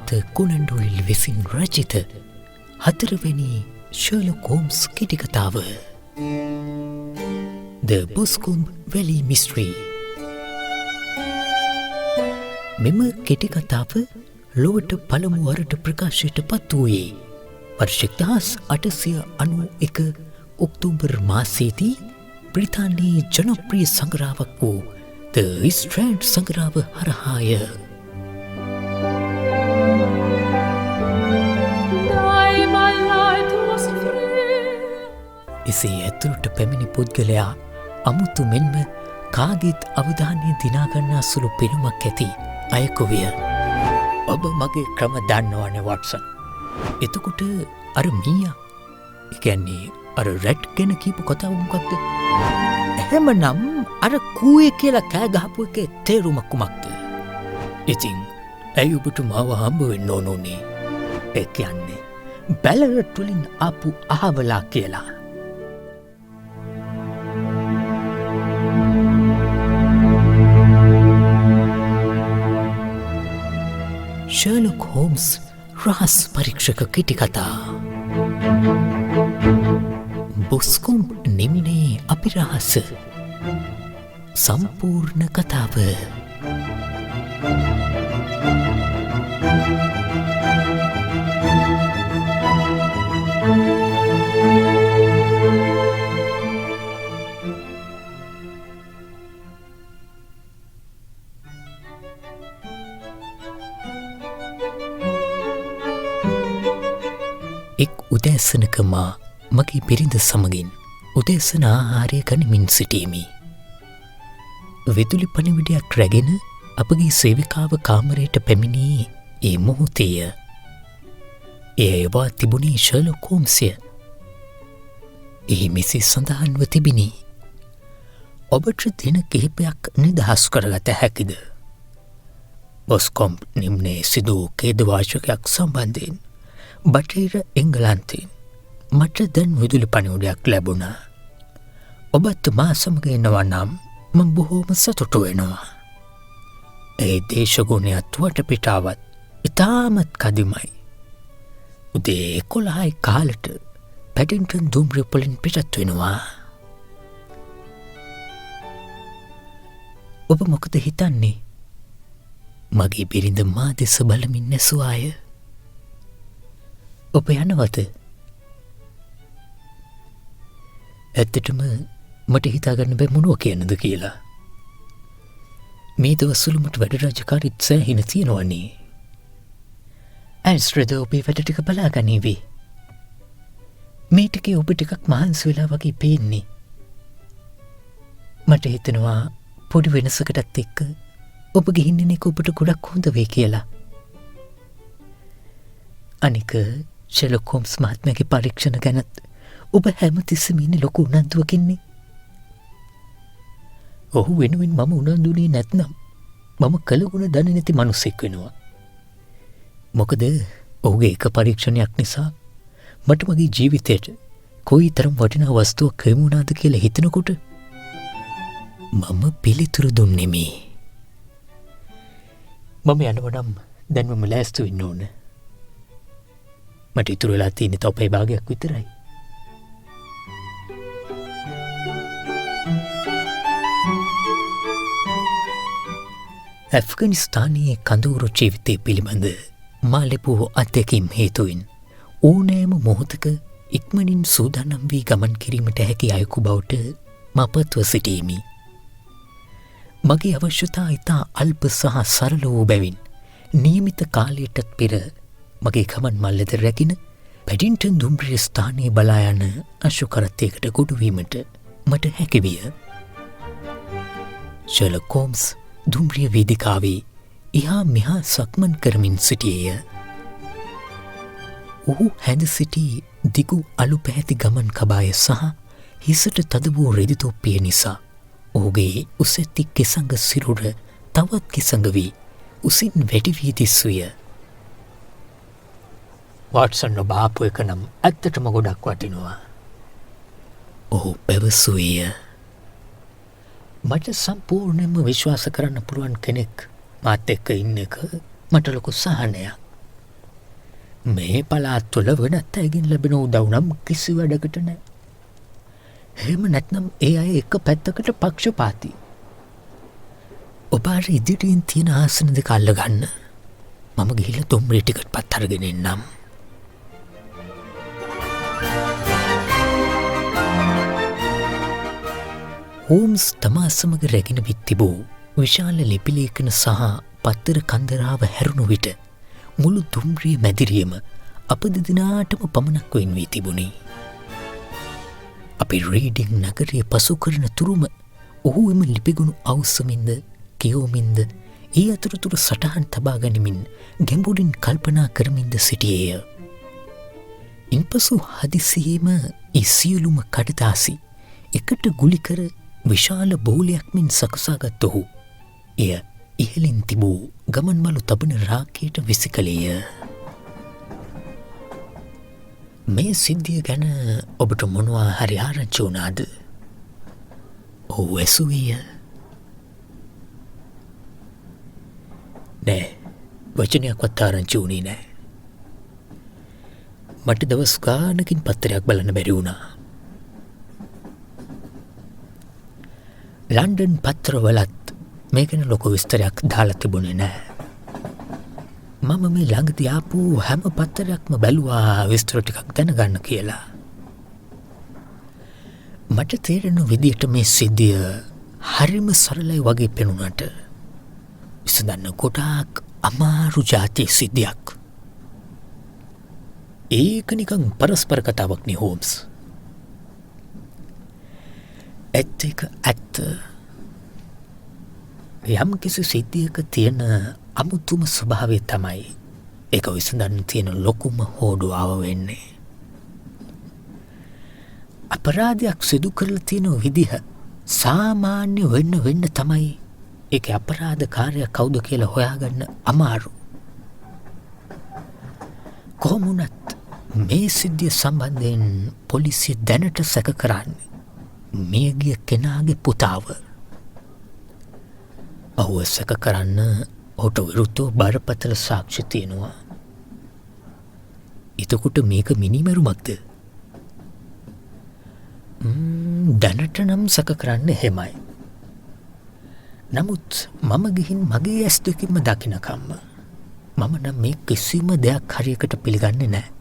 Arthur කොනන් Doyle විසින් රචිත හතරවෙනි ෂර්ලොක් හෝම්ස් කෙටිකතාව The Boscombe Valley Mystery. මෙම කෙටිකතාව ලොවට පළමු වරට ප්‍රකාශයට පත් වූයේ වර්ෂ 1891 ඔක්තෝබර් මාසයේදී බ්‍රිතාන්‍යයේ ජනප්‍රිය සංග්‍රහයක් වූ The Strand සංග්‍රහව හරහාය. එසේ ඇතුළට පැමිණි පුද්ගලයා අමුතු මෙන්ම කාගේත් අවධානය දිනාගන්නා සුළු පෙනුමක් ඇති අයෙකු විය. ඔබ මගේ ක්‍රම දන්නවනේ වට්සන්. එතකොට අර මීයා, ඒ කියන්නේ අර රැට් ගැන කියපු කතාව මොකක්ද? එහෙමනම් අර කූයේ කියලා කෑ ගහපු එකේ තේරුම කුමක්ද? ඉතින් ඇයි ඔබට මාව හම්බ වෙන්න ඕනේ? ඒ කියන්නේ බැලරට් වලින් ආපු අහවලා කියලා. ෂර්ලොක් හෝම්ස් රහස් පරීක්ෂක කෙටිකතා. බොස්කොම්බ් නිම්නයේ අපිරහස සම්පූර්ණ කතාව. එක් උදෑසනක මා මගේ බිරිඳ සමගින් උදෑසන ආහාරය ගනිමින් සිටීමි. විදුලි පණිවිඩයක් රැගෙන අපගේ සේවිකාව කාමරයට පැමිණී ඒ මොහොතේය. එය එවා තිබුණේ ෂර්ලොක් හෝම්ස්ය. එහි මෙසේ සඳහන්ව තිබිණි. ඔබට දින කිහිපයක් නිදහස් කරගත හැකිද? බොස්කොම්බ් නිම්නයේ සිදු ඛේදවාචකයක් සම්බන්ධයෙන් බටහිර එංගලන්තයෙන් මට දැන් විදුලි පණිවුඩයක් ලැබුණා. ඔබත් මා සමග එනවා නම් මම බොහෝම සතුටු වෙනවා. ඒ දේශගුණයත් වටපිටාවත් ඉතාමත් කදිමයි. උදේ 11යි කාලට පැඩින්ටන් දුම්රියපොලින් පිටත් වෙනවා. ඔබ මොකද හිතන්නේ? මගේ බිරිඳ මා දෙස බලමින් ඇසුවාය. ඔබ යනවද? ඇත්තටම මට හිතාගන්න බැ මොනවා කියන්නද කියලා. මේ දවස්වල මට වැඩ රාජකාරීත් සෑහෙන තියෙනවනේ. ඇන්ස්ට්‍රද ඔබේ වැඩ ටික බලාගනීවි. මේ ටිකේ ඔබ ටිකක් මහන්සි වෙලා වගේ පේන්නේ. මට හිතෙනවා පොඩි වෙනසකටත් එක්ක ඔබ ගිහින් එන එක ඔබට ගොඩක් හොඳ වෙයි කියලා. අනික ෂර්ලොක් හෝම්ස් මහත්මයාගේ පරීක්ෂණ ගැනත් ඔබ හැමතිස්සෙම ඉන්නේ ලොකු උනන්දුවකින්නේ. ඔහු වෙනුවෙන් මම උනන්දුනේ නැත්නම් මම කළගුණ දන්නේ නැති මිනිසෙක් වෙනවා. මොකද ඔහුගේ එක පරීක්ෂණයක් නිසා මට මගේ ජීවිතයට කොයිතරම් වටිනා වස්තුවක් හමු වුණාද කියලා හිතනකොට මම පිළිතුරු දුන්නේ මේ. මම යනවනම් දැන්වම ලෑස්ති වෙන්න ඕන. මට ඉතුරු වෙලා තියෙන්නේ තව පැය භාගයක් විතරයි. ඇෆ්ගනිස්තානයේ කඳවුරු ජීවිතය පිළිබඳ මා ලැබූ අත්දැකීම් හේතුවෙන් ඕනෑම මොහොතක ඉක්මනින් සූදානම් වී ගමන් කිරීමට හැකි අයෙකු බවට මා පත්ව සිටීමි. මගේ අවශ්‍යතා ඉතා අල්ප සහ සරල වූ බැවින් නියමිත කාලයටත් පෙර මගේ ගමන් මල්ලද රැගෙන පැඩින්ටන් දුම්රිය ස්ථානයේ බලා යන අශුකරත්වයකට ගොඩුවීමට මට හැකිවිය. ෂර්ලොක් හෝම්ස් දුම්රිය වේදිකාවේ එහා මෙහා සක්මන් කරමින් සිටියේය. ඔහු හැඳ සිටි දිගු අලු පැහැති ගමන් කබාය සහ හිසට තද වූ රෙදි තොප්පිය නිසා ඔහුගේ උසැති කෙසඟ සිරුර තවත් කෙසඟ වී උසින් වැඩි වී දිස්විය. වට්සන් ඔබ ආපු එක නම් ඇත්තටම ගොඩක් වටිනවා. ඔහු පැවසුවේය. මට සම්පූර්ණයෙන්ම විශ්වාස කරන්න පුළුවන් කෙනෙක් මාත් එක්ක ඉන්න එක මට ලොකු සහනයක්. මේ පළාත් තුළ වෙනත් අයගෙන් ලැබෙන උදව් නම් කිසි වැඩකට නැහැ. එහෙම නැත්නම් ඒ අය එක පැත්තකට පක්ෂපාතී. ඔබ අර ඉදිරියෙන් තියෙන ආසන දෙක අල්ලගන්න. මම ගිහිල්ලා දුම්රිය ටිකට් පත් අරගෙන එන්නම්. හෝම්ස් තමා සමග රැගෙන විත් තිබූ විශාල ලිපිලේඛන සහ පත්තර කන්දරාව හැරුණු විට මුළු දුම්රිය මැදිරියම අප දෙදෙනාටම පමණක් වෙන් වී තිබුණි. අපි රීඩිං නගරය පසු කරන තුරුම ඔහු එම ලිපිගුණු අවසමින්ද කියෝමින්ද ඒ අතුරතුර සටහන් තබා ගනිමින් ගැඹුරින් කල්පනා කරමින්ද සිටියේය. ඉන්පසු හදිසියේම ඒ සියලුම කඩදාසි එකට ගුලිකර විශාල බෝලයක් මෙන් සකසාගත් ඔහු එය ඉහලින් තිබූ ගමන්මලු තබන රාකයට විසි කළේය. මේ සිද්ධිය ගැන ඔබට මොනවා හරි ආරංචි වුණාද? ඔහු ඇසුවේය. නෑ, වචනයක්වත් ආරංචි වුණේ නෑ. මට දවස් ගානකින් පත්තරයක් බලන්න බැරි වුණා. ලන්ඩන් පත්‍රවලත් මේ ගැන ලොකු විස්තරයක් දාලා තිබුණේ නෑ. මම මේ ළඟදී ආපු හැම පත්තරයක්ම බැලුවා විස්තර ටිකක් දැනගන්න කියලා. මට තේරෙන විදියට මේ සිද්ධිය හරිම සරලයි වගේ පෙනුනට විසඳන්න ගොඩාක් අමාරු ජාතිය සිද්ධියක්. ඒක නිකන් පරස්පර කතාවක් නේ හෝම්ස්. ඇත්ත එක ඇත්ත. යම් කිසි සිද්ධියක තියෙන අමුතුම ස්වභාවය තමයි ඒක විසඳන්න තියෙන ලොකුම හෝඩුවාව වෙන්නේ. අපරාධයක් සිදු කරලා තියෙන විදිහ සාමාන්‍ය වෙන්න තමයි ඒක අපරාධකාරයා කවුද කියලා හොයාගන්න අමාරු. කොහොම වුණත් මේ සිද්ධිය සම්බන්ධයෙන් පොලිසිය දැනට සැක කරන්නේ මියගිය කෙනාගේ පුතාව. ඔහුව සැක කරන්න ඔහුට විරුද්ධව බරපතල සාක්ෂි තියෙනවා. එතකොට මේක මිනිමැරුමක්ද? දැනට නම් සැක කරන්න එහෙමයි. නමුත් මම ගිහින් මගේ ඇස් දෙකින්ම දකින්නකම්ම මම නම් මේ කිසිම දෙයක් හරියකට පිළිගන්නේ නැහැ.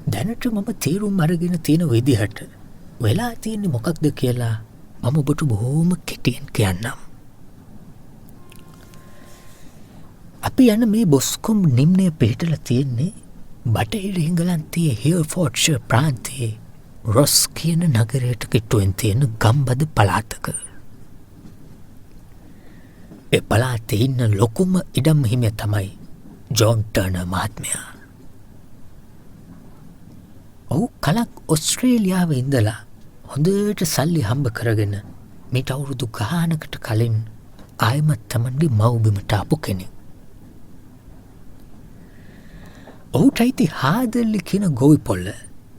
දැනට මම තීරුම් අරගෙන තියෙන විදිහට වෙලා තියෙන්නේ මොකක්ද කියලා මම ඔබට බොහොම කෙටියෙන් කියන්නම්. අපි යන මේ බොස්කොම් නිම්නය පිහිටලා තියෙන්නේ බටහිර එංගලන්තයේ හිල්ෆෝර්ඩ්ෂයර් ප්‍රාන්තයේ රොස් කියන නගරයට කිට්ටුවෙන් තියෙන ගම්බද පළාතක. ඒ පළාතේ ඉන්න ලොකුම ඉඩම් හිමියා තමයි ජෝන් ටර්නර් මහත්මයා. ඔහු කලක් ඔස්ට්‍රේලියාවේ ඉඳලා හොඳට සල්ලි හම්බ කරගෙන මීට අවුරුදු ගානකට කලින් ආයමත් තමන්ගේ මව්බිමට ආපු කෙනෙක්. ඔහුට අයිති හාදල්ලි කියන ගොවි පොල්ල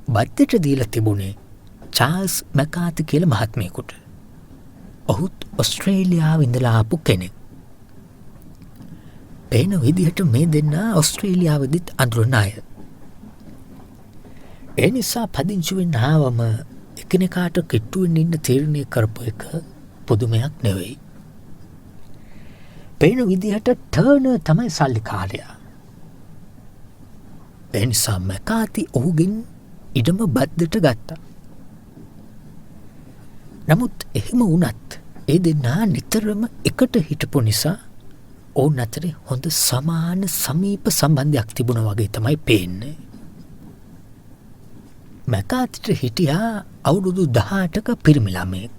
බද්දට දීලා තිබුණේ චාල්ස් මැකාති කියලා මහත්මයෙකුට. ඔහුත් ඔස්ට්‍රේලියාවේ ඉඳලා ආපු කෙනෙක්. පේන විදිහට මේ දෙන්නා ඔස්ට්‍රේලියාවේදීත් අඳුරන අය. ඒ නිසා පදිංචි වෙන්න ආවම එකිනෙකාට කිට්ටුවෙන් ඉන්න තීරණය කරපු එක පුදුමයක් නෙවෙයි. පේන විදිහට ටර්නර් තමයි සල්ලිකාරයා. ඒ නිසා මැකාති ඔහුගෙන් ඉඩම බද්දට ගත්තා. නමුත් එහෙම වුණත් ඒ දෙන්නා නිතරම එකට හිටපු නිසා ඔවුන් අතරේ හොඳ සමාන සමීප සම්බන්ධයක් තිබුණා වගේ තමයි පේන්නේ. මැකාතිට හිටියා අවුරුදු 18ක පිරිමි ළමයෙක්.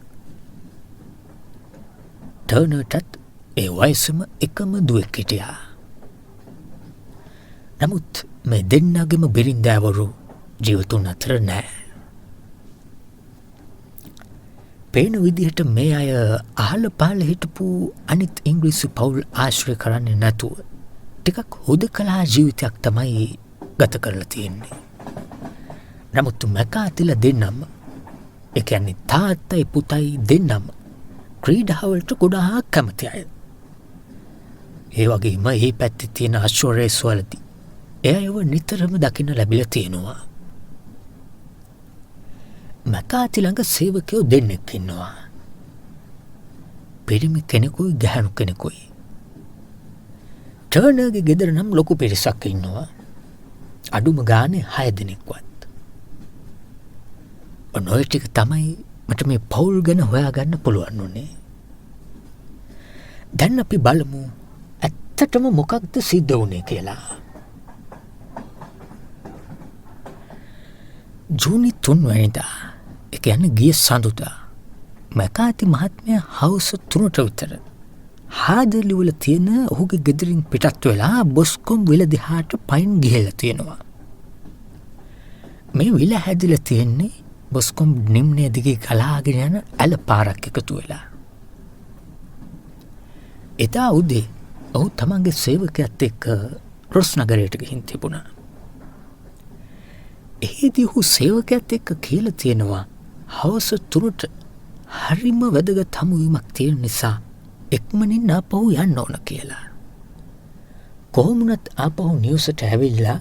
ටර්නර්ටත් ඒ වයසම එකම දුවෙක් හිටියා. නමුත් මේ දෙන්නගේම බිරින්දෑවරු ජීවතුන් අතර නෑ. පේන විදිහට මේ අය අහල පහල හිටපු අනිත් ඉංග්‍රීසි පවුල් ආශ්‍රය කරන්නේ නැතුව ටිකක් හුදකලා ජීවිතයක් තමයි ගත කරලා තියෙන්නේ. නමුත් මැකාතිල දෙන්නම, ඒ කියන්නේ තාත්තයි පුතයි දෙන්නම ක්‍රීඩාවලට ගොඩාක් කැමති අය. ඒ වගේම මේ පැත්තේ තියෙන අශ්ව රේස් වලදී එයව නිතරම දකින්න ලැබිලා තියෙනවා. මැකාති ළඟ සේවකයෝ දෙන්නෙක් ඉන්නවා. පිරිමි කෙනෙකුයි ගැහැණු කෙනෙකුයි. ටර්නර්ගේ ගෙදර නම් ලොකු පිරිසක් ඉන්නවා. අඩුම ගානේ 6 දෙනෙක්වත්. ඔය ටික තමයි මට මේ පවුල් ගැන හොයාගන්න පුළුවන් උනේ. දැන් අපි බලමු ඇත්තටම මොකක්ද සිද්ධ වුනේ කියලා. ජූනි 3 වෙනිදා, ඒ කියන්නේ ගිය සඳුදා, මැකාති මහත්මයා හවස 3ට විතර හාදර්ලි වල තියෙන ඔහුගේ ගෙදරින් පිටත් වෙලා බොස්කොම් විල දිහාට පයින් ගිහිල්ලා තියෙනවා. මේ විල හැදිලා තියෙන්නේ බොස්කොම් නිම්නය දිගේ ගලාගෙන යන ඇල පාරක් එකතු වෙලා. එදා උදේ ඔහු තමන්ගේ සේවකයත් එක්ක රොස් නගරයට ගිහින් තිබුණා. එහිදී ඔහු සේවකයත් එක්ක කියලා තියෙනවා හවස 3ට හරිම වැදගත් හමුවීමක් තියෙන නිසා එක්මනින් ආපහු යන්න ඕන කියලා. කොහොමුණත් ආපහු නිවසට ඇවිල්ලා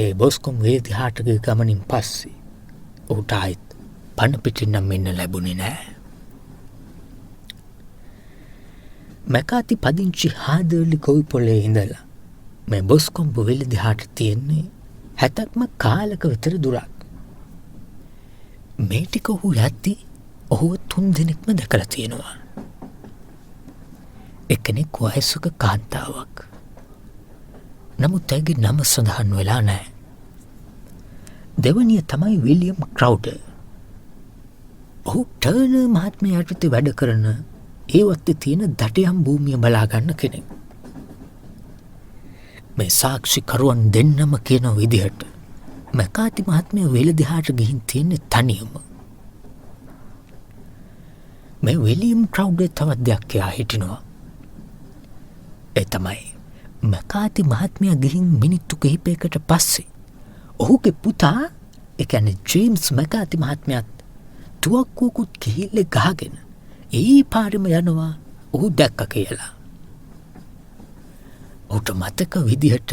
ඒ බොස්කොම් විල දිහාට ගිය ගමනින් පස්සේ ඔහුට ආයෙත් පණ පිටින් නම් එන්න ලැබුණේ නැහැ. මැකාති පදිංචි හාදර්ලි ගොවිපොළේ ඉඳලා මේ බොස්කොම්බ විල දිහාට තියෙන්නේ 70ක්ම කාලක විතර දුරක්. මේ ටික ඔහු යද්දී ඔහුව 3 දෙනෙක්ම දැකලා තියෙනවා. එක්කෙනෙක් වයසක කාන්තාවක්. නමුත් ඇගේ නම සඳහන් වෙලා නැහැ. දෙවනිය තමයි විලියම් ක්‍රවුඩර්. ඔහු ටර්නර් මහත්මයා යටතේ වැඩ කරන ඒ වත්තේ තියෙන දඩයම් භූමිය බලා ගන්න කෙනෙක්. මේ සාක්ෂිකරුවන් දෙන්නම කියන විදිහට මැකාති මහත්මයා වෙල දිහාට ගිහින් තියෙන්නේ තනියම. මේ විලියම් ක්‍රවුඩර් තවත් දෙයක් කියා හිටිනවා. ඒ තමයි මැකාති මහත්මයා ගිහින් මිනිත්තු කිහිපයකට පස්සේ ඔහුගේ පුතා, ඒ කියන්නේ ජේම්ස් මැකාති මහත්මයාත් තුවක්කුවකුත් කිහිල්ලේ ගහගෙන ඒ පාරෙම යනවා ඔහු දැක්ක කියලා. ඔහුට මතක විදිහට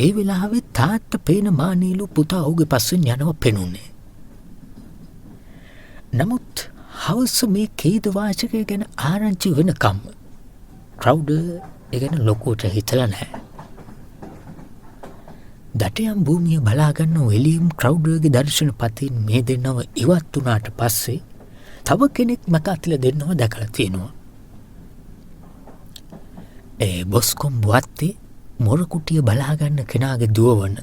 ඒ වෙලාවේ තාත්තා පේන මානීලු පුතා ඔහුගේ පස්සෙන් යනවා පෙනුනේ. නමුත් හවස මේ කේද වාචකය ගැන ආරංචි වෙනකම් ක්‍රවුඩර් ඒ ගැන ලොකුවට හිතලා නැහැ. දඩයම් භූමිය බලා ගන්න විලියම් ක්‍රවුඩර්ගේ දර්ශන පතින් මේ දෙන්නව ඉවත් වුණාට පස්සේ තව කෙනෙක් මැකාතිල දෙන්නව දැකලා තියෙනවා. ඒ බොස්කොම් වත්තේ මොරකුටිය බලා ගන්න කෙනාගේ දුවවන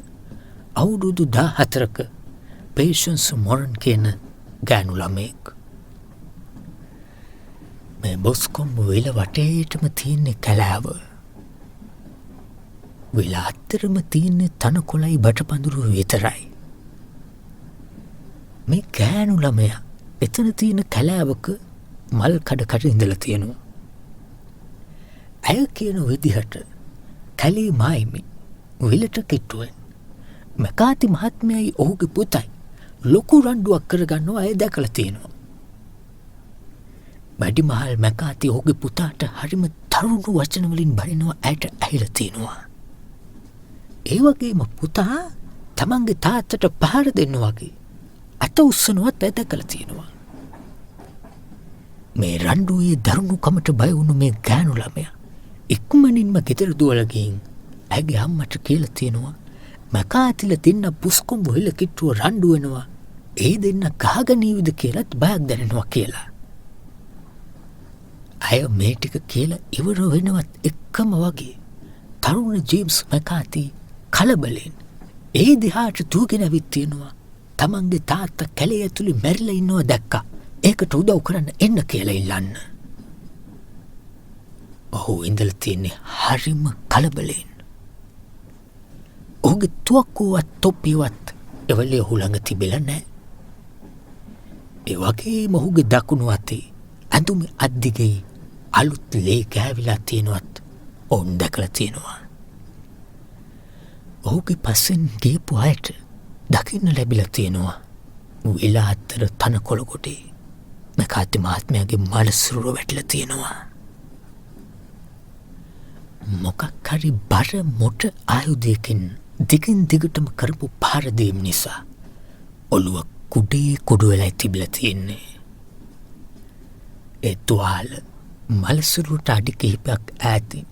අවුරුදු 14ක පේෂන්ස් මොරන් කියන ගෑනු ළමෙක්. මේ බොස්කොම් විල වටේටම තියෙන කැලෑව. විල අතරම තියෙන තනකොළයි බටපඳුරු විතරයි. මේ ගෑනු ළමයා එතන තියෙන කැලෑවක මල් කඩ ඉඳලා තියෙනවා. ඇය කියන විදිහට කැලේ මායිමි විලට කිට්ටුවෙන් මැකාති මහත්මයයි ඔහුගේ පුතයි ලොකු රණ්ඩුවක් කරගන්නවා අය දැකලා තියෙනවා. වැඩිමහල් මැකාති ඔහුගේ පුතාට හරිම තරුණු වචන වලින් බනිනවා ඇයට ඇහිලා තියෙනවා. ඒ වගේම පුතා තමන්ගේ තාත්තට පහර දෙන්න වගේ අත උස්සනවත් ඇය දැකලා තියෙනවා. මේ රණ්ඩුවේ දරුණුකමට බය වුණු මේ ගෑනු ළමයා ඉක්මනින්ම ගෙදර දුවලා ගිහින් ඇගේ අම්මට කියලා තියෙනවා මැකාතිල දෙන්න පුස්කොම්බ වෙල කිට්ටුව රණ්ඩු වෙනවා, ඒ දෙන්න ගහගනීවිද කියලාත් බයක් දැනෙනවා කියලා. අය මේ ටික කියලා ඉවර වෙනවත් එක්කම වගේ තරුණ ජේම්ස් මැකාති කලබලෙන් ඒ දිහාට දුවගෙන ඇවිත් තියෙනවා. තමන්ගේ තාත්තා කැලේ ඇතුලේ මැරිලා ඉන්නවා දැක්කා. ඒකට උදව් කරන්න එන්න කියලා ඉල්ලන්න. ඔහු ඉඳලා තියන්නේ හරිම කලබලෙන්. ඔහුගේ තුවක්කුවත් තොප්පියවත් එවලේ ඔහු ළඟ තිබෙලා නැහැ. ඒ වගේම ඔහුගේ දකුණු අතේ ඇඳුමේ අද්දිගේ අලුත් ලේ ගෑවිලා තියෙනවත් ඔවුන් දැකලා තියෙනවා. ඔහුගේ පස්සෙන් ගියපු අයට දකින්න ලැබිලා තියෙනවා විල අතර තනකොළ කොටේ මැකාති මහත්මයාගේ මල සිරුර වැටිලා තියෙනවා. මොකක් හරි බර මොට ආයුධයකින් දිගින් දිගටම කරපු පාරදීම් නිසා ඔළුව කුඩේ කුඩු වෙලා තිබිලා තියෙන්නේ. ඒ තුවාල මලසිරුවට අඩි කිහිපයක් ඈතින්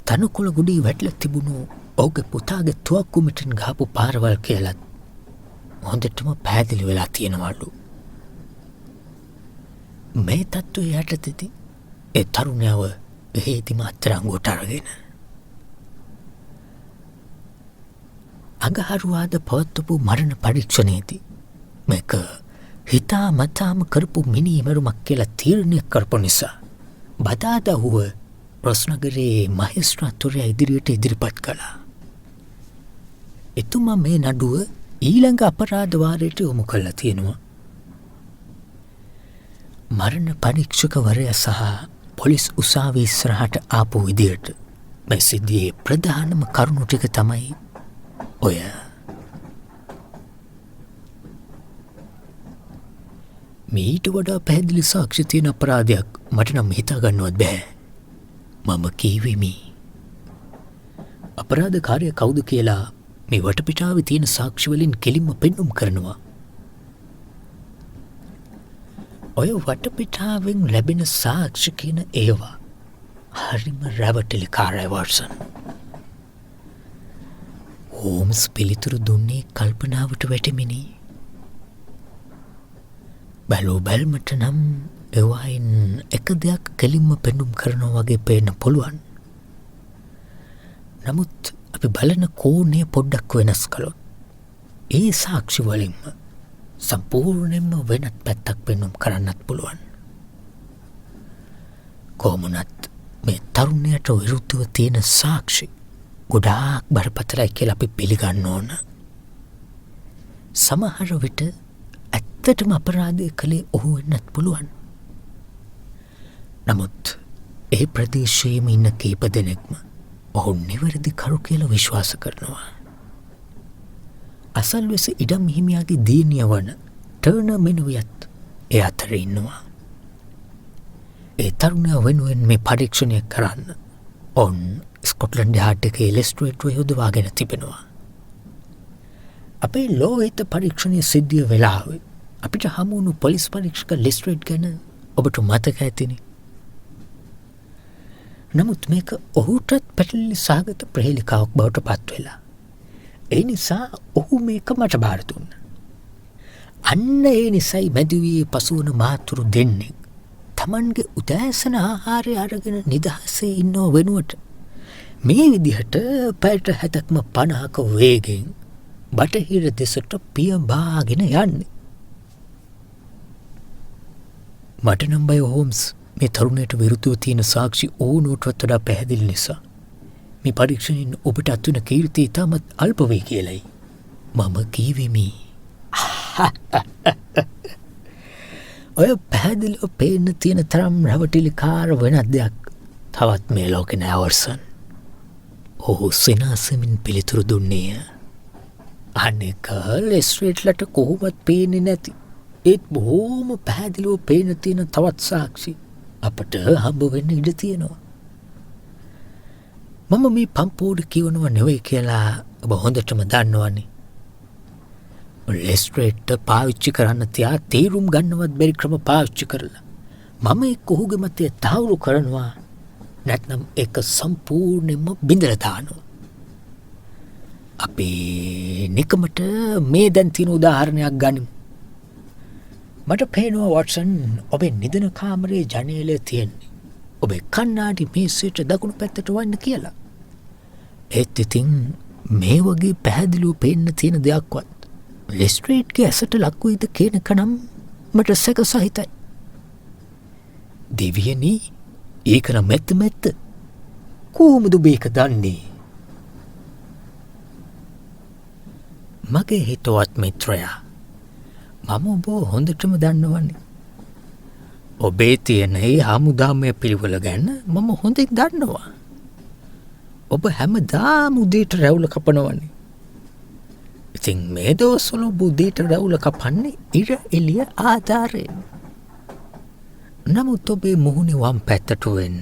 තනකොළ ගුඩී වැටලා තිබුණු ඔහුගේ පුතාගේ තුවක්කු මිටින් ගහපු පාරවල් කියලත් හොඳටම පැහැදිලි වෙලා තියෙනවලු. මේ තත්ත්වය යටතේදී ඒ තරුණයව එහෙදිම අත්අඩංගුවට අරගෙන අඟහරුවාද පවත්වපු මරණ පරීක්ෂණයේදී මේක හිතා මතාම කරපු මිනීමරුමක් කියලා තීරණය කරපු නිසා බදාදා ඔහුව රොස්නගරේ මහේස්ත්‍රාත්වරයා ඉදිරියට ඉදිරිපත් කළා. එතුමා මේ නඩුව ඊළඟ අපරාධ වාරයට යොමු කළා තියෙනවා. මරණ පරීක්ෂකවරයා සහ පොලිස් උසාවිය ඉස්සරහට ආපු විදියට මේ සිද්ධියේ ප්‍රධානම කරුණු ටික තමයි ඔය මීට වඩා පැහැදිලි සාක්ෂි තියෙන අපරාධයක් මට නම් හිතා ගන්නවත් බෑ. මම කීවෙමි. අපරාධකාරයා කවුද කියලා මේ වටපිටාවේ තියෙන සාක්ෂි වලින් කෙලින්ම පෙන්නුම් කරනවා. ඔය වටපිටාවෙන් ලැබෙන සාක්ෂි කියන ඒවා හරිම රැවටිලිකාරයි වර්සන්. හෝම්ස් පිළිතුරු දුන්නේ කල්පනාවට වැටෙමිනි. බැලූ බැල්මට නම් එවායින් එක දෙයක් කෙලින්ම පෙන්නුම් කරනවා වගේ පේන්න පුළුවන්. නමුත් අපි බලන කෝණය පොඩ්ඩක් වෙනස් කළොත් ඒ සාක්ෂි වලින්ම සම්පූර්ණයෙන්ම වෙනත් පැත්තක් පෙන්නුම් කරන්නත් පුළුවන්. කොහොමුණත් මේ තරුණයට විරුද්ධව තියෙන සාක්ෂි ගොඩාක් බරපතලයි කියලා අපි පිළිගන්න ඕන. සමහර විට ඇත්තටම අපරාධය කළේ ඔහු වෙන්නත් පුළුවන්. නමුත් ඒ ප්‍රදේශයේම ඉන්න කීප දෙනෙක්ම ඔහු නිවැරදි කරු කියලා විශ්වාස කරනවා. අසල්වෙස ඉඩම් හිමියාගේ දියණිය වන ටර්නර් මෙනුවියත් ඒ අතර ඉන්නවා. ඒ තරුණයා වෙනුවෙන් මේ පරීක්ෂණය කරන්න ඔවුන් ස්කොට්ලන්ඩ් යාඩ් එකේ ලෙස්ට්‍රේට්ව යොදවාගෙන තිබෙනවා. අපේ ලෝහිත පරීක්ෂණය සිද්ධිය වෙලාවේ අපිට හමුවුණු පොලිස් පරීක්ෂක ලෙස්ට්‍රේට් ගැන ඔබට මතක ඇතිනේ. නමුත් මේක ඔහුටත් පැටලිලි සහගත ප්‍රහේලිකාවක් බවට පත් වෙලා. ඒ නිසා ඔහු මේක මට බාර දුන්නා. අන්න ඒ නිසයි මැදිවියේ පසුවන මාතුරු දෙන්නේ තමන්ගේ උදෑසන ආහාරය අරගෙන නිදහසේ ඉන්නව වෙනුවට මේ විදිහට පැයට 70ක වේගෙන් බටහිර දෙසට පියඹාගෙන යන්නේ. මට නම් බය හෝම්ස් මේ තරුණයට විරුද්ධව තියෙන සාක්ෂි ඕනෝටවත් වඩා පැහැදිලි නිසා මේ පරීක්ෂණයෙන් ඔබට අත්වන කීර්තිය ඉතාමත් අල්ප වේ කියලයි මම කීවෙමි. ඔය පැහැදිලිව පේන්න තියෙන තරම් රැවටිලිකාර වෙනත් දෙයක් තවත් මේ ලෝකේ නෑ වර්සන්. ඔහු සෙනාසෙමින් පිළිතුරු දුන්නේය. අනෙක ලෙස්ට්‍රේට්ලට කොහොමත් පේන්නේ නැති ඒත් බොහෝම පැහැදිලිව පේන තියෙන තවත් සාක්ෂි අපට හම්බ වෙන්න ඉඩ තියෙනවා. මම මේ පම්පෝඩ කියවනව නෙවෙයි කියලා ඔබ හොඳටම දන්නවනේ. ලෙස්ට්‍රේට්ට පාවිච්චි කරන්න තියා තේරුම් ගන්නවත් බැරි ක්‍රම පාවිච්චි කරලා මම එක්ක ඔහුගේ මතය තහවුරු කරනවා නැත්නම් ඒක සම්පූර්ණයෙන්ම බිඳලා දානවා. අපි නිකමට මේ දැන් තියෙන උදාහරණයක් ගනිමු. මට පේනවා වොට්සන් ඔබේ නිදන කාමරයේ ජනේලය තියෙන්නේ ඔබේ කණ්ණාඩි මේසෙට දකුණු පැත්තට වන්න කියලා. ඒත් ඉතින් මේ වගේ පැහැදිලිව පේන්න තියෙන දෙයක්වත් ලෙස්ට්‍රේට්ගේ ඇසට ලක්වයිද කියන කනම් මට සැක සහිතයි. දෙවියනි ඒක නම් මැත්ත කොහොමද ඔබ ඒක දන්නේ? මගේ හිතවත් මිත්‍රයා මම ඔබ හොඳටම දන්නවනේ. ඔබේ තියෙන ඒ හමුදාමය පිළිවෙල ගැන මම හොඳින් දන්නවා. ඔබ හැමදාම උදේට රැවුල කපනවනේ. ඉතින් මේ දවස්වල ඔබ උදේට රැවුල කපන්නේ ඉර එළිය ආධාරයෙන්. නමුත් ඔබේ මුහුණේ වම් පැත්තට වෙන්න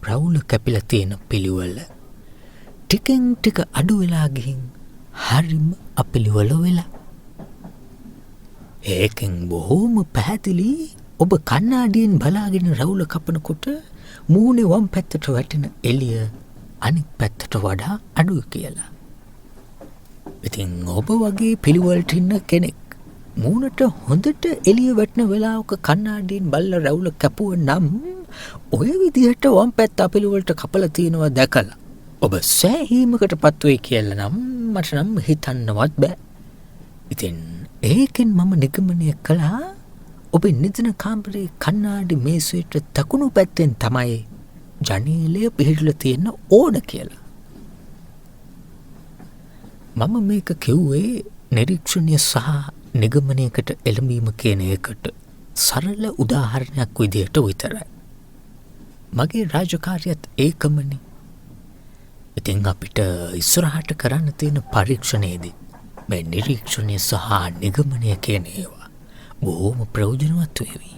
රැවුල කැපිලා තියෙන පිළිවෙල ටිකෙන් ටික අඩු වෙලා ගිහින් හරිම අපිලිවල වෙලා. ඒකෙන් බොහෝම පැහැදිලි ඔබ කන්නාඩියෙන් බලාගෙන රැවුල කපනකොට මූණේ වම් පැත්තට වැටෙන එළිය අනික් පැත්තට වඩා අඩුයි කියලා. ඉතින් ඔබ වගේ පිළිවෙලට ඉන්න කෙනෙක් මූණට හොඳට එළිය වැටෙන වෙලාවක කන්නාඩියෙන් බලලා රැවුල කැපුව නම් ඔය විදිහට වම් පැත්ත අපිළිවෙලට කපලා තියෙනවා දැකලා ඔබ සෑහීමකට පත් වෙයි කියලා නම් මට නම් හිතන්නවත් බෑ. ඉතින් ඒකෙන් මම නිගමනය කළා ඔබ නිදන කාමරේ කන්නාඩි මේසෙට දකුණු පැත්තෙන් තමයි ජනේලය පිහිටලා තියෙන්න ඕන කියලා. මම මේක කිව්වේ නිරීක්ෂණය සහ නිගමනයකට එළඹීම කියන එකට සරල උදාහරණයක් විදිහට විතරයි. මගේ රාජකාරියත් ඒකමනේ. ඉතින් අපිට ඉස්සරහට කරන්න තියෙන පරීක්ෂණයේදී මේ නිරීක්ෂණය සහ නිගමනය කියන ඒවා බොහොම ප්‍රයෝජනවත් වේවි.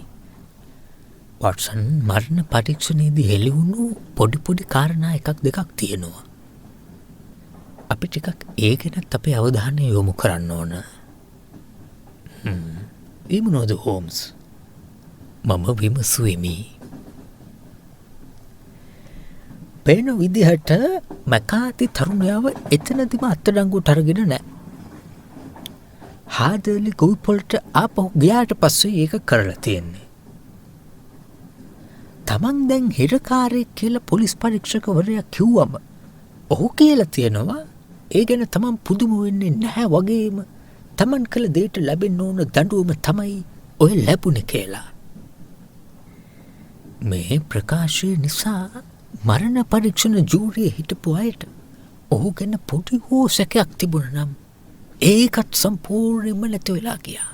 වොට්සන් මරණ පරීක්ෂණයේදී හෙළිවුණු පොඩි කාරණා එකක් දෙකක් තියෙනවා. අපි ටිකක් ඒ ගැනත් අපේ අවධානය යොමු කරන්න ඕන. ඒ මොනවද හෝම්ස්? මම විමසුවෙමි. පේන විදිහට මැකාති තරුණයාව එතනදිම අත්අඩංගුවට අරගෙන නැහැ. හාදලි ගොවිපොළට ආපහු ගියාට පස්සේ ඒක කරලා තියෙන්නේ. තමන් දැන් හිරකාරයෙක් කියලා පොලිස් පරීක්ෂකවරයා කිව්වම ඔහු කියලා තියෙනවා ඒ ගැන තමන් පුදුම වෙන්නේ නැහැ වගේම තමන් කළ දෙයට ලැබෙන්න ඕන දඬුවම තමයි ඔය ලැබුණේ කියලා. මේ ප්‍රකාශය නිසා මරණ පරීක්ෂණ ජූරියේ හිටපු අයට ඔහු ගැන පොඩි හෝ සැකයක් තිබුණා නම් ඒකත් සම්පූර්ණයෙන්ම නැති වෙලා ගියා.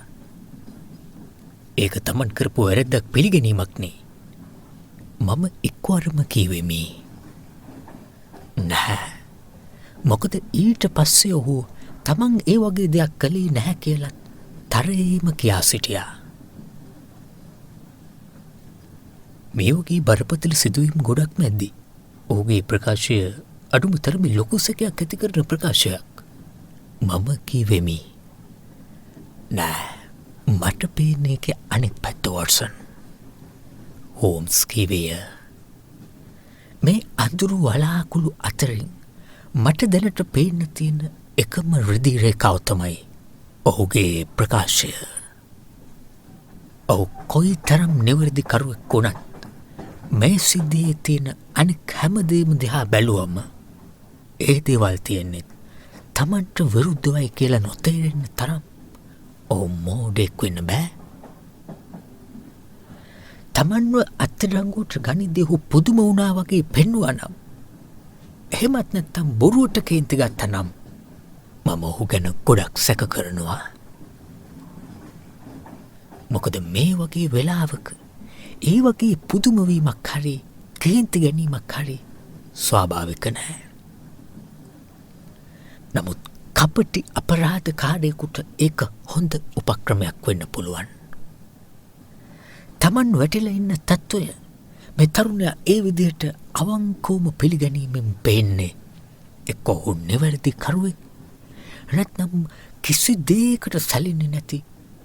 ඒක තමන් කරපු වැරද්දක් පිළිගැනීමක් නේ. මම එක්වරම කිව්වෙමි. නැහැ. මොකද ඊට පස්සේ ඔහු තමන් ඒ වගේ දෙයක් කළේ නැහැ කියලා තරයේම කියා සිටියා. මේ වගේ බරපතල සිදුවීම් ගොඩක් මැද්දී ඔහුගේ ප්‍රකාශය අඩුම තරමේ ලොකු සැකයක් ඇති කරන ප්‍රකාශයක්. මම කිව්වෙමි. නෑ, මට පේන්නේ ඒකේ අනෙක් පැත්ත වොට්සන්. හෝම්ස් කිව්වේ. මේ අඳුරු වලාකුළු අතරින් මට දැනට පේන්න තියෙන එකම රිදී රේඛාව තමයි ඔහුගේ ප්‍රකාශය. ඔහු කොයිතරම් නිවැරදි කරුවෙක් වුණත් මේ සිද්ධියේ තියෙන අනික් හැමදේම දිහා බැලුවම ඒ දේවල් තියෙන්නේ තමන්ට විරුද්ධවයි කියලා නොතේරෙන්න තරම් ඔහු මෝඩෙක් වෙන්න බෑ. තමන්ව අත්අඩංගුවට ගනිද්දී ඔහු පුදුම වුණා වගේ පෙන්වුවා නම් එහෙමත් නැත්තම් බොරුවට කේන්ති ගත්තා නම් මම ඔහු ගැන ගොඩක් සැක කරනවා. මොකද මේ වගේ වෙලාවක ඒ වගේ පුදුමවීමක් හරි කේන්ති ගැනීමක් හරි ස්වාභාවික නැහැ. නමුත් කපටි අපරාධකාරයෙකුට ඒක හොඳ උපක්‍රමයක් වෙන්න පුළුවන්. තමන් වැටිලා ඉන්න තත්ත්වය මේ තරුණයා ඒ විදිහට අවංකවම පිළිගැනීමෙන් පේන්නේ එක්ක ඔහු නිවැරදි කරුවෙක් නැත්නම් කිසි දෙයකට සැලෙන්නේ නැති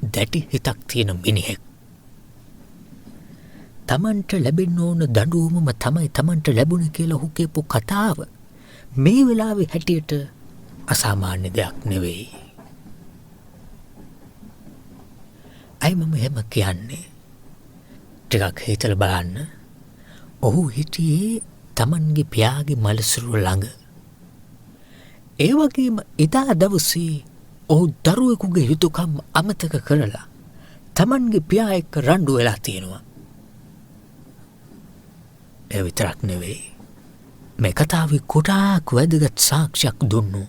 දැඩි හිතක් තියෙන මිනිහෙක්. තමන්ට ලැබෙන්න ඕන දඬුවමම තමයි තමන්ට ලැබුණේ කියලා ඔහු කියපු කතාව මේ වෙලාවේ හැටියට අසාමාන්‍ය දෙයක් නෙවෙයි. අයි මම එහෙම කියන්නේ ටිකක් හිතලා බලන්න. ඔහු හිටියේ තමන්ගේ පියාගේ මලසිරුර ළඟ. ඒ වගේම එදා දවසේ ඔහු දරුවෙකුගේ යුතුකම් අමතක කරලා තමන්ගේ පියා එක්ක රණ්ඩු වෙලා තියෙනවා. ඒ විතරක් නෙවෙයි. මේ කතාවේ ගොඩාක් වැදගත් සාක්ෂියක් දුන්නු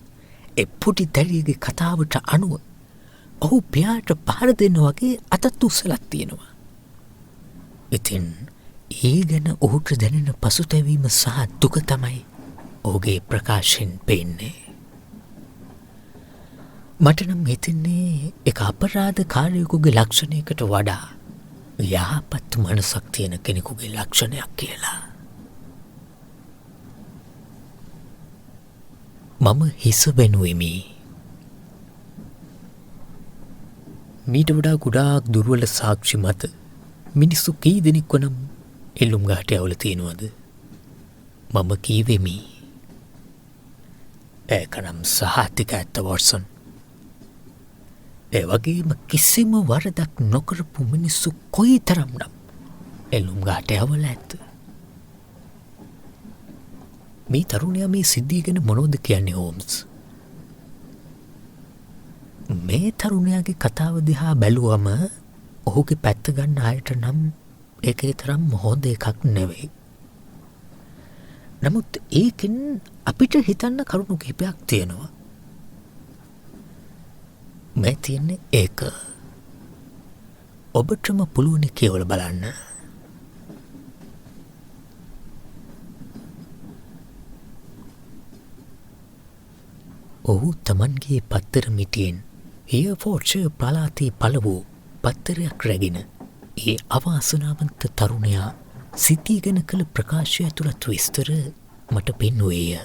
ඒ පුටි දැරියගේ කතාවට අනුව ඔහු පියාට පහර දෙන්න වගේ අතත් උස්සලක් තියෙනවා. ඉතින් ඒ ගැන ඔහුට දැනෙන පසුතැවීම සහ දුක තමයි ඔහුගේ ප්‍රකාශයෙන් පේන්නේ. මට නම් හිතෙන්නේ එක අපරාධකාරයෙකුගේ ලක්ෂණයකට වඩා යහපත් මනසක් තියෙන කෙනෙකුගේ ලක්ෂණයක් කියලා. මම හිස වෙනුවෙමි. මීට වඩා ගොඩාක් දුර්වල සාක්ෂි මත මිනිස්සු කී දෙනෙක් වනම් එල්ලුම් ගහට යවල තියෙනවද? මම කීවෙමි. ඒකනම් සහතික ඇත්ත වොට්සන්. ඒ වගේම කිසිම වරදක් නොකරපු මිනිස්සු කොයි තරම්නම් එල්ලුම් ගහට යවල ඇත්ත? මේ තරුණයා මේ සිද්ධිය ගැන මොනවද කියන්නේ හෝම්ස්? මේ තරුණයාගේ කතාව දිහා බැලුවම ඔහුගේ පැත්ත ගන්න අයට නම් ඒක තරම් හොඳ එකක් නෙවෙයි. නමුත් ඒකෙන් අපිට හිතන්න කරුණු කිහිපයක් තියෙනවා. මේ තියෙන්නේ ඒක. ඔබටම පුළුවන් කියවල බලන්න. ඔහු තමන්ගේ පත්තර මිටියෙන් හියෆෝර්ඩ්ෂයර් පළාතේ පළ වූ පත්තරයක් රැගෙන ඒ අවාසනාවන්ත තරුණයා සිද්ධිය ගැන කළ ප්‍රකාශය ඇතුළත් විස්තර මට පෙන්වුවේය.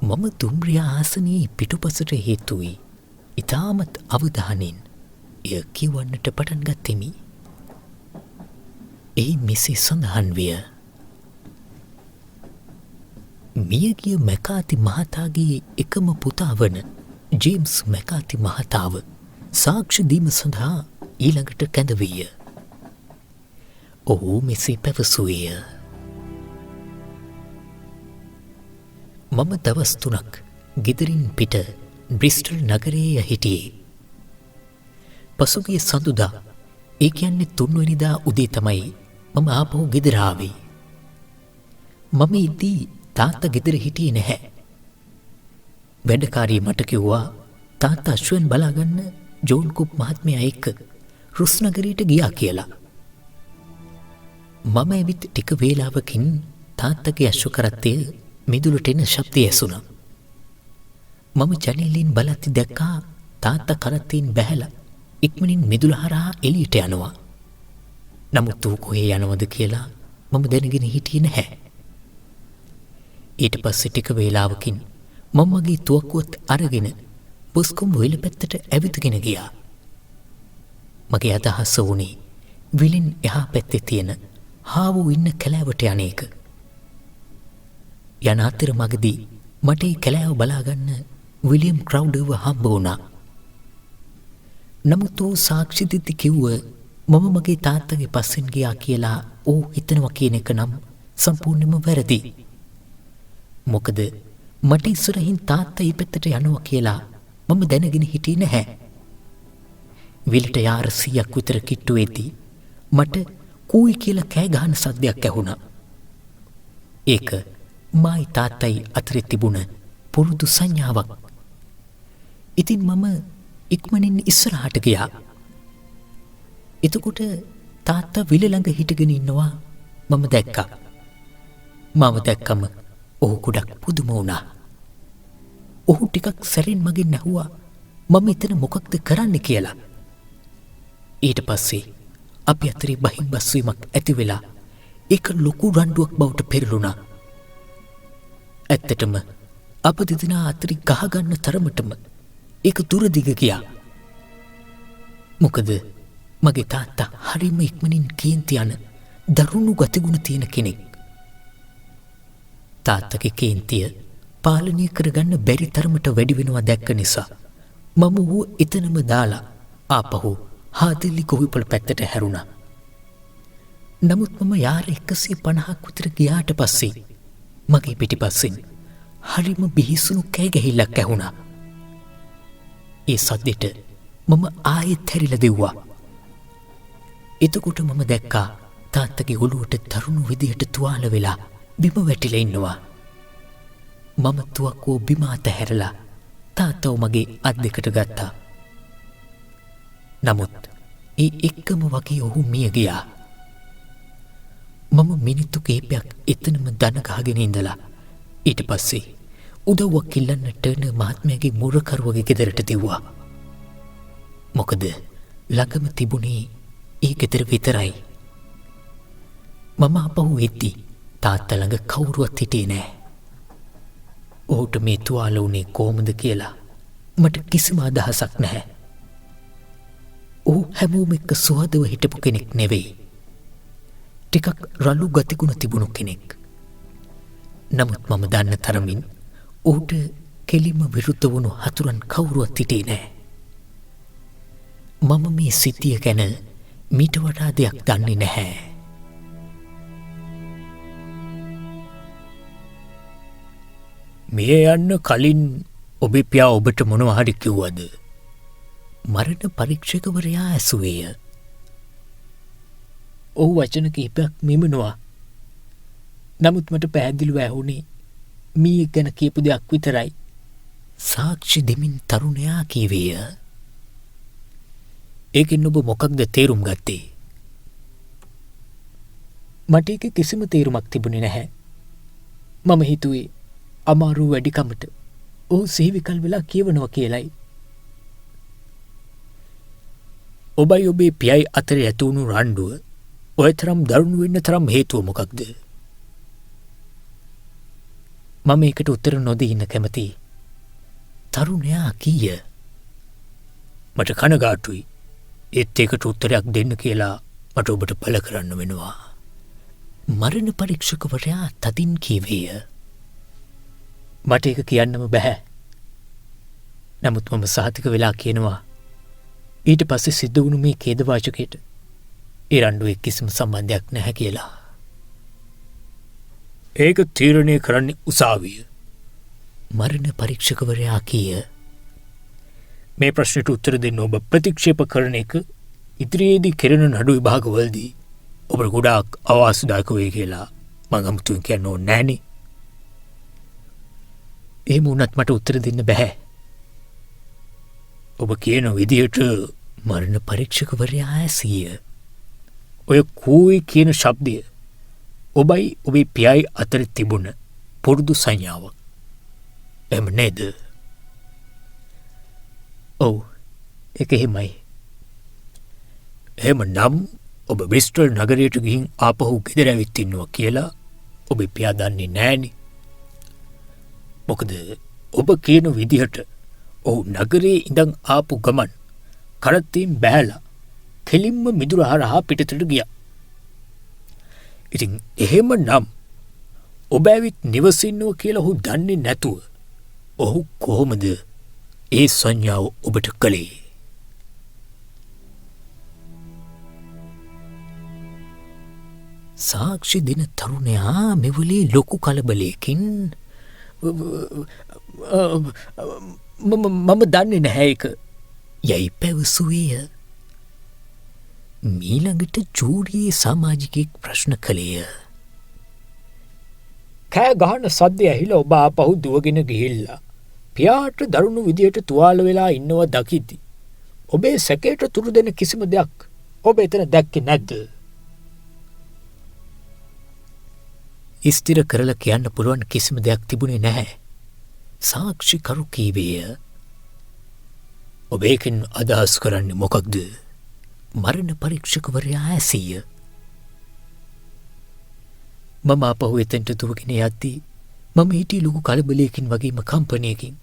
මම දුම්රිය ආසනයේ පිටුපසට හේතුයි ඉතාමත් අවධානයෙන් එය කියවන්නට පටන් ගත්තෙමි. ඒ මෙසේ සඳහන් විය. මියගිය මැකාති මහතාගේ එකම පුතා වන ජේම්ස් මැකාති මහතාව සාක්ෂි දීම සඳහා ඊළඟට කැඳවීය. ඔහු මෙසේ පැවසුවේය. මම දවස් 3ක් ගෙදරින් පිට බ්‍රිස්ටල් නගරයේ හිටියේ. පසුගිය සඳුදා, ඒ කියන්නේ 3 වෙනිදා උදේ තමයි මම ආපහු ගෙදර ආවේ. මම ඉදී තාත්තා ගෙදර හිටියේ නැහැ. වැඩකාරිය මට කිව්වා තාත්තා අශ්වයන් බලාගන්න ජෝන් කුප් මහත්මයා එක්ක රුස් නගරයට ගියා කියලා. මම ඇවිත් ටික වේලාවකින් තාත්තගේ අශ්ව කරත්තය මිදුලට එන ශබ්දය ඇසුණා. මම ජනේලෙන් බලද්දි දැක්කා තාත්තා කරත්තයෙන් බැහැලා ඉක්මනින් මිදුල හරහා එළියට යනවා. නමුත් ඌ කොහේ යනවද කියලා මම දැනගෙන හිටියේ නැහැ. ඊට පස්සේ ටික වේලාවකින් මම මගේ තුවක්කුවත් අරගෙන පුස්කොම් වෙල පැත්තට ඇවිදගෙන ගියා. මගේ අදහස වුණේ විලෙන් එහා පැත්තේ තියෙන හාවෝ ඉන්න කැලෑවට යන එක. යන අතර මගදී මට ඒ කැලෑව බලාගන්න විලියම් ක්‍රවුඩර්ව හම්බ වුණා. නමුත් ඌ සාක්ෂි දෙති කිව්ව මම මගේ තාත්තගේ පස්සෙන් ගියා කියලා ඌ හිතනවා කියන එක නම් සම්පූර්ණයෙන්ම වැරදි. මොකද මට ඉස්සරහින් තාත්තා ඊ පැත්තට යනවා කියලා මම දැනගෙන හිටියේ නැහැ. විලට යාර 100ක් විතර කිට්ටු වෙද්දී මට කූයි කියලා කෑ ගහන සද්දයක් ඇහුණා. ඒක මායි තාත්තයි අතරේ තිබුණ පුරුදු සංඥාවක්. ඉතින් මම ඉක්මනින් ඉස්සරහට ගියා. එතකොට තාත්තා විල ළඟ හිටගෙන ඉන්නවා මම දැක්කා. මම දැක්කම ඔහු ගොඩක් පුදුම වුණා. ඔහු ටිකක් සැරෙන් මගෙන් ඇහුවා මම එතන මොකක්ද කරන්න කියලා. ඊට පස්සේ අපි අතරේ බහින් බස්වීමක් ඇති වෙලා ඒක ලොකු රණ්ඩුවක් බවට පෙරළුණා. ඇත්තටම අප දෙදෙනා අතරේ ගහගන්න තරමටම ඒක දුරදිග ගියා. මොකද මගේ තාත්තා හරිම ඉක්මනින් කේන්ති යන දරුණු ගතිගුණ තියෙන කෙනෙක්. තාත්තගේ කේන්තිය පාලනය කරගන්න බැරි තරමට වැඩි වෙනවා දැක්ක නිසා මම ඌ එතනම දාලා ආපහු හාදිලි ගොවිපළ පැත්තට හැරුණා. නමුත් මම යාර 150ක් විතර ගියාට පස්සේ මගේ පිටිපස්සෙන් හරිම බිහිසුණු කෑ ගැහිල්ලක් ඇහුණා. ඒ සද්දෙට මම ආයෙත් හැරිලා දෙව්වා. එතකොට මම දැක්කා තාත්තගේ ඔළුවට දරුණු විදිහට තුවාල වෙලා බිම වැටිලා ඉන්නවා. මම තුවක්කුව බිම අතහැරලා තාත්තව මගේ අත් දෙකට ගත්තා. නමුත් ඒ එක්කම වගේ ඔහු මිය ගියා. මම මිනිත්තු කිහිපයක් එතනම දන ගහගෙන ඉඳලා ඊට පස්සේ උදව්වක් ඉල්ලන්න ටර්නර් මහත්මයාගේ මුරකරුවගේ ගෙදරට දිව්වා. මොකද ළඟම තිබුණේ ඒ ගෙදර විතරයි. මම ආපහු එද්දි තාත්තා ළඟ කවුරුවත් හිටියේ නෑ. ඔහුට මේ තුවාල වුණේ කොහොමද කියලා මට කිසිම අදහසක් නැහැ. ඔහු හැමෝම එක්ක සුහදව හිටපු කෙනෙක් නෙවෙයි. ටිකක් රළු ගතිගුණ තිබුණු කෙනෙක්. නමුත් මම දන්න තරමින් ඔහුට කෙලිම විරුද්ධ වුණු හතුරන් කවුරුවත් හිටියේ නෑ. මම මේ සිද්ධිය ගැන මීට වඩා දෙයක් දන්නේ නැහැ. මිය යන්න කලින් ඔබේ පියා ඔබට මොනවා හරි කිව්වද? මරණ පරීක්ෂකවරයා ඇසුවේය. ඔහු වචන කිහිපයක් මිමුණුවා. නමුත් මට පැහැදිලිව ඇහුණේ මී ගැන කියපු දෙයක් විතරයි. සාක්ෂි දෙමින් තරුණයා කීවේය. ඒකෙන් ඔබ මොකක්ද තේරුම් ගත්තේ? මට ඒක කිසිම තේරුමක් තිබුණේ නැහැ. මම හිතුවේ අමාරු වැඩිකමට ඔහු සිහිවිකල් වෙලා කියවනවා කියලයි. ඔබයි ඔබේ පියයි අතර ඇතිවුණු රණ්ඩුව ඔය තරම් දරුණු වෙන්න තරම් හේතුව මොකක්ද? මම ඒකට උත්තර නොදී ඉන්න කැමතියි. තරුණයා කීය. මට කනගාටුයි. ඒත් ඒකට උත්තරයක් දෙන්න කියලා මට ඔබට පළ කරන්න වෙනවා. මරණ පරීක්ෂකවරයා තදින් කීවේය. මට ඒක කියන්නම බැහැ. නමුත් මම සහතික වෙලා කියනවා ඊට පස්සේ සිද්ධ වුණු මේ ඛේදවාචකයට ඒ රණ්ඩුවේ කිසිම සම්බන්ධයක් නැහැ කියලා. ඒක තීරණය කරන්නේ උසාවිය. මරණ පරීක්ෂකවරයා කීය. මේ ප්‍රශ්නට උත්තර දෙන්න ඔබ ප්‍රතික්ෂේප කරන එක ඉදිරියේදී කෙරෙන නඩු විභාගවලදී ඔබට ගොඩාක් අවාසිදායක වෙයි කියලා මම අමුතුවෙන් කියන්න ඕනේ නැහනේ. එහෙම වුණත් මට උත්තර දෙන්න බෑ. ඔබ කියන විදිහට මරණ පරීක්ෂකවරයා ඇසීය. ඔය කූයි කියන ශබ්දය ඔබයි ඔබේ පියයි අතර තිබුණ පුරුදු සංඥාවක්. එහෙම නේද? ඔව්, ඒක එහෙමයි. එහෙමනම් ඔබ බ්‍රිස්ටල් නගරයට ගිහින් ආපහු ගෙදර ඇවිත් ඉන්නවා කියලා ඔබේ පියා දන්නේ නෑනේ. මොකද ඔබ කියන විදිහට ඔහු නගරේ ඉඳන් ආපු ගමන් කරත්තෙන් බෑලා කෙලින්ම මිදුර හරහා පිටතට ගියා. ඉතින් එහෙමනම් ඔබ ඇවිත් නිවසින්නව කියලා ඔහු දන්නේ නැතුව ඔහු කොහොමද ඒ සංඥාව ඔබට කළේ? සාක්ෂි දෙන තරුණයා මෙවලේ ලොකු කලබලයකින් මම දන්නේ නැහැ ඒක යයි පැවසුවේය. මීළඟට ජූරියේ සමාජිකයෙක් ප්‍රශ්න කළේය. කෑ ගහන සද්දය ඇහිලා ඔබ ආපහු දුවගෙන ගිහිල්ලා පියාට දරුණු විදියට තුවාල වෙලා ඉන්නවා දකිද්දි ඔබේ සැකයට තුරු දෙන කිසිම දෙයක් ඔබ එතන දැක්කේ නැද්ද? ස්ථිර කරලා කියන්න පුළුවන් කිසිම දෙයක් තිබුණේ නැහැ. සාක්ෂිකරු කීවේය. ඔබ ඒකෙන් අදහස් කරන්නේ මොකක්ද? මරණ පරීක්ෂකවරයා ඇසීය. මම ආපහු එතෙන්ට දුවගෙන යද්දී මම හිටියේ ලොකු කලබලයකින් වගේම කම්පනයකින්.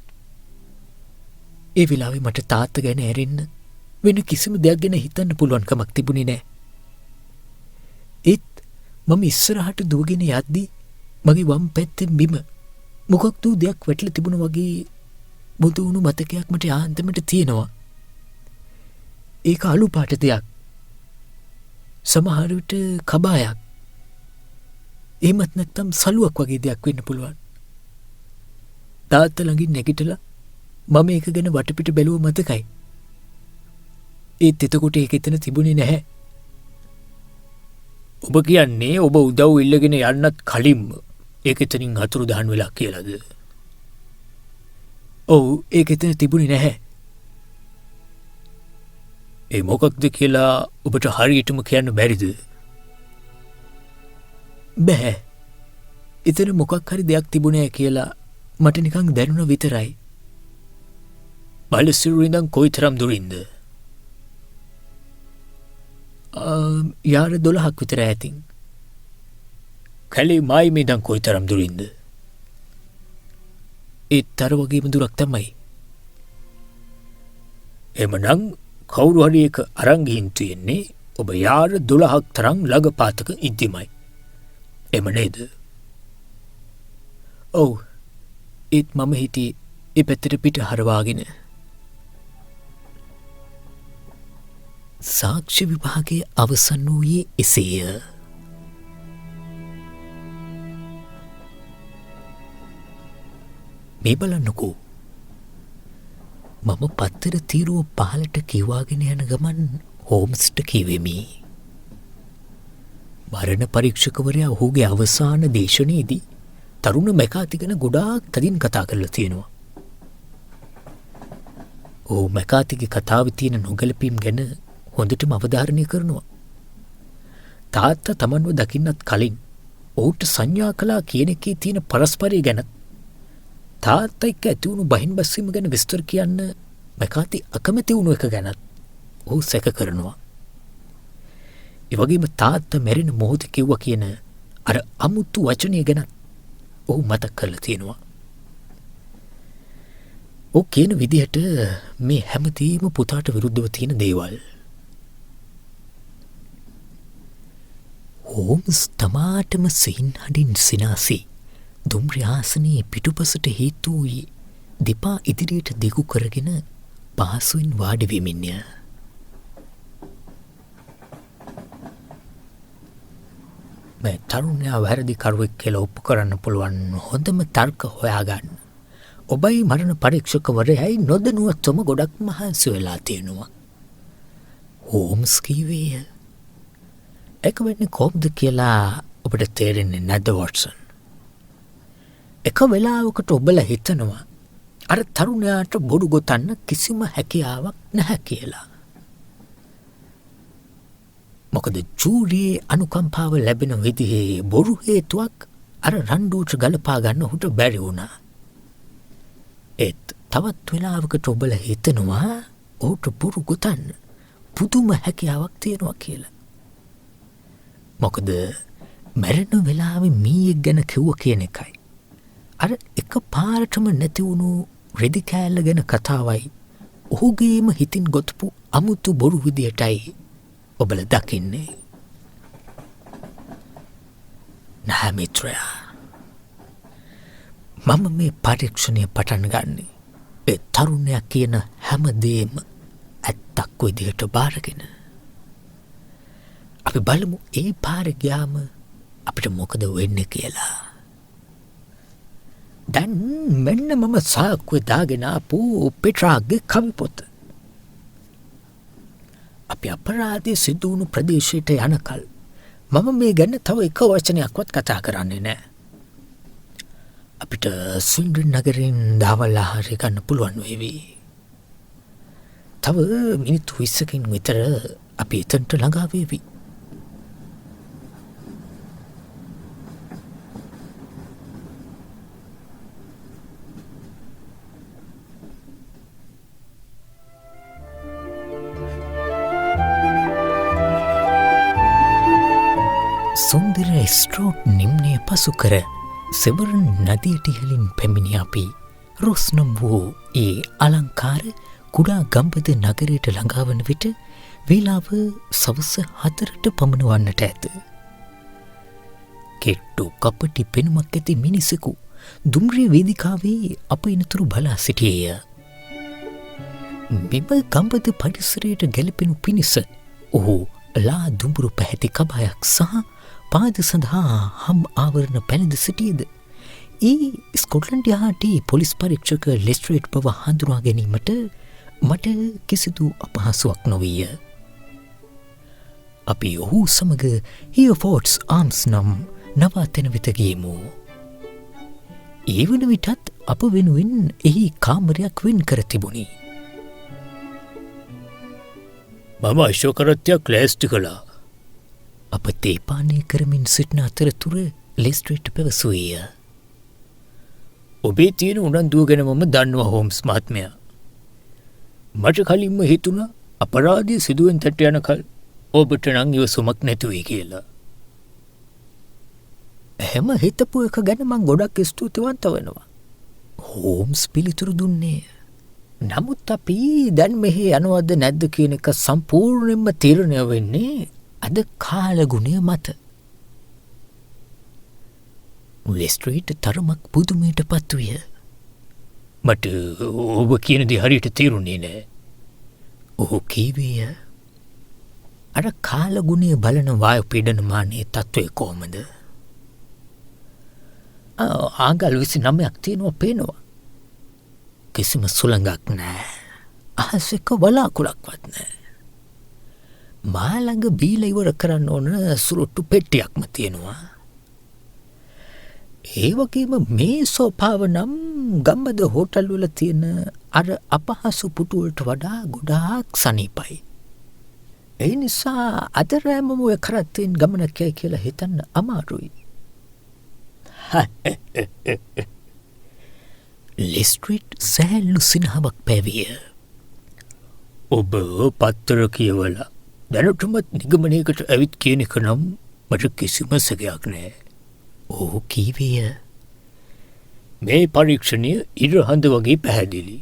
ඒ වෙලාවේ මට තාත්තා ගැන ඇරෙන්න වෙන කිසිම දෙයක් ගැන හිතන්න පුළුවන් කමක් තිබුණේ නැහැ. ඒත් මම ඉස්සරහට දුවගෙන යද්දී මගේ වම් පැත්තේ බිම මොකක්ද දෙයක් වැටලා තිබුණා වගේ බුදු වුණු මතකයක් මට යාන්තමට තියෙනවා. ඒක අලු පාට දෙයක්. සමහර විට කබායක්. එහෙමත් නැත්නම් සලුවක් වගේ දෙයක් වෙන්න පුළුවන්. තාත්තා ළඟින් නැගිටලා මම ඒක ගැන වටපිට බැලුව මතකයි. ඒත් එතකොට ඒක එතන තිබුණේ නැහැ. ඔබ කියන්නේ ඔබ උදව් ඉල්ලගෙන යන්නත් කලින්ම ඒක එතනින් අතුරුදහන් වෙලා කියලාද? ඔව්, ඒක එතන තිබුණේ නැහැ. ඒ මොකක්ද කියලා ඔබට හරියටම කියන්න බැරිද? බෑ. එතන මොකක් හරි දෙයක් තිබුණේ කියලා මට නිකන් දැනුණ විතරයි. බාලසිරුර ඉඳන් කොයිතරම් දුරින්ද? යාර 12ක් විතර ඇතින්. කැලේ මායිමේ ඉඳන් කොයිතරම් දුරින්ද? ඒතර වගේම දුරක් තමයි. එමනම් කවුරු හරි එක අරන් ගිහින් තියෙන්නේ ඔබ යාර 12ක් තරම් ළඟපාතක ඉද්දිමයි. එම නේද? ඔව්. ඒත් මම හිටියේ ඒ පැත්තට පිට හරවාගෙන. සාක්ෂි විභාගයේ අවසන් වූයේ එසේය. මේ බලන්නකෝ. මම පත්තර තීරුව පහලට කිව්වාගෙන යන ගමන් හෝම්ස්ට කිවෙමි. මරණ පරීක්ෂකවරයා ඔහුගේ අවසාන දේශනයේදී තරුණ මැකාති ගැන ගොඩාක් තදින් කතා කරලා තියෙනවා. ඔහු මැකාතිගේ කතාවේ තියෙන නොගැලපීම් ගැන හොඳටම අවධාරණය කරනවා. තාත්තා තමන්ව දකින්නත් කලින් ඔහුට සංඥා කළා කියන එකේ තියෙන පරස්පරය ගැන තාත්තා එක්ක ඇති වුණු බහින් බැස්සීම ගැන විස්තර කියන්න මැකාති අකමැති වුණු එක ගැනත් ඔහු සැක කරනවා. ඒ වගේම තාත්තා මැරෙන මොහොත කිව්වා කියන අර අමුතු වචනය ගැන ඔහු මතක් කරලා තියෙනවා. ඔහු කියන විදිහට මේ හැමදේම පුතාට විරුද්ධව තියෙන දේවල්. හෝම්ස් තමාටම සිහින් හඬින් සිනාසී දුම්රිය ආසනයේ පිටුපසට හේතු වූයේ දෙපා ඉදිරියට දිගු කරගෙන පහසුවෙන් වාඩි වෙමින්ය. මේ තරුණයා වැරදි කරුවෙක් කියලා ඔප්පු කරන්න පුළුවන් හොඳම තර්ක හොයාගන්න. ඔබයි මරණ පරීක්ෂකවරයයි නොදැනුවත්වම ගොඩක් මහන්සි වෙලා තියෙනවා. හෝම්ස් කිව්වේය. ඒක වෙන්නේ කොහොමද කියලා ඔබට තේරෙන්නේ නැද්ද වොට්සන්? එක වෙලාවකට ඔබලා හිතනවා අර තරුණයාට බොරු ගොතන්න කිසිම හැකියාවක් නැහැ කියලා. මොකද ජූරියේ අනුකම්පාව ලැබෙන විදිහේ බොරු හේතුවක් අර රණ්ඩුවට ගලපා ගන්න ඔහුට බැරි වුණා. ඒත් තවත් වෙලාවකට ඔබලා හිතනවා ඔහුට බොරු ගොතන්න පුදුම හැකියාවක් තියෙනවා කියලා. මොකද මැරෙන වෙලාවේ මීයෙක් ගැන කිව්ව කියන එකයි අර එක පාරටම නැති වුණු රෙදි කෑල්ල ගැන කතාවයි ඔහුගේම හිතින් ගොතපු අමුතු බොරු විදියටයි ඔබල දකින්නේ. නැහැ මිත්‍රයා. මම මේ පරීක්ෂණය පටන් ගන්නේ ඒ තරුණයා කියන හැමදේම ඇත්තක් විදිහට බාරගෙන. අපි බලමු ඒ පාරේ ගියාම අපිට මොකද වෙන්නේ කියලා. දැන් මෙන්න මම සාක්කුවේ දාගෙන ආපු පෙට්‍රාගේ කවි පොත. අපි අපරාධය සිදු වුණු ප්‍රදේශයට යනකල් මම මේ ගැන තව එක වචනයක්වත් කතා කරන්නේ නැහැ. අපිට ස්වින්ඩන් නගරෙන් දහවල් ආහාරය ගන්න පුළුවන් වේවි. තව මිනිත්තු 20කින් විතර අපි එතනට ළඟා වේවි. සුන්දර ස්ට්‍රෝක් නිම්නය පසු කර සෙවරන් නදියට ඉහළින් පැමිණි අපි රොස්නම් වූ ඒ අලංකාර කුඩා ගම්බද නගරයට ළඟාවන විට වේලාව සවස 4ට පමණ වන්නට ඇත. කෙට්ටු කපටි පෙනුමක් ඇති මිනිසෙකු දුම්රිය වේදිකාවේ අප එනතුරු බලා සිටියේය. මෙම ගම්බද පරිසරයට ගැලපෙනු පිණිස ඔහු ලා දුඹුරු පැහැති කබායක් සහ පාද සඳහා හම් ආවරණ පැළඳ සිටියද ඒ ස්කොට්ලන්ඩ් යහටි පොලිස් පරීක්ෂක ලෙස්ට්‍රේට් බව හඳුනා ගැනීමට මට කිසිදු අපහසුවක් නොවිය. අපි ඔහු සමග හියෆෝර්ඩ්ස් ආම්ස් නම් නවාතැන වෙත ගියෙමු. ඒ වන විටත් අප වෙනුවෙන් එහි කාමරයක් වෙන් කර තිබුණි. මම අශෝකරත්වයක් ලෑස්ති කළා. අප තේපානය කරමින් සිටින අතරතුර ලෙස්ට්‍රේට් පැවසුවේය. ඔබේ තියෙන උනන්දුව ගැන මම දන්නවා හෝම්ස් මහත්මයා. මට කලින්ම හිතුණා අපරාධය සිදුවෙන් තැට යනකල් ඔබට නම් ඉවසුමක් නැතුවේ කියලා. එහෙම හිතපු එක ගැන මං ගොඩක් ස්තුතිවන්ත වෙනවා. හෝම්ස් පිළිතුරු දුන්නේ. නමුත් අපි දැන් මෙහි යනවද නැද්ද කියන එක සම්පූර්ණයෙන්ම තීරණය වෙන්නේ අද කාලගුණය මත. ලෙස්ට්‍රීට් තරමක් පුදුමයට පත්විය. මට ඔබ කියන දේ හරියට තේරුණේ නෑ. ඔහු කීවේය. අර කාලගුණය බලන වායු පීඩනමානයේ තත්ත්වය කොහොමද? ආගල් 29ක් තියෙනවා පේනවා. කිසිම සුළඟක් නෑ. අහසක වලාකුළක්වත් නෑ. මා ළඟ බීලා ඉවර කරන්න ඕන සුරුට්ටු පෙට්ටියක්ම තියෙනවා. ඒ වගේම මේ සෝපාව නම් ගම්බද හෝටල් වල තියෙන අර අපහසු පුටු වලට වඩා ගොඩාක් සනීපයි. ඒ නිසා අද රෑම ඔය කරත්තෙන් ගමනක් යයි කියලා හිතන්න අමාරුයි. ලෙස්ට්‍රීට් සෑල්ලු සිනහවක් පැවිය. ඔබ පත්තර කියවලා දැනටමත් නිගමනයකට ඇවිත් කියන එක නම් මට කිසිම සැකයක් නෑ. ඔහු කීවේය. මේ පරීක්ෂණය ඉරහඳ වගේ පැහැදිලි.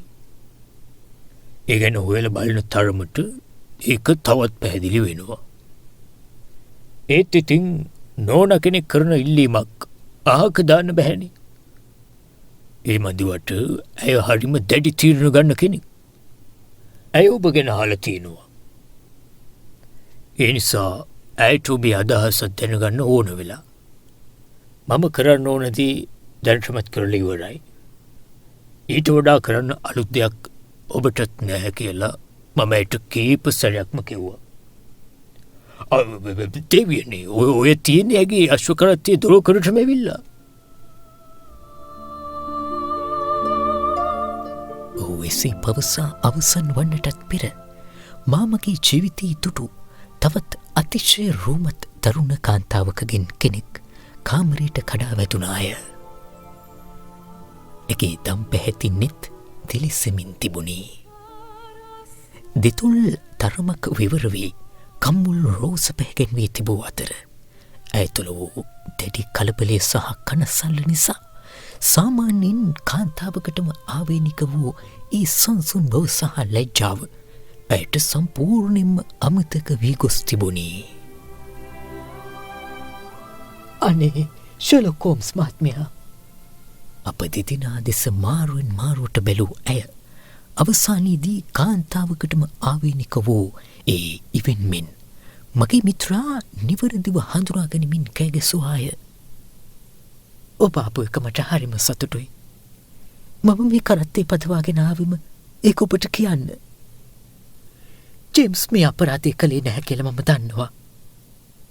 ඒ ගැන හොයලා බලන තරමට ඒක තවත් පැහැදිලි වෙනවා. ඒත් ඉතින් නෝන කෙනෙක් කරන ඉල්ලීමක් අහක දාන්න බැහැනේ. ඒ මදිවට ඇය හරිම දැඩි තීරණ ගන්න කෙනෙක්. ඇය ඔබ ගැන අහලා තියෙනවා. ඒ නිසා ඇයට ඔබේ අදහස දැනගන්න ඕන වෙලා. මම කරන්න ඕනදී දැනටමත් කරලා ඉවරයි. ඊට වඩා කරන්න අලුත් දෙයක් ඔබටත් නැහැ කියලා මම ඇයට කීප සැරයක්ම කිව්වා. දෙවියනේ ඔය තියෙන්නේ ඇගේ අශ්වකරත්තේ දොරකරටම ඇවිල්ලා. ඔහු එසේ පවසා අවසන් වන්නටත් පෙර මාමගේ ජීවිතී තුටු තවත් අතිශය රූමත් තරුණ කාන්තාවකගෙන් කෙනෙක් කාමරයට කඩා වැදුනාය. එකේ දම් පැහැති නෙත් දිලිසෙමින් තිබුණි. දෙතුල් තරමක් විවර වී කම්මුල් රෝස පැහැගෙන්වී තිබූ අතර ඇය තුළ වූ දැඩි කලබලය සහ කනසල්ල නිසා සාමාන්‍යයෙන් කාන්තාවකටම ආවේනික වූ ඒ සංසුන් බව සහ ලැජ්ජාව ඇයට සම්පූර්ණයෙන්ම අමතක වී ගොස් තිබුණි. අනේ ෂර්ලොක් හෝම්ස් මහත්මයා. අප දෙදෙනා දෙස මාරුවෙන් මාරුවට බැලූ ඇය අවසානයේදී කාන්තාවකටම ආවේනික වූ ඒ ඉවෙන්මෙන් මගේ මිත්‍රා නිවැරදිව හඳුනා ගනිමින් කෑගැසුවාය. ඔබ ආපු එක මට හරිම සතුටුයි. මම මේ කරත්තේ පදවාගෙන ආවෙම ඒක ඔබට කියන්න. ජේම්ස් මේ අපරාධය කළේ නැහැ කියලා මම දන්නවා.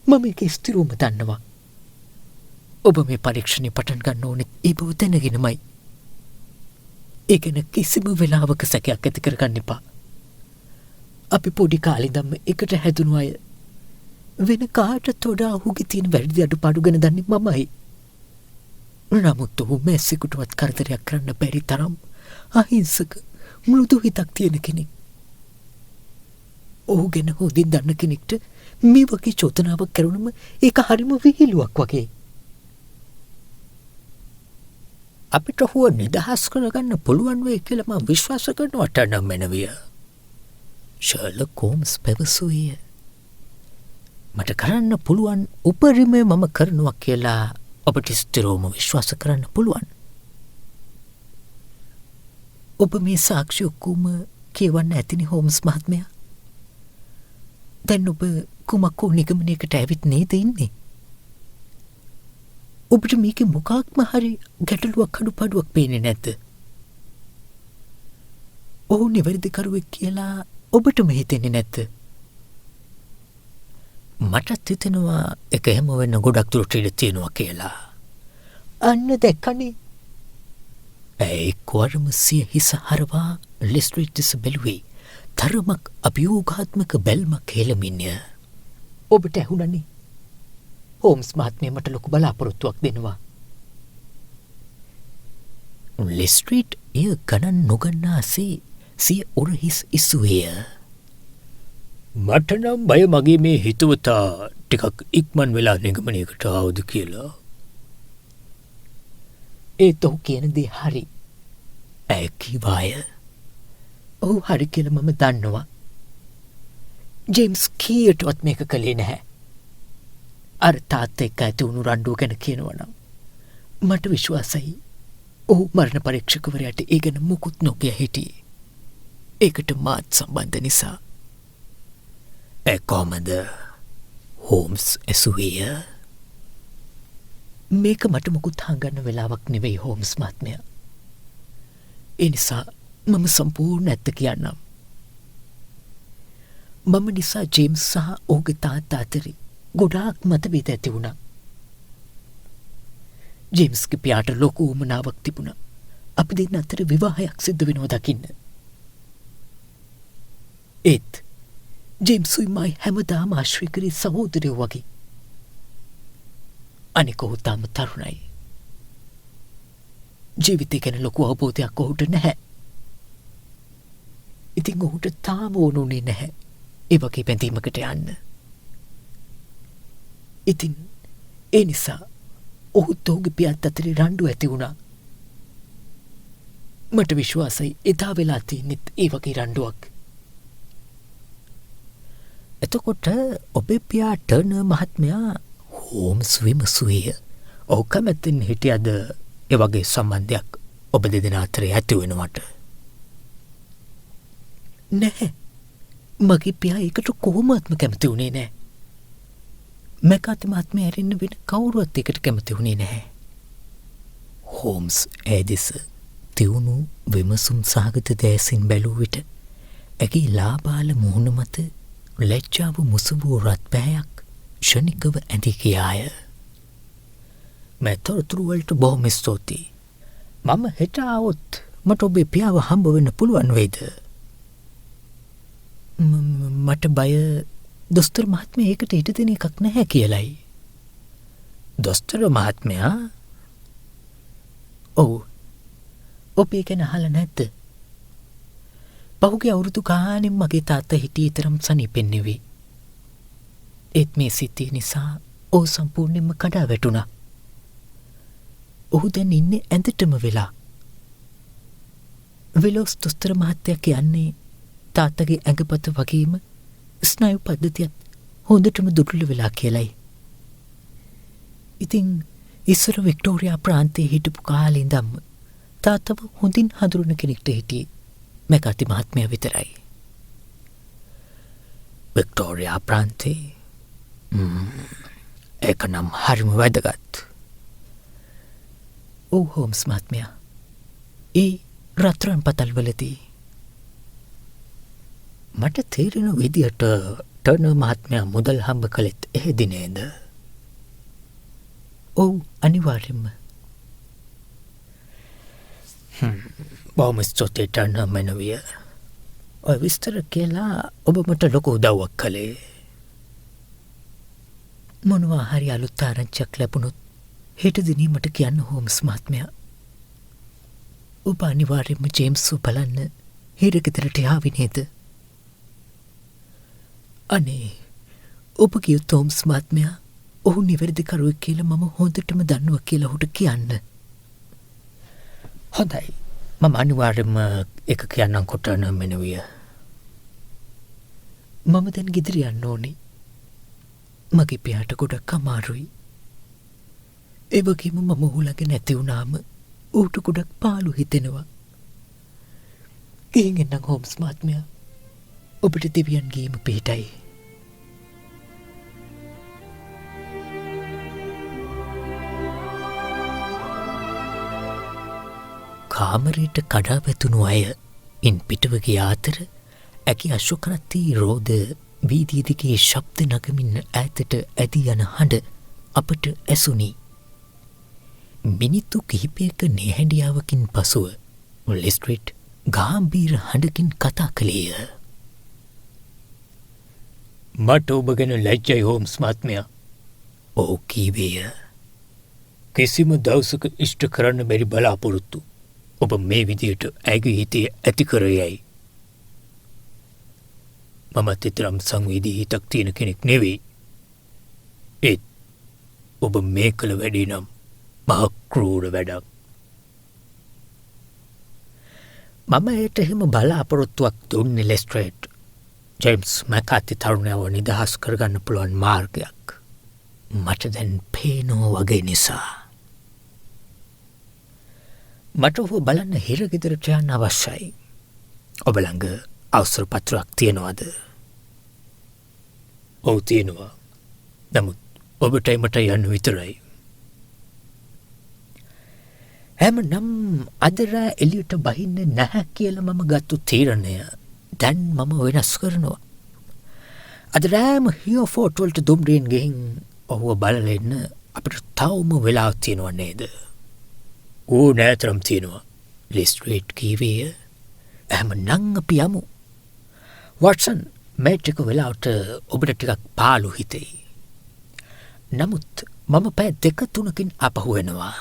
මම ඒක ස්ථිරවම දන්නවා. ඔබ මේ පරීක්ෂණය පටන් ගන්න ඕනෙත් ඒ බව දැනගෙනමයි. ඒ ගැන කිසිම වෙලාවක සැකයක් ඇති කරගන්න එපා. අපි පොඩි කාලේ ඉඳන්ම එකට හැදුණු අය. වෙන කාටත් වඩා ඔහුගේ තියෙන වැරදි අඩුපාඩු ගැන දන්නේ මමයි. නමුත් ඔහු මැස්සෙකුටවත් කරදරයක් කරන්න බැරි තරම් අහිංසක මෘදු හිතක් තියෙන කෙනෙක්. ඔහු ගැන හොඳින් දන්න කෙනෙක්ට මේ වගේ චෝදනාවක් කරුණම ඒක හරිම විහිළුවක් වගේ. අපිට හුව නිදහස් කරගන්න පුළුවන් වෙයි කියලා මම විශ්වාස කරනවට නම් මැනවිය. ෂර්ලොක් හෝම්ස් පැවසුවේ. මට කරන්න පුළුවන් උපරිමය මම කරනවා කියලා ඔබට ස්ථිරවම විශ්වාස කරන්න පුළුවන්. ඔබ මේ සාක්ෂි ඔක්කොම කියවන්න ඇතිනි හෝම්ස් මහත්මයා. දැන් ඔබ කුමක් වූ නිගමනයකට ඇවිත් නේද ඉන්නේ? ඔබට මේක මොකක්ම හරි ගැටලුවක් අඩුපාඩුවක් පේන්නේ නැද්ද? ඔහු නිවැරදිකරුවෙක් කියලා ඔබටම හිතෙන්නේ නැද්ද? මටත් හිතෙනවා ඒක හැම වෙන්න ගොඩක් දුරට ඉඩ තියෙනවා කියලා. අන්න දැක්කනේ. ඇයි කොරම සිය හිස හරවා ලෙස්ට්‍රීට් දෙස බැලුවේ තරමක් අභියෝගාත්මක බැල්මක් හෙළමින්ය. ඔබට ඇහුණනේ. හෝම්ස් මහත්මිය මට ලොකු බලාපොරොත්තුවක් දෙනවා. ලෙස්ට්‍රීට් එය ගණන් නොගන්නාසේ සිය ඔරහිස් ඉසුවේය. මට නම් බය මගේ මේ හිතවතා ටිකක් ඉක්මන් වෙලා නිගමනයකට ආවද කියලා. ඒත් ඔහු කියන දේ හරි. ඇය කිවාය. ඔහු හරි කියලා මම දන්නවා. ජේම්ස් කීයටවත් මේක කළේ නැහැ. අර තාත්තා එක්ක ඇති වුණු රණ්ඩුව ගැන කියනවනම් මට විශ්වාසයි ඔහු මරණ පරීක්ෂකවරයාට ඒ ගැන මුකුත් නොකිය හිටියේ. ඒකට මාත් සම්බන්ධ නිසා. කොහොමද හෝම්ස් ඇසුවේය? මේක මට මුකුත් හංගන්න වෙලාවක් නෙවෙයි හෝම්ස් මහත්මයා. ඒ නිසා මම සම්පූර්ණ ඇත්ත කියන්නම්. මම නිසා ජේම්ස් සහ ඔහුගේ තාත්තා අතරේ ගොඩාක් මතභේද ඇති වුණා. ජේම්ස්ගේ පියාට ලොකු උවමනාවක් තිබුණා අපි දෙන්න අතර විවාහයක් සිද්ධ වෙනවා දකින්න. ඒත් ජේම්සුයි මයි හැමදාම ආශ්‍රය කරේ සහෝදරයෝ වගේ. අනික ඔහු තාම තරුණයි. ජීවිතය ගැන ලොකු අවබෝධයක් ඔහුට නැහැ. ඉතින් ඔහුට තාම ඕනුනේ නැහැ ඒ වගේ බැඳීමකට යන්න. ඉතින් ඒ නිසා ඔහුත් ඔහුගේ පියාත් අතරේ රණ්ඩු ඇති වුණා. මට විශ්වාසයි එදා වෙලා තියෙන්නෙත් ඒ වගේ රණ්ඩුවක්. එතකොට ඔබේ පියා ටර්නර් මහත්මයා හෝම්ස් විමසුවේය. ඔහු කැමැත්තෙන් හිටියද ඒ වගේ සම්බන්ධයක් ඔබ දෙදෙනා අතරේ ඇති වෙනවට? නැහැ. මගේ පියා ඒකට කොහොමත්ම කැමති වුණේ නැහැ. මැකාති මහත්මයා ඇරෙන්න වෙන කවුරුවත් ඒකට කැමති වුණේ නැහැ. හෝම්ස් ඇදෙස තියුණු විමසුම් සහගත දෑසින් බැලූ විට ඇගේ ලාබාල මුහුණ මත ලැජ්ජාව මුසුබූ රත් පැහැයක් ෂණිකව ඇඳි කියාය. මෑ තොරතුරුවලට බොහොම ස්තුතියි. මම හෙට ආවොත් මට ඔබේ පියාව හම්බ වෙන්න පුළුවන් වෙයිද? මට බය දොස්තර මහත්මයා ඒකට ඉඩ දෙන එකක් නැහැ කියලයි. දොස්තර මහත්මයා? ඔව්. ඔබ ඒක අහලා නැද්ද? පහුගිය අවුරුදු ගානෙන් මගේ තාත්තා හිටියේ තරම් සනීපෙන් නෙවෙයි. ඒත් මේ සිද්ධිය නිසා ඔහු සම්පූර්ණයෙන්ම කඩා වැටුණා. ඔහු දැන් ඉන්නේ ඇඳටම වෙලා. වෙලොස් දොස්තර මහත්තයා කියන්නේ තාත්තගේ ඇඟපත වගේම ස්නායු පද්ධතියත් හොඳටම දුර්වල වෙලා කියලයි. ඉතින් ඉස්සර වික්ටෝරියා ප්‍රාන්තයේ හිටපු කාලේ ඉඳන්ම තාත්තව හොඳින් හඳුනන කෙනෙක්ට හිටියේ මැකාති මහත්මයා විතරයි. වික්ටෝරියා ප්‍රාන්තේ? ඒක නම් හරිම වැදගත්. ඔව් හෝම්ස් මහත්මයා. ඒ රත්රන් පතල්වලදී මට තේරෙන විදියට ටර්නර් මහත්මයා මුදල් හම්බ කළෙත් එහෙදි නේද? ඔව් අනිවාර්යෙන්ම. බොහොම ස්තුතියි ටර්නර් මැනවිය. ඔය විස්තර කියලා ඔබ මට ලොකු උදව්වක් කළේ. මොනවා හරි අලුත් ආරංචියක් ලැබුණොත් හෙට දිනේ මට කියන්න හෝම්ස් මහත්මයා. ඔබ අනිවාර්යෙන්ම ජේම්ස්ව බලන්න හිරගෙදරට යාවි නේද? අනේ ඔබ කියොත් හෝම්ස් මහත්මයා ඔහු නිවැරදි කරුවෙක් කියලා මම හොඳටම දන්නවා කියලා ඔහුට කියන්න. හොඳයි. මම අනිවාර්යෙන්ම එක කියන්නම් ටර්නර් මැනවිය. මම දැන් ගෙදර යන්න ඕනේ. මගේ පියාට ගොඩක් අමාරුයි. ඒ වගේම මම ඔහු ළඟ නැති වුණාම ඌට ගොඩක් පාළු හිතෙනවා. ගිහින් එන්නම් හෝම්ස් මහත්මයා. ඔබට දෙවියන්ගේම පිහිටයි. කාමරයට කඩා වැතුණු අය ඉන් පිටව ගිය අතර ඇගේ අශෝකරත්ති රෝද වීදිය දිගේ ශබ්ද නගමින් ඈතට ඇදී යන හඬ අපට ඇසුණි. මිනිත්තු කිහිපයක නිහැඬියාවකින් පසුව ලෙස්ට්‍රේට් ගාම්භීර හඬකින් කතා කළේය. මට ඔබ ගැන ලැජ්ජයි හෝම්ස් මහත්මයා. ඔහු කීවේය. කිසිම දවසක ඉෂ්ට කරන්න බැරි බලාපොරොත්තු ඔබ මේ විදියට ඇගේ හිතේ ඇති කරයයි. මමත් එතරම් සංවේදී හිතක් තියෙන කෙනෙක් නෙවෙයි. ඒත් ඔබ මේ කළ වැඩේ නම් මහ ක්‍රූර වැඩක්. මම ඒට එහෙම බලාපොරොත්තුවක් දුන්නේ ලෙස්ට්‍රේට් ජේම්ස් මැකාති තරුණයව නිදහස් කරගන්න පුළුවන් මාර්ගයක් මට දැන් පේනෝ වගේ නිසා. මට ඔහු බලන්න හිරගෙදරට යන්න අවශ්‍යයි. ඔබ ළඟ අවසර පත්‍රයක් තියෙනවද? ඔව් තියෙනවා. නමුත් ඔබට එමට යන්න විතරයි. හැමනම් අද රෑ එළියට බහින්න නැහැ කියලා මම ගත්තු තීරණය දැන් මම වෙනස් කරනවා. අද රෑම හියෝෆෝට් වලට දුම්රියෙන් ගිහින් ඔහුව බලලා එන්න අපිට තවම වෙලාවක් තියෙනව නේද? ඌ නෑතරම් තියෙනවා. ලෙස්ට්‍රේට් කීවේ. හැමනම් අපි යමු. වොට්සන් මේ ටික වෙලාවට ඔබට ටිකක් පාළු හිතෙයි. නමුත් මම පැය 2-3කින් අපහු වෙනවා.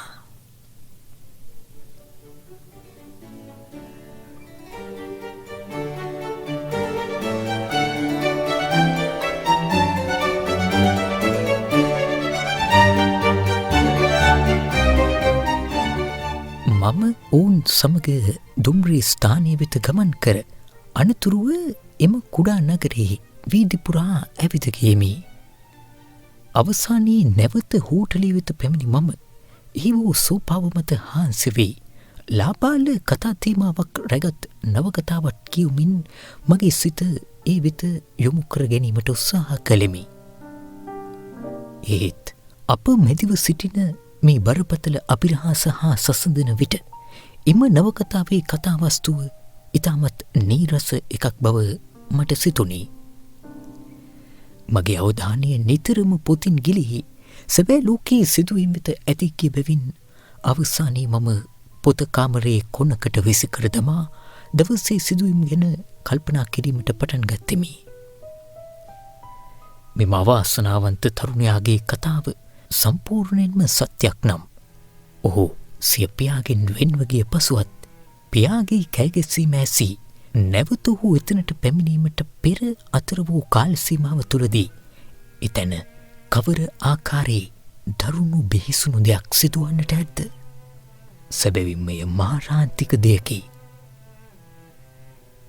මම ඔවුන් සමග දුම්රී ස්ථානය වෙත ගමන් කර අනතුරුව එම කුඩා නගරයේ වීදිපුරා ඇවිදගේමි. අවසානයේ නැවත හෝටලී වෙත පැමිණි මම ඒ වූ සෝපාව මත හාන්සි වී ලාබාල කතා තේමාවක් රැගත් නවකතාවක් කියවමින් මගේ සිත ඒ වෙත යොමු කර ගැනීමට උත්සාහ කළෙමි. ඒත් අප මැදිව සිටින මේ බරපතල අපිරහස හා සසඳන විට එම නවකතාවේ කතාවස්තුව ඉතාමත් නීරස එකක් බව මට සිතුනි. මගේ අවධානය නිතරම පොතින් ගිලිහි සැබෑ ලෝකයේ සිදුවීම් වෙත ඇති කිය බැවින් අවසානයේ මම පොත කාමරයේ කොනකට විසිකර දමා දවසේ සිදුවීම් ගැන කල්පනා කිරීමට පටන් ගත්තෙමි. මෙම අවාසනාවන්ත තරුණයාගේ කතාව සම්පූර්ණයෙන්ම සත්‍යයක් නම් ඔහු සිය පියාගෙන් වෙන්ව ගිය පසුවත් පියාගේ කෑගැස්සීම ඇසී නැවත ඔහු එතනට පැමිණීමට පෙර අතර වූ කාල සීමාව තුළදී එතැන කවර ආකාරයේ දරුණු බිහිසුණු දෙයක් සිදුවන්නට ඇද්ද? සැබවින්ම එය මාරාන්තික දෙයකි.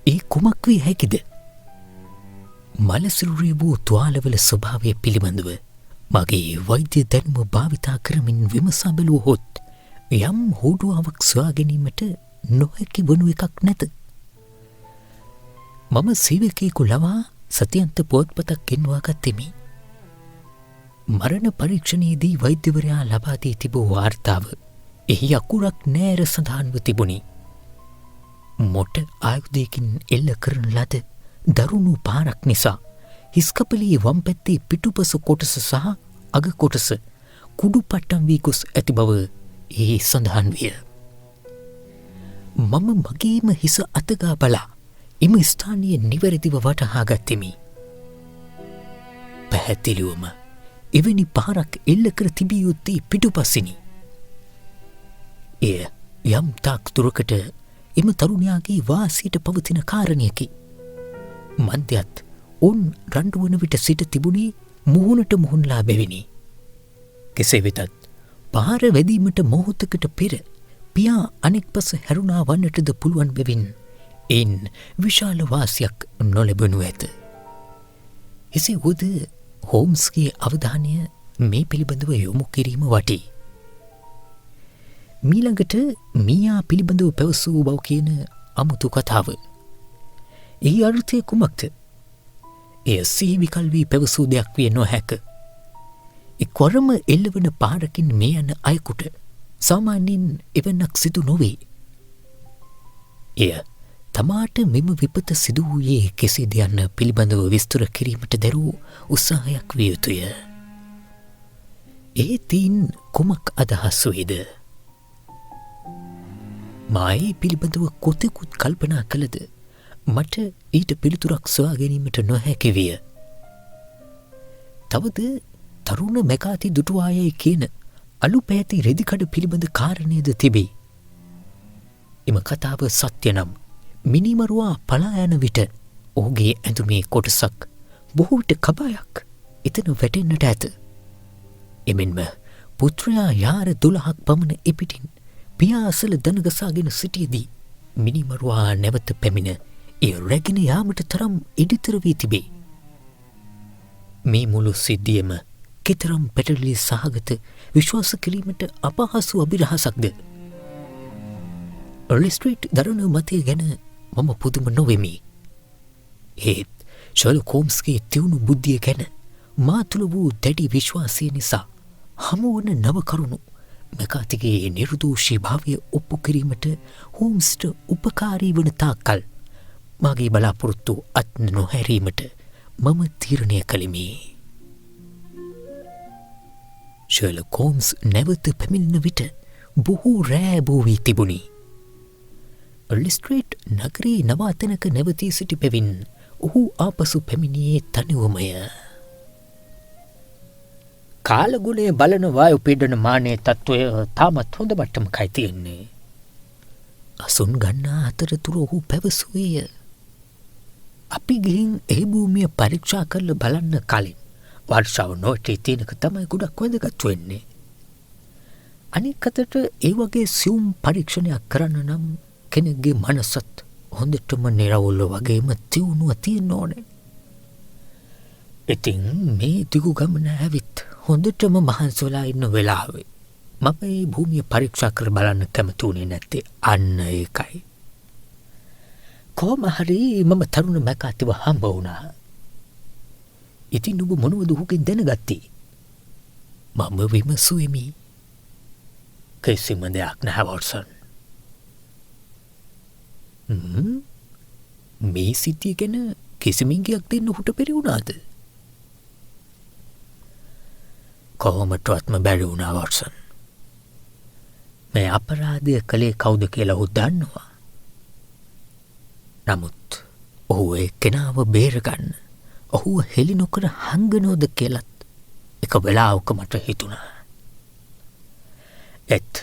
ඒ කුමක් විය හැකිද? මලසිරුරේ වූ තුවාලවල ස්වභාවය පිළිබඳව මගේ වෛද්‍ය දැනුම භාවිතා කරමින් විමසා බැලුවහොත් යම් හෝඩුවාවක් සොයා ගැනීමට නොහැකි වනු එකක් නැත. මම සේවකයෙකු ලවා සතියන්ත පුවත්පතක් ගෙන්වා ගත්තෙමි. මරණ පරීක්ෂණයේදී වෛද්‍යවරයා ලබා දී තිබූ වාර්තාව එහි අකුරක් නෑර සඳහන්ව තිබුණි. මොට ආයුධයකින් එල්ල කරන ලද දරුණු පාරක් නිසා හිස්කපලේ වම් පැත්තේ පිටුපස කොටස සහ අග කොටස කුඩු පට්ටම් වී ගොස් ඇති බව එහි සඳහන් විය. මම මගේම හිස අතගා බලා එම ස්ථානය නිවැරදිව වටහා ගත්තෙමි. පැහැදිලිවම එවැනි පාරක් එල්ල කර තිබිය යුත්තේ පිටුපසිනි. එය යම් තාක් දුරකට එම තරුණයාගේ වාසියට පවතින කාරණයකි. මන්දයත් ඔවුන් රණ්ඩුවන විට සිට තිබුණේ මුහුණට මුහුණලා බැවිනි. කෙසේ වෙතත් පාර වැදීමට මොහොතකට පෙර පියා අනෙක් පස හැරුණා වන්නටද පුළුවන් බැවින් එයින් විශාල වාසියක් නොලැබෙනු ඇත. එසේ වුවද හෝම්ස්ගේ අවධානය මේ පිළිබඳව යොමු කිරීම වටී. මීළඟට මීයා පිළිබඳව පැවසූ බව කියන අමුතු කතාව. එහි අර්ථය කුමක්ද? එය සිහිවිකල් වී පැවසූ දෙයක් විය නොහැක. එක්වරම එල්ලවන පාරකින් මේ යන අයකුට සාමාන්‍යයෙන් එවැන්නක් සිදු නොවේ. එය තමාට මෙම විපත සිදු වූයේ කෙසේද යන්න පිළිබඳව විස්තර කිරීමට දැරූ උත්සාහයක් විය යුතුය. ඒ තීන් කුමක් අදහස් වේද? මායි පිළිබඳව කොතෙකුත් කල්පනා කළද මට ඊට පිළිතුරක් සොයා ගැනීමට නොහැකි විය. තවද තරුණ මැකාති දුටුවායයි කියන අලු පැහැති රෙදිකඩ පිළිබඳ කාරණයද තිබේ. එම කතාව සත්‍ය නම් මිනිමරුවා පලා යන විට ඔහුගේ ඇඳුමේ කොටසක් බොහෝ විට කබායක් එතන වැටෙන්නට ඇත. එමෙන්ම පුත්‍රයා යාර 12ක් පමණ එපිටින් පියා අසල දනගසාගෙන සිටියදී මිනිමරුවා නැවත පැමිණ ඒ රැගෙන යාමට තරම් ඉදිතර වී තිබේ. මේ මුළු සිද්ධියම කෙතරම් පැටලී සහගත විශ්වාස කිරීමට අපහසු අභිරහසක්ද. ලෙස්ට්‍රේට් දරන මතය ගැන මම පුදුම නොවෙමි. ඒත් ෂර්ලොක් හෝම්ස්ගේ තියුණු බුද්ධිය ගැන මා තුළ වූ දැඩි විශ්වාසය නිසා හමුවන නව කරුණු මැකාතිගේ නිර්දෝෂී භාවය ඔප්පු කිරීමට හෝම්ස්ට උපකාරී වන තාක්කල් මගේ බලාපොරොත්තු අත් නොහැරීමට මම තීරණය කළෙමි. ෂර්ලොක් හෝම්ස් නැවත පැමිණෙන විට බොහෝ රෑ බෝ වී තිබුණි. ලෙස්ට්‍රේට් නගරී නවාතැනක නැවතී සිටි බැවින් ඔහු ආපසු පැමිණියේ තනිවමය. කාලගුණය බලන වායු පීඩන මානයේ තත්ත්වය තාමත් හොඳ මට්ටමකයි තියෙන්නේ. අසුන් ගන්නා අතරතුර ඔහු පැවසුවේය. අපි ගිහින් ඒ භූමිය පරීක්ෂා කරලා බලන්න කලින් වර්ෂාව නොවැටී තියෙනක තමයි ගොඩක් වැදගත් වෙන්නේ. අනික් අතට ඒ වගේ සියුම් පරීක්ෂණයක් කරන්න නම් කෙනෙක්ගේ මනසත් හොඳටම නිරවුල්ව වගේම තියුණුව තියෙන්න ඕනේ. ඉතින් මේ දිගු ගමන ඇවිත් හොඳටම මහන්සි වෙලා ඉන්න වෙලාවේ මම මේ භූමිය පරීක්ෂා කර බලන්න කැමති වුණේ නැත්තේ අන්න ඒකයි. කොහොම හරි මම තරුණ මැකාතිව හම්බ වුණා. ඉතින් ඔබ මොනවද ඔහුගෙන් දැනගත්තේ? මම විමසුවෙමි. කිසිම දෙයක් නැහැ වොට්සන්. මේ සිද්ධිය ගැන කිසිම ඉඟියක් දෙන්න ඔහුට බැරි වුණාද? කොහොමටවත්ම බැරි වුණා වොට්සන්. මේ අපරාධය කළේ කවුද කියලා ඔහු දන්නවා. නමුත් ඔහු ඒ කෙනාව බේරගන්න ඔහුව හෙළි නොකර හංගනෝද කියලත් එක වෙලාවක මට හිතුණා. ඒත්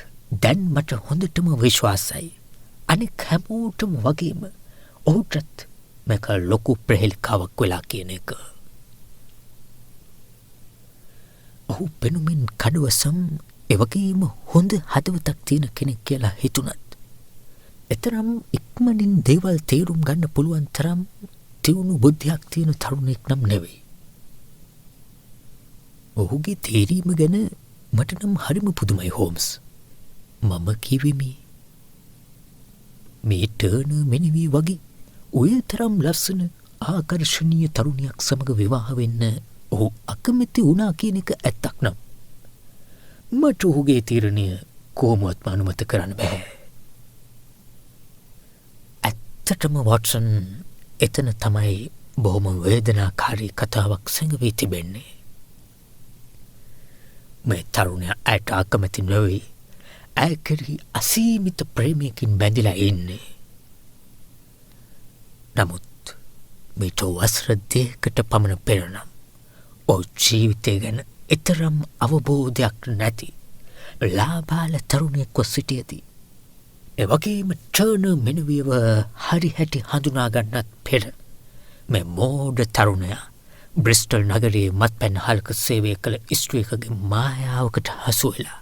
දැන් මට හොඳටම විශ්වාසයි අනෙක් හැමෝටම වගේම ඔහුටත් මේක ලොකු ප්‍රහෙලිකාවක් වෙලා කියන එක. ඔහු පෙනුමින් කඩවසම් එවගේම හොඳ හදවතක් තියෙන කෙනෙක් කියලා හිතුණත් එතරම් ඉක්මනින් දේවල් තේරුම් ගන්න පුළුවන් තරම් තියුණු බුද්ධියක් තියෙන තරුණෙක් නම් නෙවෙයි. ඔහුගේ තේරීම ගැන මට නම් හරිම පුදුමයි හෝම්ස්. මම කිවෙමි. මේ ටර්නර් මෙනෙවී වගේ ඔය තරම් ලස්සන ආකර්ශනීය තරුණියක් සමග විවාහ වෙන්න ඔහු අකමැති වුණා කියන එක ඇත්තක් නම් මට ඔහුගේ තීරණය කොහොමවත් අනුමත කරන්න බෑ. ඇත්තටම වොට්සන් එතන තමයි බොහොම වේදනාකාරී කතාවක් සැඟවී තිබෙන්නේ. මේ තරුණයා ඇයට අකමැති නොවී ඇය කෙරෙහි අසීමිත ප්‍රේමයකින් බැඳිලා ඉන්නේ. නමුත් මේට වසර 2කට පමණ පෙර නම් ඔහු ජීවිතය ගැන එතරම් අවබෝධයක් නැති ලාබාල තරුණයෙක්ව සිටියදී එවගේම ටර්නර් මෙනවියව හරි හැටි හඳුනා ගන්නත් පෙර මේ මෝඩ තරුණයා බ්‍රිස්ටල් නගරයේ මත්පැන් හල්ක සේවය කළ ස්ත්‍රියකගේ මායාවකට හසු වෙලා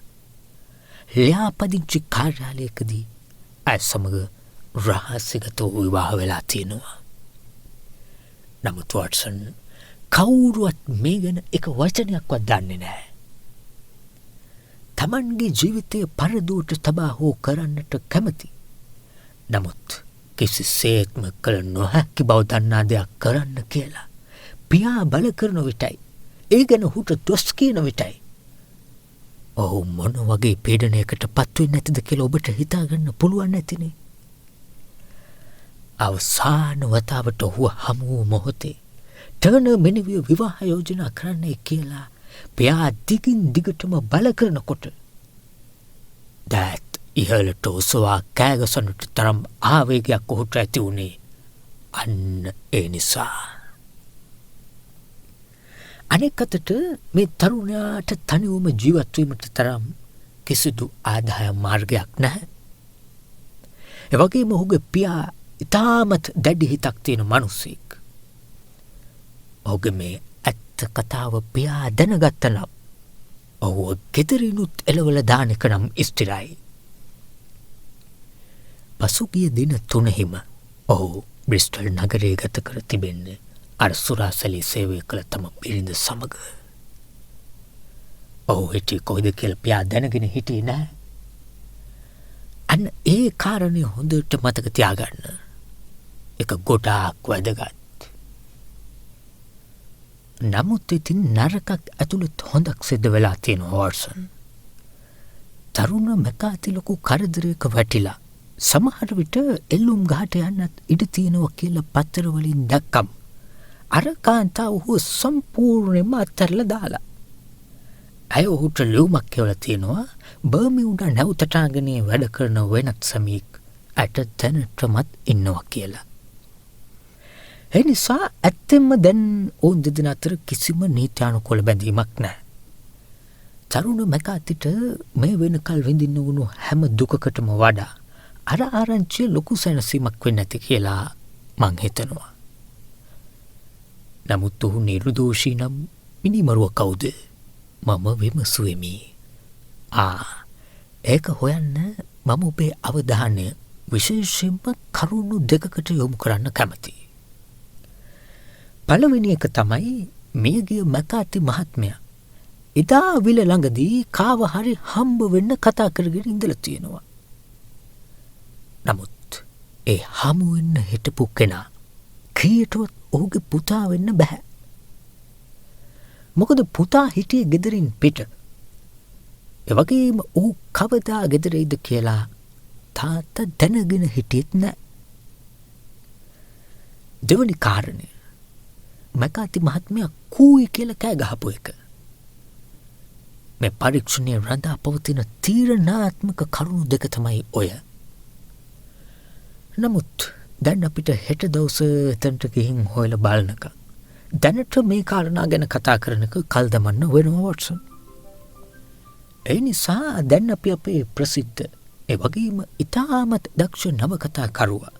ලියාපදිංචි කාර්යාලයකදී ඇය සමග රහසිගතව විවාහ වෙලා තියෙනවා. නමුත් වොට්සන් කවුරුවත් මේ ගැන එක වචනයක්වත් දන්නේ නැහැ. තමන්ගේ ජීවිතය පරදුවට තබා හෝ කරන්නට කැමති. නමුත් කිසිසේත්ම කළ නොහැකි බව දන්නා දෙයක් කරන්න කියලා පියා බල කරන විටයි ඒ ගැන ඔහුට දොස් කියන විටයි ඔහු මොන වගේ පීඩනයකට පත්වෙන්නේ නැතිද කියලා ඔබට හිතාගන්න පුළුවන් නැතිනේ. අවසාන වතාවට ඔහු හමු වූ මොහොතේ ටර්නර් මෙනෙවිය විවාහ යෝජනා කරන්නයි කියලා පියා දිගින් දිගටම බල කරනකොට දෑත් ඉහළට ඔසවා කෑගසනට තරම් ආවේගයක් ඔහුට ඇති වුණේ අන්න ඒ නිසා. අනෙක් අතට මේ තරුණයාට තනිවම ජීවත්වීමට තරම් කිසිදු ආදායම් මාර්ගයක් නැහැ. එවගේම ඔහුගේ පියා ඉතාමත් දැඩි හිතක් තියෙන මිනිසෙක්. ඔහුගේ මේ ඇත්ත කතාව පියා දැනගත්ත නම් ඔහුව ගෙදරිනුත් එළවල දාන එක නම් ස්ථිරයි. පසුගිය දින 3හිම ඔහු බ්‍රිස්ටල් නගරයේ ගත කර තිබෙන්නේ අර සුරාසැලී සේවය කළ තම බිරිඳ සමග. ඔහු හිටියේ කොයිද කියලා පියා දැනගෙන හිටියේ නැහැ. අන්න ඒ කාරණය හොඳට මතක තියාගන්න. ඒක ගොඩාක් වැදගත්. නමුත් ඉතින් නරකක් ඇතුළත් හොඳක් සිද්ධ වෙලා තියෙනවා වොට්සන්. තරුණ මැකාති ලොකු කරදරයක වැටිලා සමහර විට එල්ලුම් ගහට යන්නත් ඉඩ තියෙනවා කියලා පත්තර වලින් දැක්කම් අර කාන්තාව ඔහු සම්පූර්ණයෙන්ම අත්හැරලා දාලා. ඇය ඔහුට ලියුමක් කියවලා තියෙනවා බර්මියුඩා නැවතටාගනේ වැඩ කරන වෙනත් සමීක් ඇට දැනටමත් ඉන්නවා කියලා. ඒ නිසා ඇත්තෙන්ම දැන් ඔවුන් දෙදෙනා අතර කිසිම නීත්‍යානුකූල බැඳීමක් නැහැ. තරුණ මැකාතිට මේ වෙනකල් විඳින්න වුණු හැම දුකකටම වඩා අර ආරංචිය ලොකු සැනසීමක් වෙන්නේ නැති කියලා මං හිතනවා. නමුත් ඔහු නිර්දෝෂී නම් මිනිමරුව කවුද? මම විමසුවෙමි. ඒක හොයන්න මම ඔබේ අවධානය විශේෂයෙන්ම කරුණු දෙකකට යොමු කරන්න කැමතියි. පළවෙනි එක තමයි මියගිය මැකාති මහත්මයා එදා විල ළඟදී කාව හරි හම්බ වෙන්න කතා කරගෙන ඉඳලා තියෙනවා. නමුත් ඒ හමු වෙන්න හිටපු කෙනා කීයටවත් ඔහුගේ පුතා වෙන්න බෑ. මොකද පුතා හිටියේ ගෙදරින් පිට. ඒ වගේම ඔහු කවදා ගෙදරයිද කියලා තාත්තා දැනගෙන හිටියෙත් නෑ. දෙවනි කාරණය මැකාති මහත්මයා කූයි කියලා කෑ ගහපු එක. මේ පරීක්ෂණයේ රඳා පවතින තීරණාත්මක කරුණු දෙක තමයි ඔය. නමුත් දැන් අපිට හෙට දවස එතනට ගිහින් හොයලා බලනකම් දැනට මේ කාරණා ගැන කතා කරනක කල් දමන්න වෙනවා වොට්සන්. ඒ නිසා දැන් අපි අපේ ප්‍රසිද්ධ ඒ වගේම ඉතාමත් දක්ෂ නවකතා කරුවා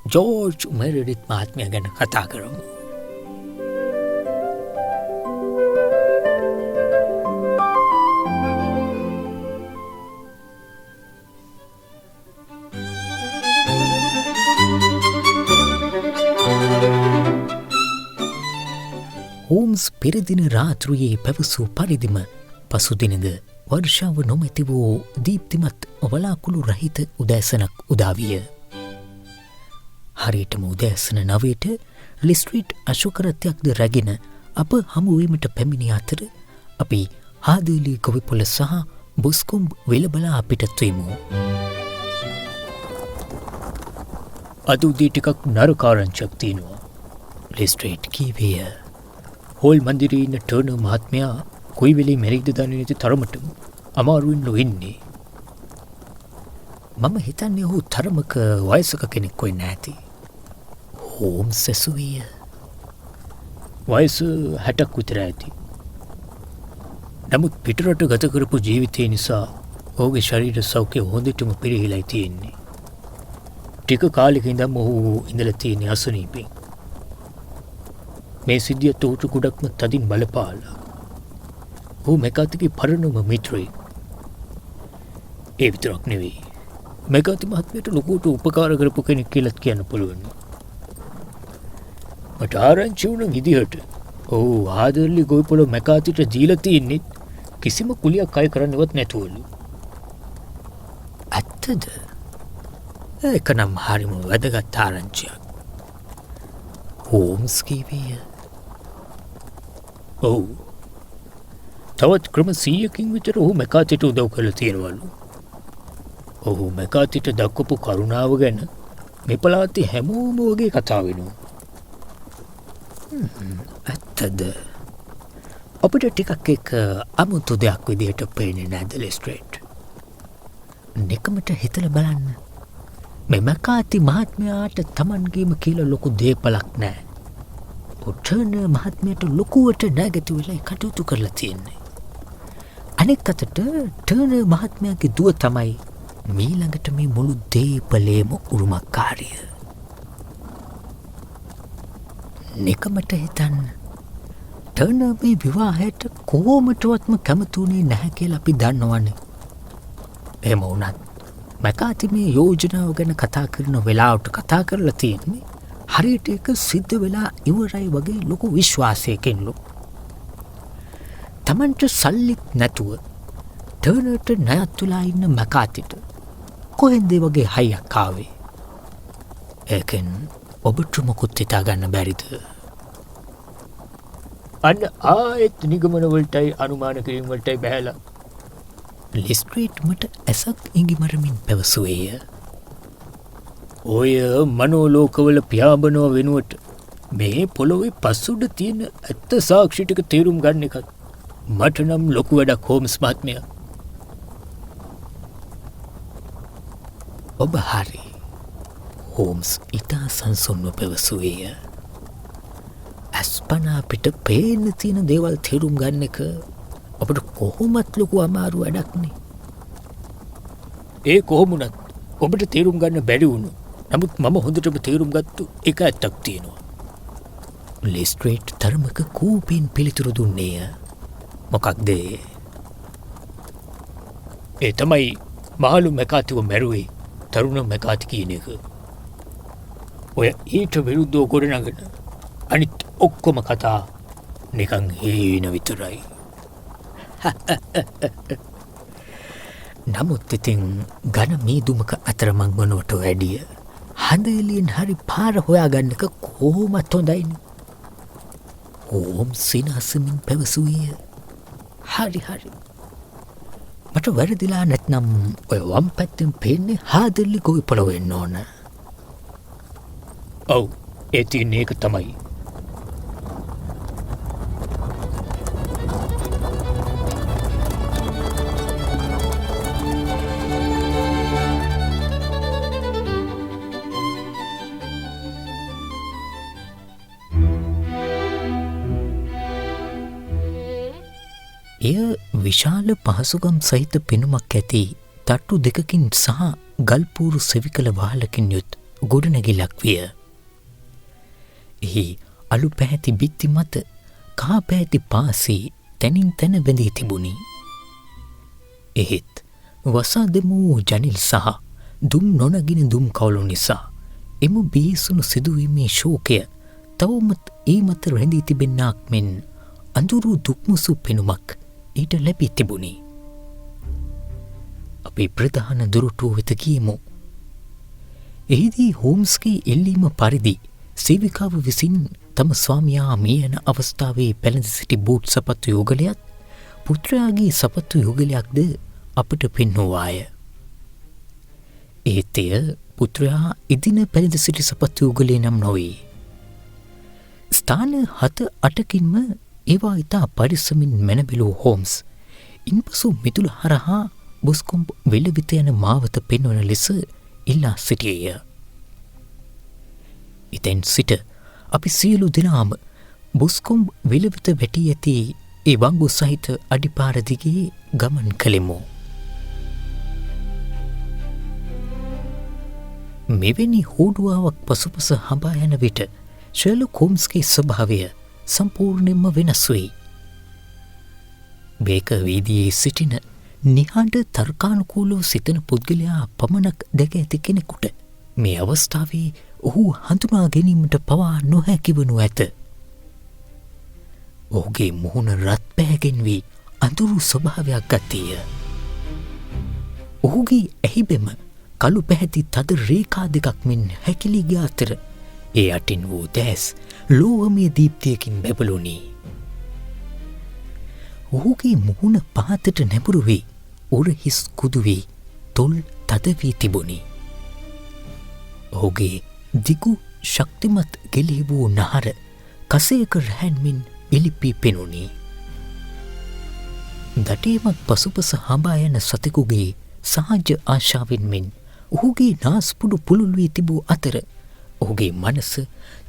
ජෝර්ජ් මෙරිඩිත් මහත්මයා ගැන කතා කරමු. හෝම්ස් පෙරදින රාත්‍රියේ පැවසූ පරිදිම පසුදිනද වර්ෂාව නොමැති වූ දීප්තිමත් වලාකුළු රහිත උදෑසනක් උදාවිය. හරියටම උදෑසන 9ට ලිස්ට්‍රීට් අශෝකරථයක්ද රැගෙන අප හමුවීමට පැමිණි අතර අපි හාදලී ගොවිපොළ සහ බොස්කොම්බ් වෙලබලා පිටත් වෙමු. අද උදේ ටිකක් නරකාරංචියක් තියෙනවා, ලිස්ට්‍රීට් කීවේය. හෝල් මන්දිරේ ඉන්න ටර්නර් මහත්මයා කොයි වෙලේ මැරිද දන්නේ නැති තරමට අමාරුවෙන් ඉන්නේ. මම හිතන්නේ ඔහු තරමක වයසක කෙනෙක් වෙන්න ඇති. හෝම්ස් ඇසුවිය. වයස 60ක් විතර ඇති. නමුත් පිටරට ගත කරපු ජීවිතය නිසා ඔහුගේ ශරීර සෞඛ්‍ය හොඳටම පිරිහිලා තියෙන්නේ. ටික කාලෙක ඉඳන් ඔහු ඉඳලා තියෙන අසනීපෙන්. මේ සිද්ධිය තෝට ගොඩක්ම තදින් බලපාලා. ඔහු මැකාතිගේ පරණම මිත්‍රයෙක්. ඒ විතරක් නෙවෙයි, මැකාති මහත්මයට ලොකුවට උපකාර කරපු කෙනෙක් කියලාත් කියන්න පුළුවන්. මට ආරංචි වුණ විදිහට ඔහු ආදර්ලි ගොවිපොළ මැකාතිට දීලා තියෙන්නේ කිසිම කුලියක් අය කරන්නවත් නැතුවලු. ඇත්තද? ඒක නම් හරිම වැදගත් ආරංචියක්. හෝම්ස් කීවේය. ඔව්. තවත් ක්‍රම 100කින් විතර ඔහු මැකාතිට උදව් කරලා තියෙනවලු. ඔහු මැකාතිට දක්වපු කරුණාව ගැන මේ පළාතේ හැමෝම වගේ කතා වෙනවා. ඇත්තද? අපිට ටිකක් එක අමුතු දෙයක් විදිහට පේන්නේ නැද්ද ලිස්ට්‍රේට්? නිකමට හිතලා බලන්න. මේ මැකාති මහත්මයාට තමන්ගේම කියලා ලොකු දේපලක් නැහැ. ටර්නර් මහත්මයාට ලොකුවට නැගති වෙලා කටයුතු කරලා තියෙන්නේ. අනෙක් අතට ටර්නර් මහත්මයාගේ දුව තමයි මීළඟට මේ මුළු දේපලේම උරුමකාරිය. නිකමට හිතන්න. ටර්නර් මේ විවාහයට කොහොමටවත්ම කැමති වුණේ නැහැ කියලා අපි දන්නවනේ. එහෙම වුණත් මැකාති මේ යෝජනාව ගැන කතා කරන වෙලාවට කතා කරලා තියෙන්නේ හරියට එක සිද්ධ වෙලා ඉවරයි වගේ ලොකු විශ්වාසයකින්ලු. තමන්ට සල්ලිත් නැතුව ටර්නර්ට නැත් වෙලා ඉන්න මැකාතිට කොහෙන්ද වගේ හයියක් ආවේ? ඒකෙන් ඔබට මොකුත් හිතා ගන්න බැරිද? අන්න ආයෙත් නිගමනවලටයි අනුමාන කිරීම වලටයි බහැලා ලිස්ට්‍රේට් මට ඇසක් ඉඟිමරමින් පැවසුවේය. ඔය මනෝලෝකවල පියාඹනව වෙනුවට මේ පොළොවේ පස්සුඩ තියෙන ඇත්ත සාක්ෂි ටික තේරුම් ගන්න එකත් මට නම් ලොකු වැඩක් හෝම්ස් මහත්මයා. ඔබ හරි. හෝම්ස් ඉතා සංසුන්ව පැවසුවේය. ඇස්පනා පිට පේන්න තියෙන දේවල් තේරුම් ගන්න එක ඔබට කොහොමත් ලොකු අමාරු වැඩක්නේ. ඒ කොහොමුණත් ඔබට තේරුම් ගන්න බැරි වුණු. නමුත් මම හොඳටම තේරුම් ගත්තු එක ඇත්තක් තියෙනවා. ලිස්ට්‍රේට් තරමක කූපෙන් පිළිතුරු දුන්නේය. මොකක්ද? ඒ තමයි මහලු මැකාතිව මැරුවේ තරුණ මැකාති කියන එක. ඔය ඊට විරුද්ධව ගොඩනගන අනිත් ඔක්කොම කතා නිකන් හේන විතරයි. නමුත් ඉතින් ගන මීදුමක අතරමං වනවට වැඩිය හඳලියෙන් හරි පාර හොයාගන්න එක කොහොමත් හොඳයිනේ. ඕම් සිනාසමින් පැවසුවිය. හරි. මට වැරදිලා නැත්නම් ඔය වම් පැත්තෙන් පේන්නේ හාදල්ලි ගොවි පොළොව වෙන්න ඕන. ඔව්, ඒ තියන්නේ ඒක තමයි. එය විශාල පහසුගම් සහිත පෙනුමක් ඇති තට්ටු දෙකකින් සහ ගල්පූරු සෙවිකල වහලකින් යුත් ගොඩනැගිල්ලක් විය. එහි අලු පැහැති බිත්ති මත කහ පැහැති පාසී තැනින් තැන බැඳී තිබුණි. එහෙත් වසා දෙමූ ජනිල් සහ දුම් නොනගින දුම් කවුලු නිසා එම බිහිසුණු සිදුවීමේ ශෝකය තවමත් ඒ මත රැඳී තිබෙන්නාක් මෙන් අඳුරු දුක්මුසු පෙනුමක් ඊට ලැබී තිබුණි. අපි ප්‍රධාන දොරටුව වෙත ගියමු. එහිදී හෝම්ස්ගේ ඉල්ලීම පරිදි සේවිකාව විසින් තම ස්වාමියා මිය යන අවස්ථාවේ පැළඳ සිටි බූට් සපත්තු යුගලයත් පුත්‍රයාගේ සපත්තු යුගලයක්ද අපට පෙන්වුවාය. ඒත් එය පුත්‍රයා ඉදින පැළඳ සිටි සපත්තු යුගලය නම් නොවේ. ස්ථාන 7-8කින්ම ඒවා ඉතා පරිස්සමින් මැනබිලූ හෝම්ස් ඉන්පසු මිතුල හරහා බොස්කොම්බ් වෙලවිත යන මාවත පෙන්වන ලෙස ඉල්ලා සිටියේය. ඉතින් සිට අපි සියලු දෙනාම බොස්කොම්බ් වෙලවිත වැටී ඇති ඒ වංගු සහිත අඩිපාර දිගේ ගමන් කළෙමු. මෙවැනි හෝඩුවාවක් පසුපස හඹා යන විට ෂර්ලොක් හෝම්ස්ගේ ස්වභාවය සම්පූර්ණයෙන්ම වෙනස් වෙයි. බේක වීදියේ සිටින නිහඬ තර්කානුකූලව සිතන පුද්ගලයා පමණක් දැක ඇති කෙනෙකුට මේ අවස්ථාවේ ඔහු හඳුනා ගැනීමට පවා නොහැකි වනු ඇත. ඔහුගේ මුහුණ රත් පැහැගෙන වී අඳුරු ස්වභාවයක් ගත්තේය. ඔහුගේ ඇහිබෙම කළු පැහැති තද රේඛා දෙකක් මෙන් හැකිලී ගිය අතර ඒ අටින් වූ දැස් ලෝහමය දීප්තියකින් බැබළුණි. ඔහුගේ මුහුණ පහතට නැඹුරු වී උරහිස් කුදු වී තොල් තද වී තිබුණි. ඔහුගේ දිගු ශක්තිමත් ගෙලී වූ නහර කසයක රැහැන්මින් ඉලිපී පෙනුණි. දටේමක් පසුපස හඹා යන සතෙකුගේ සහජ ආශාවෙන් මෙන් ඔහුගේ නාස්පුඩු පුළුල් වී තිබූ අතර ඔහුගේ මනස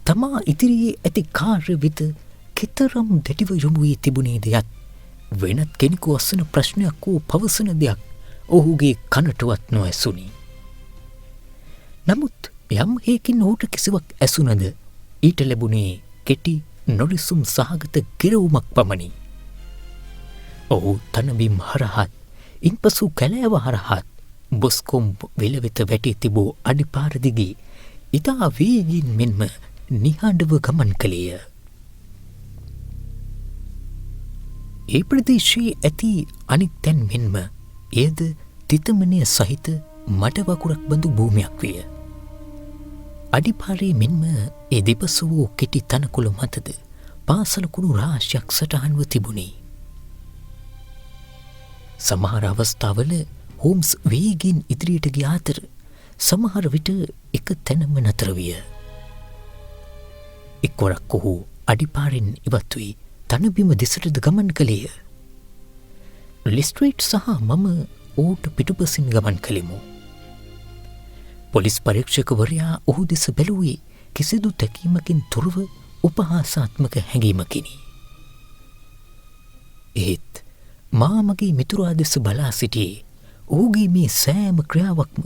තමා ඉදිරියේ ඇති කාර්ය වෙත කෙතරම් දැඩිව යොමු වී තිබුණේ දෙයක් වෙනත් කෙනෙකු අසන ප්‍රශ්නයක් වූ පවසන දෙයක් ඔහුගේ කනටවත් නොඇසුණි. නමුත් යම් හේකින් ඔහුට කිසිවක් ඇසුනද ඊට ලැබුණේ කෙටි නොරිසුම් සහගත ගෙරවුමක් පමණි. ඔහු තනබිම් හරහත් ඉන්පසු කැලෑව හරහත් බොස්කොම්බ් වෙලවෙත වැටී තිබූ අඩිපාර දිගේ ඉතා වේගින් මෙන්ම නිහඬව ගමන් කළේය. ඒ ප්‍රදේශයේ ඇති අනිත් තැන් මෙන්ම එයද තිතමනය සහිත මඩ වකුරක් බඳු භූමියක් විය. අඩිපාරේ මෙන්ම ඒ දෙපස වූ කෙටි තනකොළ මතද පාසලකුණු රාශියක් සටහන්ව තිබුණේ. සමහර අවස්ථාවල හෝම්ස් වේගින් ඉදිරියට ගිය අතර සමහර විට එක තැනම නතර විය. එක්වරක් ඔහු අඩිපාරෙන් ඉවත් වී තනබිම දෙසටද ගමන් කළේය. ලෙස්ට්‍රේට් සහ මම ඔහුට පිටුපසින් ගමන් කළෙමු. පොලිස් පරීක්ෂකවරයා ඔහු දෙස බැලුවේ කිසිදු තැකීමකින් තොරව උපහාසාත්මක හැඟීමකිනි. ඒත් මා මගේ මිතුරා දෙස බලා සිටියේ ඔහුගේ මේ සෑම ක්‍රියාවක්ම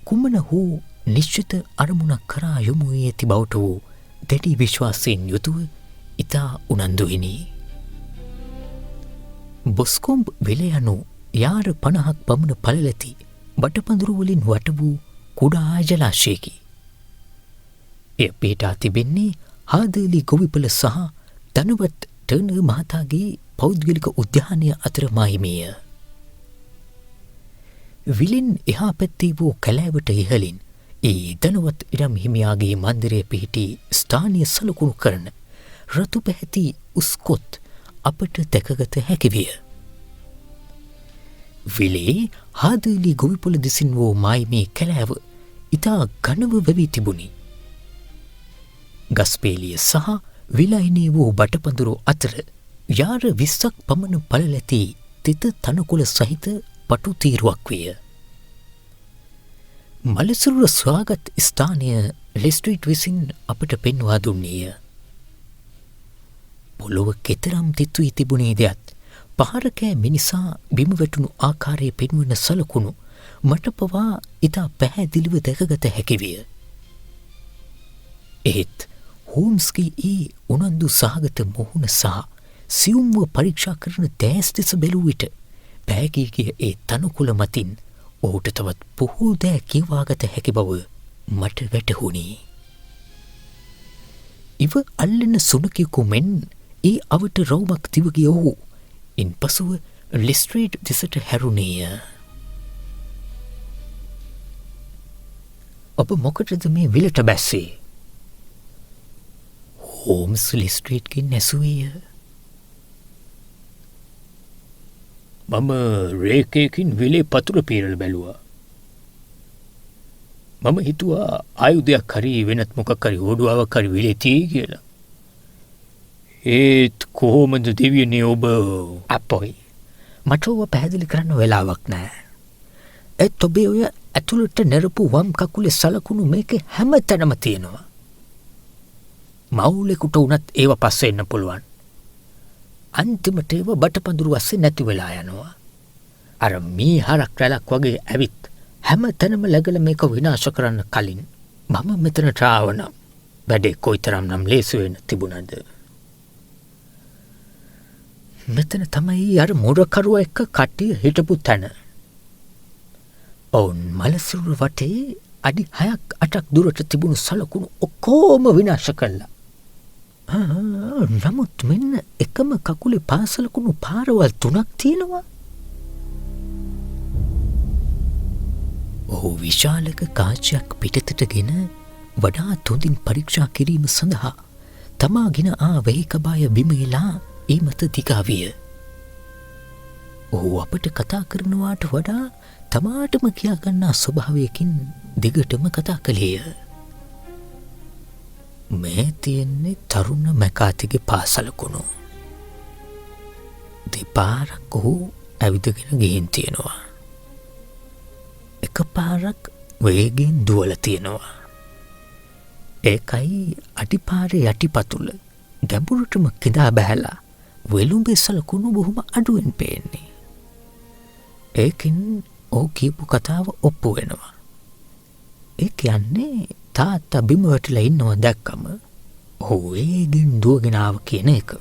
කුමන හෝ නිශ්චිත අරමුණක් කරා යොමු වී ඇති බවට වූ දැඩි විශ්වාසයෙන් යුතුව ඉතා උනන්දුවෙනි. බොස්කොම්බ් වෙල යනු යාර 50ක් පමණ පළලැති බටපඳුරු වලින් වට වූ කුඩා ජලාශයකි. එය පිහිටා තිබෙන්නේ හාදලි ගොවිපළ සහ ධනවත් ටර්නර් මහතාගේ පෞද්ගලික උද්‍යානය අතර මාහිමිය. විලෙන් එහා පැත්තේ වූ කැලෑවට ඉහළින් ඒ ධනවත් ඉරම් හිමියාගේ මන්දිරය පිහිටි ස්ථානීය සලකුණු කරන රතු පැහැති උස්කොත් අපට දැකගත හැකි විය. විලේ හාදලි ගොවිපොළ දෙසින් වූ මායිමේ කැලෑව ඉතා ඝනව වැවී තිබුණි. ගස්පේලිය සහ විලයිනේ වූ බටපඳුරු අතර යාර 20ක් පමණ පළලැති තිත තනකොළ සහිත පටු තීරුවක් විය. මලසිරුර සොයාගත් ස්ථානය ලෙස්ට්‍රීට් විසින් අපට පෙන්වා දුන්නේය. පොළොව කෙතරම් තිත් වී තිබුණේ දෙයත් පහරකෑ මිනිසා බිම වැටුණු ආකාරයේ පෙන්වන සලකුණු මට පවා ඉතා පැහැදිලිව දැකගත හැකි විය. එහෙත් හෝම්ස්ගේ ඒ උනන්දු සහගත මුහුණ සහ සියුම්ව පරීක්ෂා කරන දෑස් දෙස බැලූ විට පෑගී ගිය ඒ තනකොළ මතින් ඔහුට තවත් බොහෝ දෑ කියවාගත හැකි බව මට වැටහුණි. ඉව අල්ලන සුනකෙකු මෙන් ඒ අවට රවුමක් දිව ගිය ඔහු ඉන්පසුව ලෙස්ට්‍රේට් දෙසට හැරුණේය. ඔබ මොකටද මේ විලට බැස්සේ? හෝම්ස් ලෙස්ට්‍රේට්ගෙන් ඇසුවේය. මම රේකයකින් විලේ පතුර පීරල බැලුවා. මම හිතුවා ආයුධයක් හරි වෙනත් මොකක් හරි හොඩුවාවක් හරි විලේ තියෙයි කියලා. ඒත් කොහොමද දෙවියනේ ඔබ? අපොයි මට ඔව පැහැදිලි කරන්න වෙලාවක් නෑ. ඒත් ඔබේ ඔය ඇතුළට නෙරපු වම් කකුලේ සලකුණු මේකේ හැම තැනම තියෙනවා. මවුලෙකුට උනත් ඒව පස්සේ එන්න පුළුවන්. අන්තිමට ඒව බටපඳුරු වස්සේ නැති වෙලා යනවා. අර මී හරක් රැලක් වගේ ඇවිත් හැම තැනම läගල මේක විනාශ කරන්න කලින් මම මෙතනට ආවනම් වැඩේ කොයිතරම් නම් ලේසි වෙන්න තිබුණද? මෙතන තමයි අර මුරකරුවා එක්ක කට්ටිය හිටපු තැන. ඔවුන් මලසිරුර වටේ අඩි 6ක් 8ක් දුරට තිබුණු සලකුණු ඔක්කොම විනාශ කළා. නමුත් මෙන්න එකම කකුලේ පාසලකුණු පාරවල් 3ක් තියෙනවා. ඔහු විශාලක කාචයක් පිටතටගෙන වඩා හොඳින් පරීක්ෂා කිරීම සඳහා තමාගෙන ආ වෙහිකබාය බිමේලා ඒ මත දිගාවිය. ඔහු අපට කතා කරනවාට වඩා තමාටම කියාගන්නා ස්වභාවයකින් දිගටම කතා කළේය. මේ තියෙන්නේ තරුණ මැකාතිගේ පාසලකුණු. දෙපාරක් ඔහු ඇවිදගෙන ගිහින් තියෙනවා. එක පාරක් වේගෙන් දුවල තියෙනවා. ඒකයි අඩිපාරේ යටිපතුල ගැඹුරටම කිඳා බැහැලා වෙළුඹේ සලකුණු බොහොම අඩුවෙන් පේන්නේ. ඒකින් ඔහු කියපු කතාව ඔප්පු වෙනවා. ඒ කියන්නේ තාත්තා බිම වැටිලා ඉන්නවා දැක්කම ඔහු වේගෙන් දුවගෙන ආව කියන එක.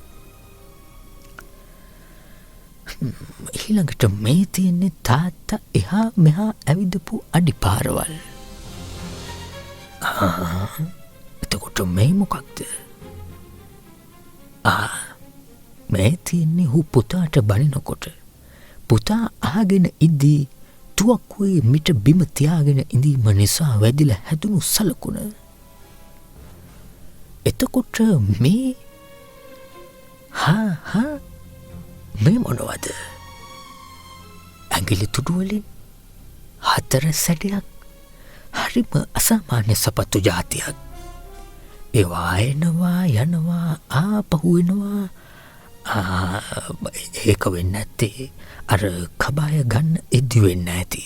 ඊළඟට මේ තියෙන්නේ තාත්තා එහා මෙහා ඇවිදපු අඩිපාරවල්. එතකොට මේ මොකක්ද? මේ තියෙන්නේ හු පුතාට බනිනකොට පුතා අහගෙන ඉද්දී තුවක්කුවේ මිට බිම තියාගෙන ඉඳීම නිසා වැදිලා හැදුණු සලකුණ. එතකොට මේ මේ මොනවද? ඇඟිලි තුඩු වලින් 4 සැටයක්. හරිම අසාමාන්‍ය සපත්තු ජාතියක්. ඒවා යනවා ආපහු එනවා. ඒක වෙන්නේ නැත්තේ අර කබාය ගන්න ඉදි වෙන්නේ නැති.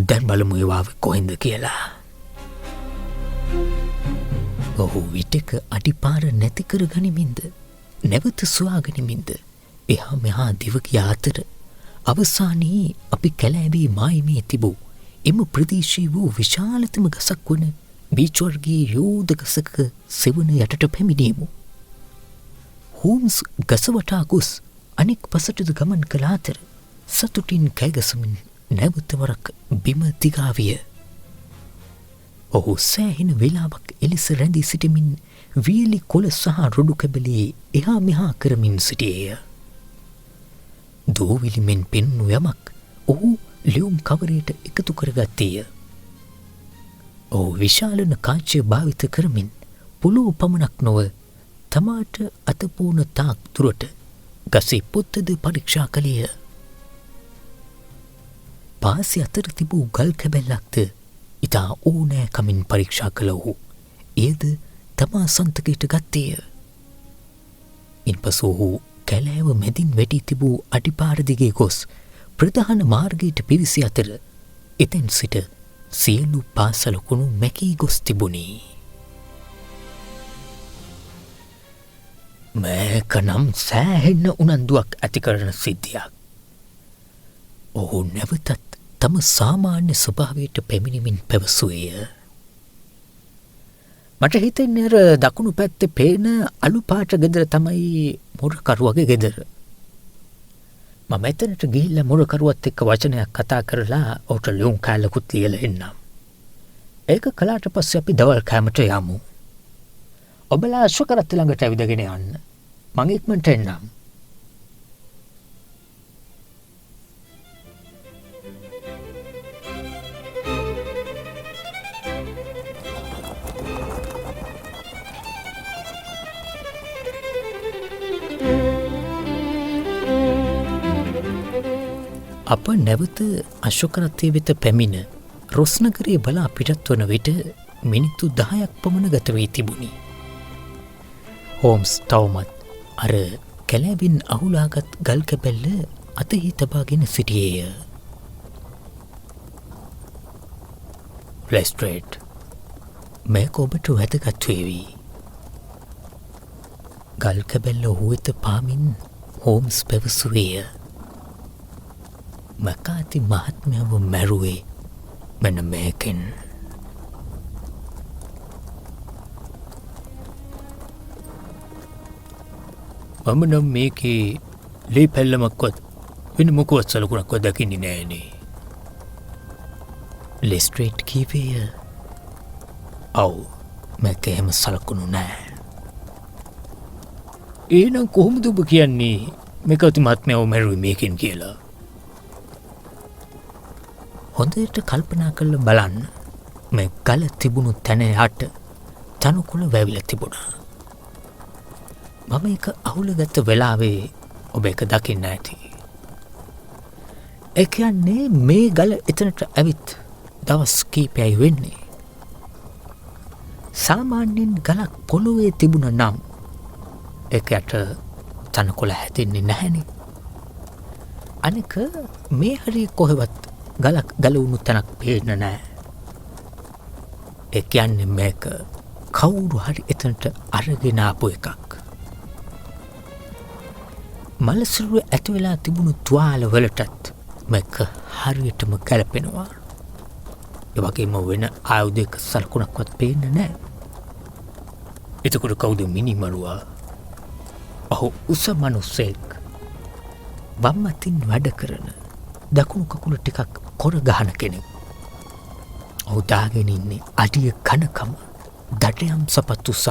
දැන් බලමු ඒවා කොහෙන්ද කියලා. ඔහු විටක අඩිපාර නැති කර ගනිමින්ද නැවත සොයා ගනිමින්ද එහා මෙහා දිව ගියා අතර අවසානයේ අපි කැලෑවේ මායිමේ තිබූ එම ප්‍රදේශයේ වූ විශාලතම ගසක් වන බීච් වර්ගයේ යෝධ ගසක සෙවන යටට පැමිණීමු. හෝම්ස් ගස වටා ගොස් අනෙක් පසටද ගමන් කළ අතර සතුටින් කෑගසමින් නැවත වරක් බිම දිගා විය. ඔහු සෑහෙන වෙලාවක් එලෙස රැඳී සිටමින් වියලි කොළ සහ රොඩු කැබලේ එහා මෙහා කරමින් සිටියේය. දෝවිලි මෙන් පෙනුණු යමක් ඔහු ලියුම් කවරයට එකතු කරගත්තේය. ඔහු විශාලන කාංචය භාවිත කරමින් පොළොව පමණක් නොව තමාට අතපෝන තාක් දුරට ගසේ පොත්තද පරීක්ෂා කළේය. පාසි අතර තිබූ ගල් කැබැල්ලක්ද ඉතා ඕනෑ කමින් පරීක්ෂා කළ ඔහු එයද තමා සන්තකයට ගත්තේය. ඉන්පසු ඔහු කැලෑව මැදින් වැටී තිබූ අඩිපාර දිගේ ගොස් ප්‍රධාන මාර්ගයට පිවිසි අතර එතැන් සිට සියලු පාසලකුණු මැකී ගොස් තිබුණි. මේක නම් සෑහෙන්න උනන්දුවක් ඇති කරන සිද්ධියක්. ඔහු නැවතත් තම සාමාන්‍ය ස්වභාවයට පැමිණිමින් පැවසුවේය. මට හිතෙන්නේ අර දකුණු පැත්තේ පේන අලු පාට ගෙදර තමයි මොරකරුවගේ ගෙදර. මම එතනට ගිහිල්ලා මොරකරුවත් එක්ක වචනයක් කතා කරලා ඔහුට ලියුම් කෑල්ලකුත් ලියලා එන්නම්. ඒක කළාට පස්සේ අපි දවල් කෑමට යමු. ඔබලා අශ්වකරත් ළඟට ඇවිදගෙන යන්න. මං ඉක්මනට එන්නම්. අප නැවත අශෝකරත්වය වෙත පැමිණ රොස්නගරයේ බලා පිටත් වන විට මිනිත්තු 10ක් පමණ ගත වී තිබුණි. හෝම්ස් තවමත් අර කැලෑවින් අහුලාගත් ගල් කැබැල්ල අතෙහි තබාගෙන සිටියේය. ලෙස්ට්‍රේඩ්, මේක ඔබට වැදගත් වේවි. ගල් කැබැල්ල ඔහු වෙත පාමින් හෝම්ස් පැවසුවේය. මකාති මහත්මයව මැරුවේ මෙන්න මේකෙන්. මම නම් මේකේ ලේ පැල්ලමක්වත් වෙන මොකවත් සලකුණක්වත් දකින්නේ නෑනේ. ලෙස්ට්‍රේට් කීවේය. ඔව්, මේක එහෙම සලකුණු නෑ. එහෙනම් කොහොමද ඔබ කියන්නේ මේකති මහත්මයව මැරුවේ මේකෙන් කියලා? හොඳට කල්පනා කරලා බලන්න. මේ ගල තිබුණු තැන යට තනකොළ වැවිලා තිබුණා. මම ඒක අහුලගත්ත වෙලාවේ ඔබ ඒක දකින්න ඇති. ඒ කියන්නේ මේ ගල එතනට ඇවිත් දවස් කීපයයි වෙන්නේ. සාමාන්‍යයෙන් ගලක් පොළොවේ තිබුණ නම් ඒක යට තනකොළ හැදෙන්නේ නැහැනේ. අනික මේ හරිය කොහෙවත් ගලක් ගලවුණු තැනක් පේන්න නෑ. ඒ කියන්නේ මේක කවුරු හරි එතනට අරගෙන ආපු එකක්. මලසිරුව ඇති වෙලා තිබුණු තුවාල වලටත් මේක හරියටම ගැලපෙනවා. ඒ වගේම වෙන ආයුධයක සලකුණක්වත් පේන්න නෑ. එතකොට කවුද මිනිමරුවා? ඔහු උස මනුස්සෙක්. වම් අතින් වැඩ කරන දකුණු කකුල ටිකක් කොර ගහන කෙනෙක්. ඔහු දාගෙන ඉන්නේ අඩිය කනකම දඩයම් සපත්තු සහ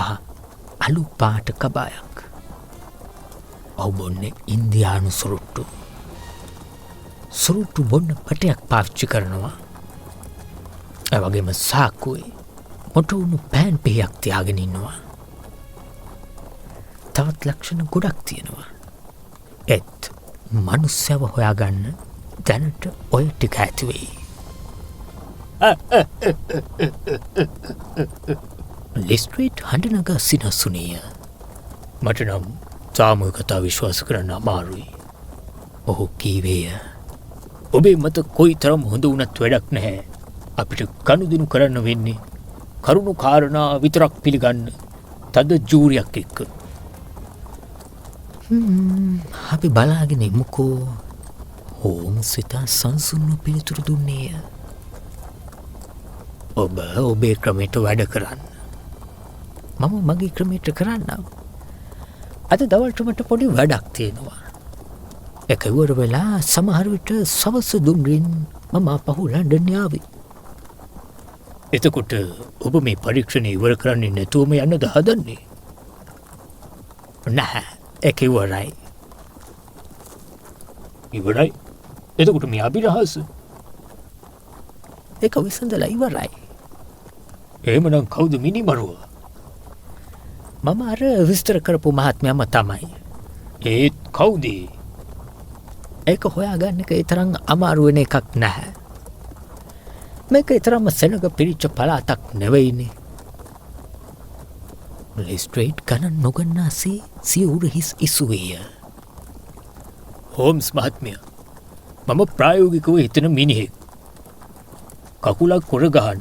අලු පාට කබායක්. ඔහු බොන්නේ ඉන්දියානු සුරුට්ටු. සුරුට්ටු බොන්න පටයක් පාවිච්චි කරනවා. ඒ වගේම සාක්කුවේ මොටුණු පෑන් පිහයක් තියාගෙන ඉන්නවා. තවත් ලක්ෂණ ගොඩක් තියෙනවා. ඒත් මනුස්සයව හොයාගන්න දැනට ඔය ටික ඇති වෙයි. ලෙස්ට්‍රේට් හඬනග සිනසුනේය. මට නම් සාමූහික කතා විශ්වාස කරන්න අමාරුයි. ඔහු කීවේය. ඔබේ මත කොයි තරම් හොඳ වුණත් වැඩක් නැහැ. අපිට ගනුදෙනු කරන්න වෙන්නේ කරුණු කාරණා විතරක් පිළිගන්න තද ජූරියක් එක්ක. අපි බලාගෙන ඉමුකෝ. හෝම්ස් සිතා සංසුන්ව පිළිතුරු දුන්නේය. ඔබ ඔබේ ක්‍රමයට වැඩ කරන්න. මම මගේ ක්‍රමයට කරන්නම්. අද දවල්ට මට පොඩි වැඩක් තියෙනවා. ඒක ඉවර වෙලා සමහර විට සවස් දුම්රින් මම ආපහු ලන්ඩන් යාවි. එතකොට ඔබ මේ පරීක්ෂණය ඉවර කරන්නේ නැතුවම යන්නද හදන්නේ? නැහැ, ඒක ඉවරයි. ඉවරයි? එතකොට මේ අභිරහස? ඒක විසඳලා ඉවරයි. එහෙමනම් කවුද මිනිමරුව? මම අර විස්තර කරපු මහත්මයාම තමයි. ඒත් කවුද? ඒක හොයාගන්න එක තරම් අමාරු වෙන එකක් නැහැ. මේක තරම්ම සෙනග පිරිච්ච පළාතක් නෙවෙයිනේ. ලෙස්ට්‍රේට් ගණන් නොගන්නාසේ සිය උරහිස් ඉසුවේය. හෝම්ස් මහත්මයා, මම ප්‍රායෝගිකව හිතන මිනිහෙක්. කකුලක් කොර ගහන්න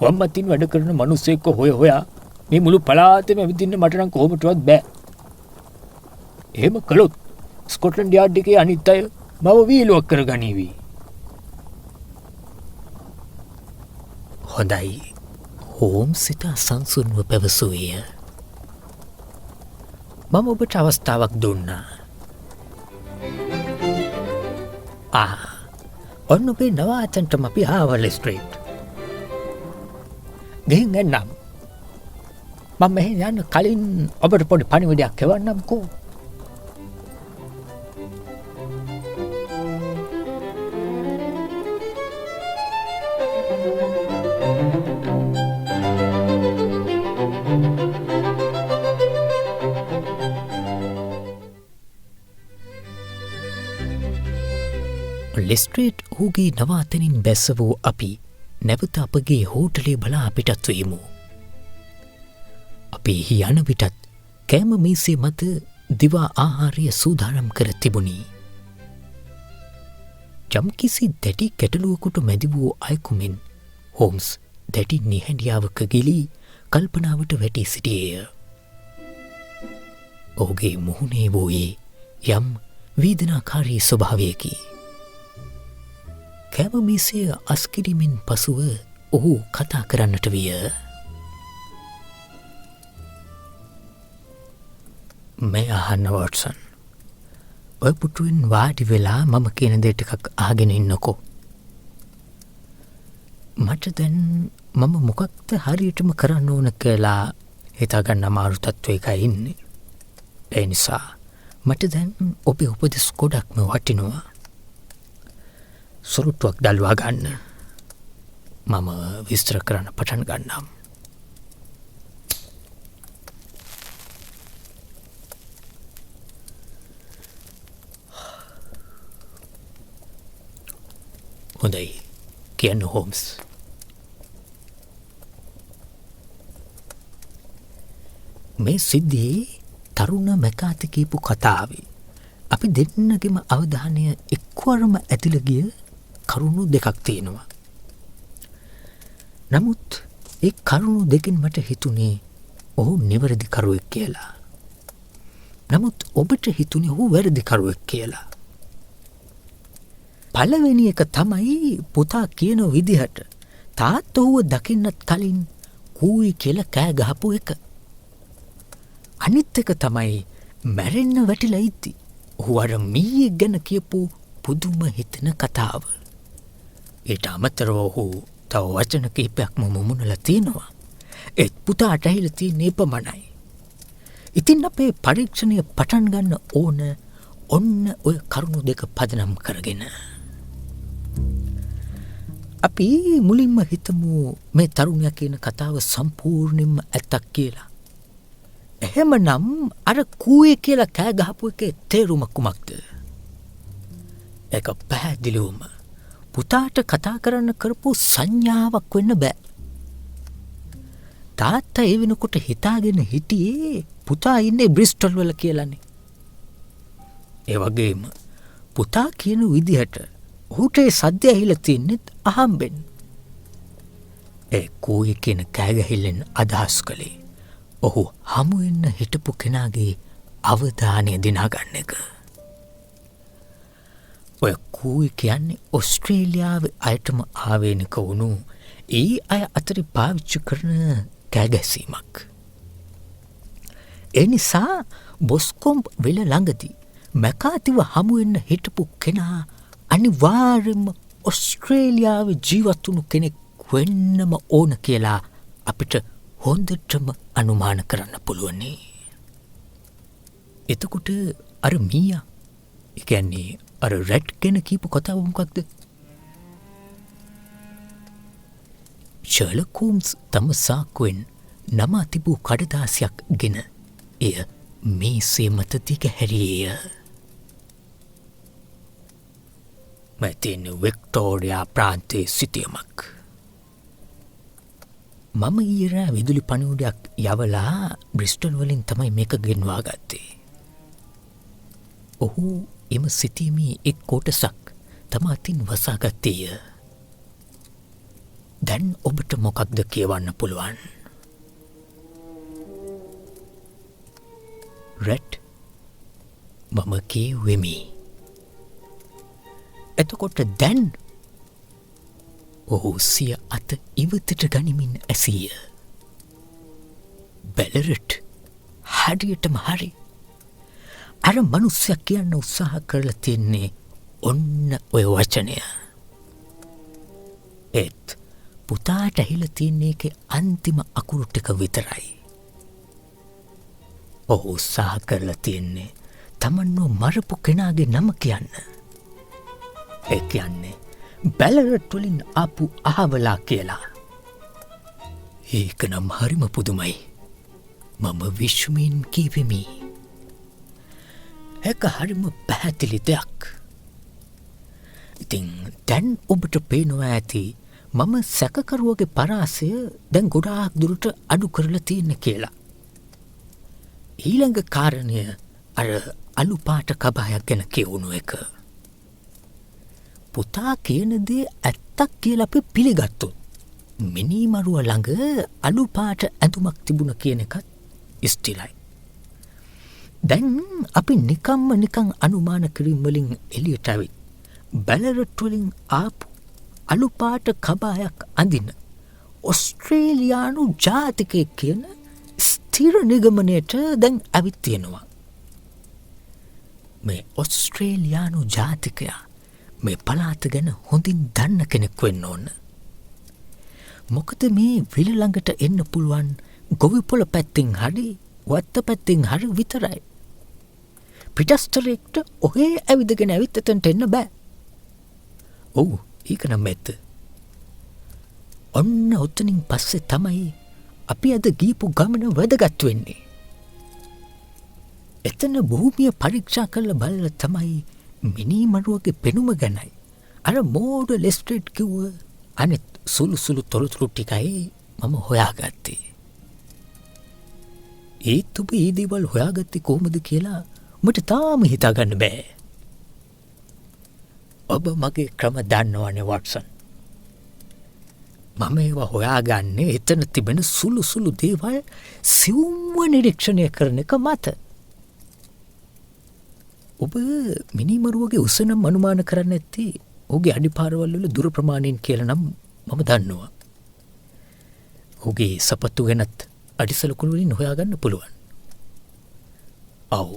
වම් අතින් වැඩ කරන මිනිස්සෙක්ව හොයා මේ මුළු පළාතෙම ඇවිදින්න මට නම් කොහොමදවත් බෑ. එහෙම කළොත් ස්කොට්ලන්ඩ් යාඩ් එකේ අනිත් අය මම වීලුවක් කරගනීවි. හොඳයි. හෝම්ස් සිතා සංසුන්ව පැවසුවේය. මම ඔබට අවස්ථාවක් දුන්නා. ඔන්න ඔබේ නවාතන්ටම අපි ආවා ලෙස්ට්‍රේට්. ගිහින් එන්නම්. මම මෙහෙන් යන්න කලින් ඔබට පොඩි පණිවිඩයක් එවන්නම්කෝ. ලෙස්ට්‍රේට් ඔහුගේ නවාතනින් බැස්ස වූ අපි නැවත අපගේ හෝටලේ බලා පිටත් වීමු. අපි එහි යන විටත් කෑම මේසේ මත දිවා ආහාරය සූදානම් කර තිබුණි. යම්කිසි දැඩි ගැටලුවකට මැදි වූ අයෙකුමෙන් හෝම්ස් දැඩි නිහැඬියාවක ගිලී කල්පනාවට වැටී සිටියේය. ඔහුගේ මුහුණේ වූයේ යම් වේදනාකාරී ස්වභාවයකි. කෑම මේසය අස්කිරීමෙන් පසුව ඔහු කතා කරන්නට විය. මේ අහන්න වොට්සන්. ඔය පුටුවෙන් වාඩි වෙලා මම කියන දේ ටිකක් අහගෙන ඉන්නකෝ. මට දැන් මම මොකක්ද හරියටම කරන්න ඕන කියලා හිතාගන්න අමාරු තත්ත්වයක ඉන්නේ. ඒ නිසා මට දැන් ඔබේ උපදෙස් ගොඩක්ම වටිනවා. සොරුට්ටුවක් දල්වා ගන්න. මම විස්තර කරන්න පටන් ගන්නම්. හොඳයි, කියන්න හෝම්ස්. මේ සිද්ධියේ තරුණ මැකාති කියපු කතාවේ අපි දෙන්නගෙම අවධානය එක්වරම ඇතිල ගිය කරුණු දෙකක් තියෙනවා. නමුත් ඒ කරුණු දෙකින් මට හිතුනේ ඔහු නිවැරදි කරුවෙක් කියලා. නමුත් ඔබට හිතුනේ ඔහු වැරදි කරුවෙක් කියලා. පළවෙනි එක තමයි පුතා කියන විදිහට තාත්තා ඔහුව දකින්නත් කලින් කූයි කියලා කෑ ගහපු එක. අනිත් එක තමයි මැරෙන්න වැටිලා ඉද්දි ඔහු අර මීයෙක් ගැන කියපු පුදුම හිතෙන කතාව. ඊට අමතරව ඔහු තව වචන කිහිපයක්ම මුමුණලා තියෙනවා. ඒත් පුතාට ඇහිලා තියෙන එපමණයි. ඉතින් අපේ පරීක්ෂණය පටන් ගන්න ඕන ඔන්න ඔය කරුණු දෙක පදනම් කරගෙන. අපි මුලින්ම හිතමු මේ තරුණයා කියන කතාව සම්පූර්ණයෙන්ම ඇත්තක් කියලා. එහෙමනම් අර කූයේ කියලා කෑ ගහපු එකේ තේරුම කුමක්ද? ඒක පැහැදිලිවම පුතාට කතා කරන්න කරපු සංඥාවක් වෙන්න බෑ. තාත්තා ඒ වෙනකොට හිතාගෙන හිටියේ පුතා ඉන්නේ බ්‍රිස්ටල් වල කියලානේ. ඒ වගේම පුතා කියන විදිහට ඔහුට ඒ සද්ද ඇහිලා තින්නෙත් අහම්බෙන්. ඒ කෝයි කියන කෑගහිල්ලෙන් අදහස් කළේ ඔහු හමු වෙන්න හිටපු කෙනාගේ අවධානය දිනා ගන්න එක. ඔය කෝයි කියන්නේ ඔස්ට්‍රේලියාවේ අයටම ආවේනික වුණු ඒ අය අතර පාවිච්චි කරන කෑගැසීමක්. ඒ නිසා බොස්කොම්බ් වෙල ළඟදී මැකාතිව හමු වෙන්න හිටපු කෙනා අනිවාර්යෙන්ම ඔස්ට්‍රේලියාවේ ජීවත් වුණු කෙනෙක් වෙන්නම ඕන කියලා අපිට හොඳටම අනුමාන කරන්න පුළුවනි. එතකොට අර මීයා, ඒ කියන්නේ අර රැට් ගැන කියපු කතාව මොකක්ද? ෂර්ලොක් හෝම්ස් තම සාක්කුවෙන් නමා තිබූ කඩදාසියක් ගෙන එය මේසේ මත දිගහැරියේය. මැතින් වික්ටෝරියා ප්‍රාන්තයේ සිටියමක්. මම ඊරා විදුලි පණිවුඩයක් යවලා බ්‍රිස්ටල් වලින් තමයි මේක ගෙන්වා ගත්තේ. ඔහු එම සිටීමේ එක් කොටසක් තම අතින් වසා ගත්තේය. දැන් ඔබට මොකක්ද කියවන්න පුළුවන්? රැට්, මම කියවෙමි. එතකොට දැන් ඔහු සිය අත ඉවතට ගනිමින් ඇසීය. බැලරට් හරියටම හරි. අර මනුස්සයා කියන්න උත්සාහ කරලා තියන්නේ ඔන්න ඔය වචනය. ඒත් පුතාට ඇහිලා තියන්නේ ඒකේ අන්තිම අකුරු ටික විතරයි. ඔහු උත්සාහ කරලා තියන්නේ තමන්ව මරපු කෙනාගේ නම කියන්න. ඒ කියන්නේ බැලරට් වලින් ආපු අහවලා කියලා. ඒක නම් හරිම පුදුමයි. මම විශ්මයෙන් කීවෙමි. ඒක හරිම පැහැදිලි දෙයක්. ඉතින් දැන් ඔබට පේනවා ඇති මම සැකකරුවගේ පරාසය දැන් ගොඩාක් දුරට අඩු කරලා තියෙන කියලා. ඊළඟ කාරණය අර අලු පාට කබායක් ගැන කියවුණු එක. පුතා කියන දේ ඇත්තක් කියලා අපි පිළිගත්තොත් මිනිමරුව ළඟ අලු පාට ඇඳුමක් තිබුණ කියන එකත් ස්ථිරයි. දැන් අපි නිකන් අනුමාන කිරීම වලින් එළියට ඇවිත් බැලරට් වලින් ආපු අලු පාට කබායක් අඳින ඔස්ට්‍රේලියානු ජාතිකයෙක් කියන ස්ථිර නිගමනයට දැන් ඇවිත් තියෙනවා. මේ ඔස්ට්‍රේලියානු ජාතිකයා මේ පළාත ගැන හොඳින් දන්න කෙනෙක් වෙන්න ඕන. මොකද මේ විල ළඟට එන්න පුළුවන් ගොවිපොළ පැත්තෙන් හරි වත්ත පැත්තෙන් හරි විතරයි. පිටස්තරෙක්ට ඔහේ ඇවිදගෙන ඇවිත් එතනට එන්න බෑ. ඔව්, ඒක නම් ඇත්ත. ඔන්න ඔතනින් පස්සේ තමයි අපි අද ගියපු ගමන වැදගත් වෙන්නේ. එතන භූමිය පරීක්ෂා කරලා බලලා තමයි මිනිමරුවගේ පෙනුම ගැනයි අර මෝඩ ලෙස්ට්‍රේට් කිව්ව අනෙත් සුළු තොරතුරු ටිකයි මම හොයාගත්තේ. ඒත් ඔබ ඒ දේවල් හොයාගත්තේ කොහොමද කියලා මට තාම හිතාගන්න බෑ. ඔබ මගේ ක්‍රම දන්නවනේ වට්සන්. මම ඒවා හොයාගන්නේ එතන තිබෙන සුළු දේවල් සිවුම්ව නිරීක්ෂණය කරන එක මත. ඔබ මිනිමරුවගේ උසනම් අනුමාන කරන්න ඇති ඔහුගේ අඩිපාරවල් වල දුර ප්‍රමාණයෙන් කියලා නම් මම දන්නවා. ඔහුගේ සපත්තු ගැනත් අඩිසලකුණු වලින් හොයාගන්න පුළුවන්. ඔව්,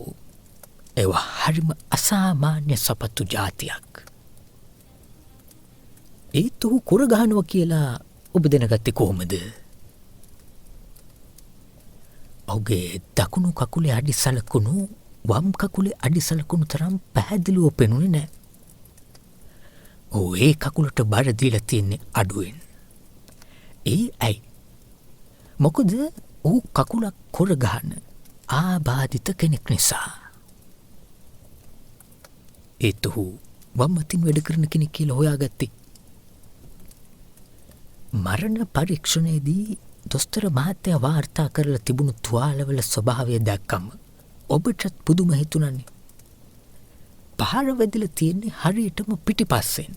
ඒවා හරිම අසාමාන්‍ය සපත්තු ජාතියක්. ඒත් ඔහු කොරගහනුව කියලා ඔබ දැනගත්තේ කොහොමද? ඔහුගේ දකුණු කකුලේ අඩි සලකුණු වම් කකුලේ අඩි සලකුණු තරම් පැහැදිලිව පෙනුනේ නැහැ. ඒ කකුලට බර දීලා තියෙන්නේ අඩුවෙන්. ඇයි? මොකද ඔහු කකුලක් කොරගහන ආබාධිත කෙනෙක් නිසා. ඒත් ඔහු වම් අතින් වැඩ කරන කෙනෙක් කියලා හොයාගත්තේ. මරණ පරීක්ෂණයේදී දොස්තර මහත්තයා වාර්තා කරලා තිබුණු තුවාලවල ස්වභාවය දැක්කම ඔබටත් පුදුම හිතුණනේ. පහර වැදිලා තියෙන්නේ හරියටම පිටිපස්සෙන්.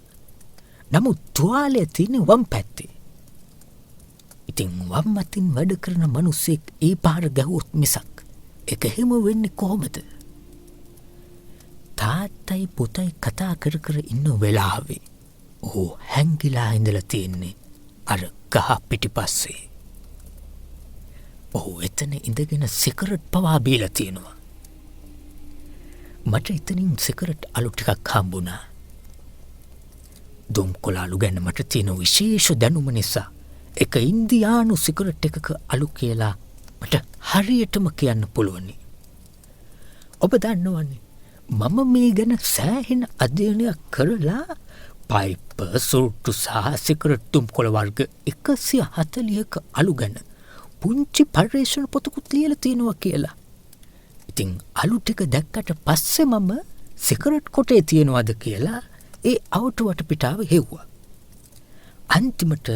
නමුත් තුවාලය තියෙන්නේ වම් පැත්තේ. ඉතින් වම් අතින් වැඩ කරන මිනිස්සෙක් ඒ පහර ගැහුවොත් මිසක් ඒක හිම වෙන්නේ කොහොමද? තාත්තයි පුතයි කතා කර කර ඉන්න වෙලාවේ ඔහු හැංගිලා ඉඳලා තියෙන්නේ අර ගහ පිටිපස්සේ. ඔහු එතන ඉඳගෙන සිගරට් පවා බීලා තියෙනවා. මට එතනින් සිගරට් අලු ටිකක් හම්බුණා. දුම්කොළ අලු ගැන මට තියෙන විශේෂ දැනුම නිසා එක ඉන්දියානු සිගරට් එකක අලු කියලා මට හරියටම කියන්න පුළුවනි. ඔබ දන්නවනේ මම මේ ගැන සෑහෙන අධ්‍යයනයක් කරලා පයිප් සුට්ටු සහ සිගරට් දුම්කොළ වර්ග 140ක අලු ගැන පුංචි පර්යේෂණ පොතකුත් ලියලා තියෙනවා කියලා. ඉතින් අලු ටික දැක්කට පස්සේ මම සිගරට් කොටේ තියනවාද කියලා ඒ අවුටු වටපිටාව හෙව්වා. අන්තිමට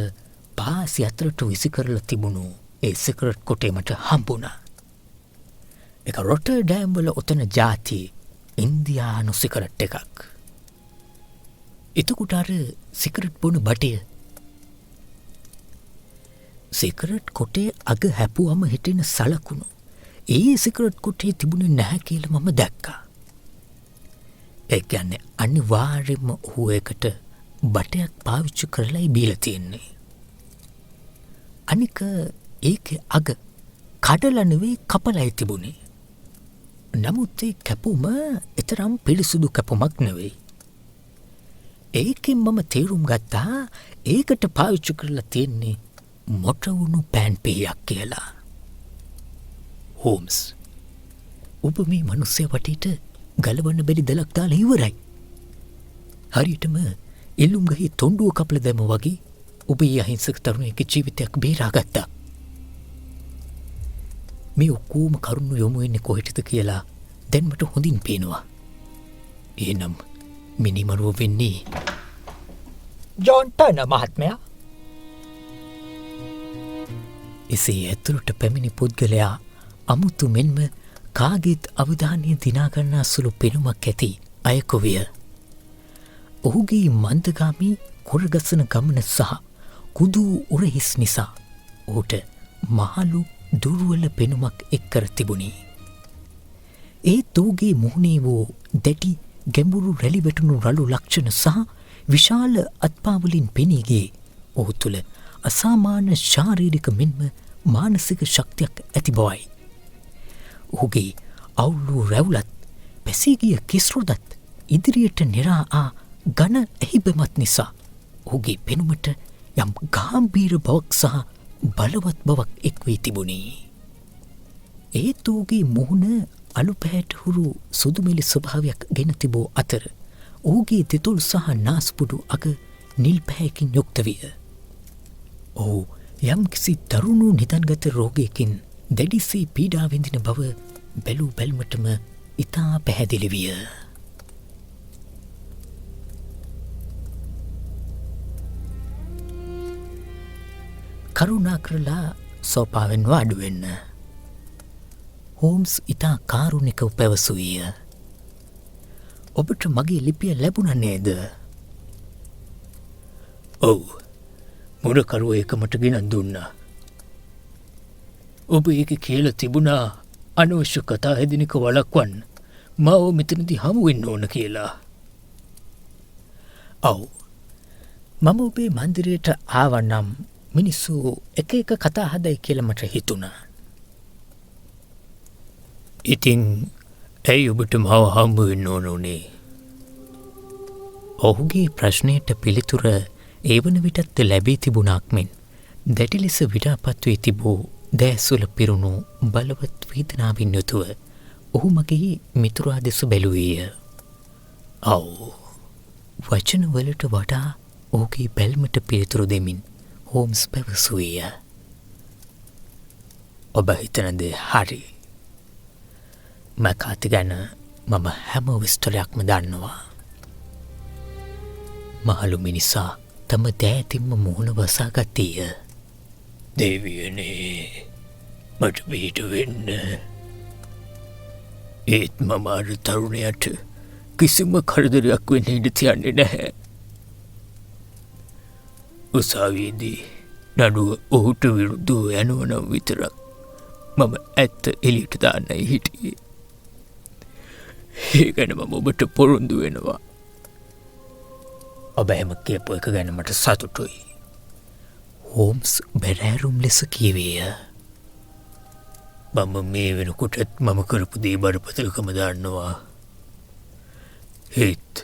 පාසි අතරට විසි කරලා තිබුණු ඒ සිගරට් කොටේ මට හම්බුණා. ඒක රොටර්ඩෑම් වල ඔතන ජාතියේ ඉන්දියානු සිගරට් එකක්. එතකොට අර සිගරට් බොන බටය සිගරට් කොටේ අග හැපුවම හිටින සලකුණු ඒ සිගරට් කොටේ තිබුණේ නැහැ කියලා මම දැක්කා. ඒ කියන්නේ අනිවාර්යයෙන්ම ඔහු ඒකට බටයක් පාවිච්චි කරලායි බීලා තියෙන්නේ. අනික ඒකේ අග කඩලා නෙවෙයි කපලායි තිබුණේ. නමුත් ඒ කැපුම එතරම් පිළිසුදු කැපුමක් නෙවෙයි. ඒකෙන් මම තේරුම් ගත්තා ඒකට පාවිච්චි කරලා තියෙන්නේ මොටවුණු පෑන් පිහියක් කියලා. හෝම්ස්, ඔබ මේ මිනිස්සේ වටේට ගලවන්න බැරි දලක් දාලා ඉවරයි. හරියටම එල්ලුම් ගහේ තොණ්ඩුව කපලා දැම්ම වගේ ඔබ ඒ අහිංසක තරුණයෙකුගේ ජීවිතයක් බේරාගත්තා. මේ ඔක්කොම කරුණු යොමු වෙන්නේ කොහෙටද කියලා දැන් මට හොඳින් පේනවා. එහෙනම් මිනිමරුව වෙන්නේ ජෝන් ටර්නර් මහත්මයා. එසේ ඇතුළට පැමිණි පුද්ගලයා අමුතු මෙන්ම කාගේත් අවධානය දිනාගන්නා සුළු පෙනුමක් ඇති අයෙකු විය. ඔහුගේ මන්දගාමී කොරගසන ගමන සහ කුදු උරහිස් නිසා ඔහුට මහලු දුර්වල පෙනුමක් එක් කර තිබුණි. ඒත් ඔහුගේ මුහුණේ වූ දැඩි ගැඹුරු රැලි වැටුණු රළු ලක්ෂණ සහ විශාල අත්පාවලින් පෙනී ගියේ ඔහු තුළ අසාමාන්‍ය ශාරීරික මෙන්ම මානසික ශක්තියක් ඇති බවයි. ඔහුගේ අවුලු රැවුලත් පැසී ගිය කිස්රොදත් ඉදිරියට නෙරා ආ ඝන ඇහිබැමත් නිසා ඔහුගේ පෙනුමට යම් ගාම්භීර බවක් සහ බලවත් බවක් එක් වී තිබුණි. ඒත් ඔහුගේ මුහුණ අලු පැහැට හුරු සුදුමෙලි ස්වභාවයක් ගෙන තිබූ අතර ඔහුගේ දෙතුල් සහ නාස්පුඩු අග නිල් පැහැයකින් යුක්ත විය. ඔහු යම්කිසි දරුණු නිදන්ගත රෝගයකින් දැඩිසේ පීඩා විඳින බව බැලූ බැල්මටම ඉතා පැහැදිලි විය. කරුණා කරලා සෝපාවෙන් වාඩි වෙන්න. හෝම්ස් ඉතා කාරුණිකව පැවසුවිය. ඔබට මගේ ලිපිය ලැබුණ නේද? ඔව්. මුරකරුව ඒක මට ගෙනත් දුන්නා. ඔබ ඒක කියලා තිබුණා අනවශ්‍ය කතා හැදිනක වළක්වන්න මාව මෙතනදී හමු වෙන්න ඕන කියලා. ඔව්. මම ඔබේ මන්දිරයට ආවනම් මිනිස්සු එක එක කතා හදයි කියලා මට හිතුණා. ඉතින් ඇයි ඔබට මාව හම්බ වෙන්න ඕන උනේ? ඔහුගේ ප්‍රශ්නයට පිළිතුර ඒවන විටත් ලැබී තිබුණක් මෙන් දැඩි ලෙස විඩාපත් වී තිබූ දෑස්වල පිරුණු බලවත් වේදනාවින් යුතුව ඔහු මගේ මිතුරා දෙස බැලුවේය. ඔව්. වචනවලට වඩා ඔහුගේ බැල්මට පිළිතුරු දෙමින් හෝම්ස් පැවසුවේය. ඔබ හිතන දේ හරි. මැකාති ගැන මම හැම විස්තරයක්ම දන්නවා. මහලු මිනිසා තම දෑතින්ම මුහුණ වසා ගත්තේය. දෙවියනේ මට පිහිට වෙන්න. ඒත් මම අර තරුණයට කිසිම කරදරයක් වෙන්න ඉඩ තියන්නේ නැහැ. උසාවියේදී නඩුව ඔහුට විරුද්ධව යනවා නම් විතරක් මම ඇත්ත එළියට දාන්නයි හිටියේ. ඒ ගැන මම ඔබට පොරොන්දු වෙනවා. ඔබ එහෙම කියපු එක ගැන මට සතුටුයි. හෝම්ස් බැරෑරුම් ලෙස කීවේය. මම මේ වෙනකොටත් මම කරපු දේ බරපතලකම දන්නවා. ඒත්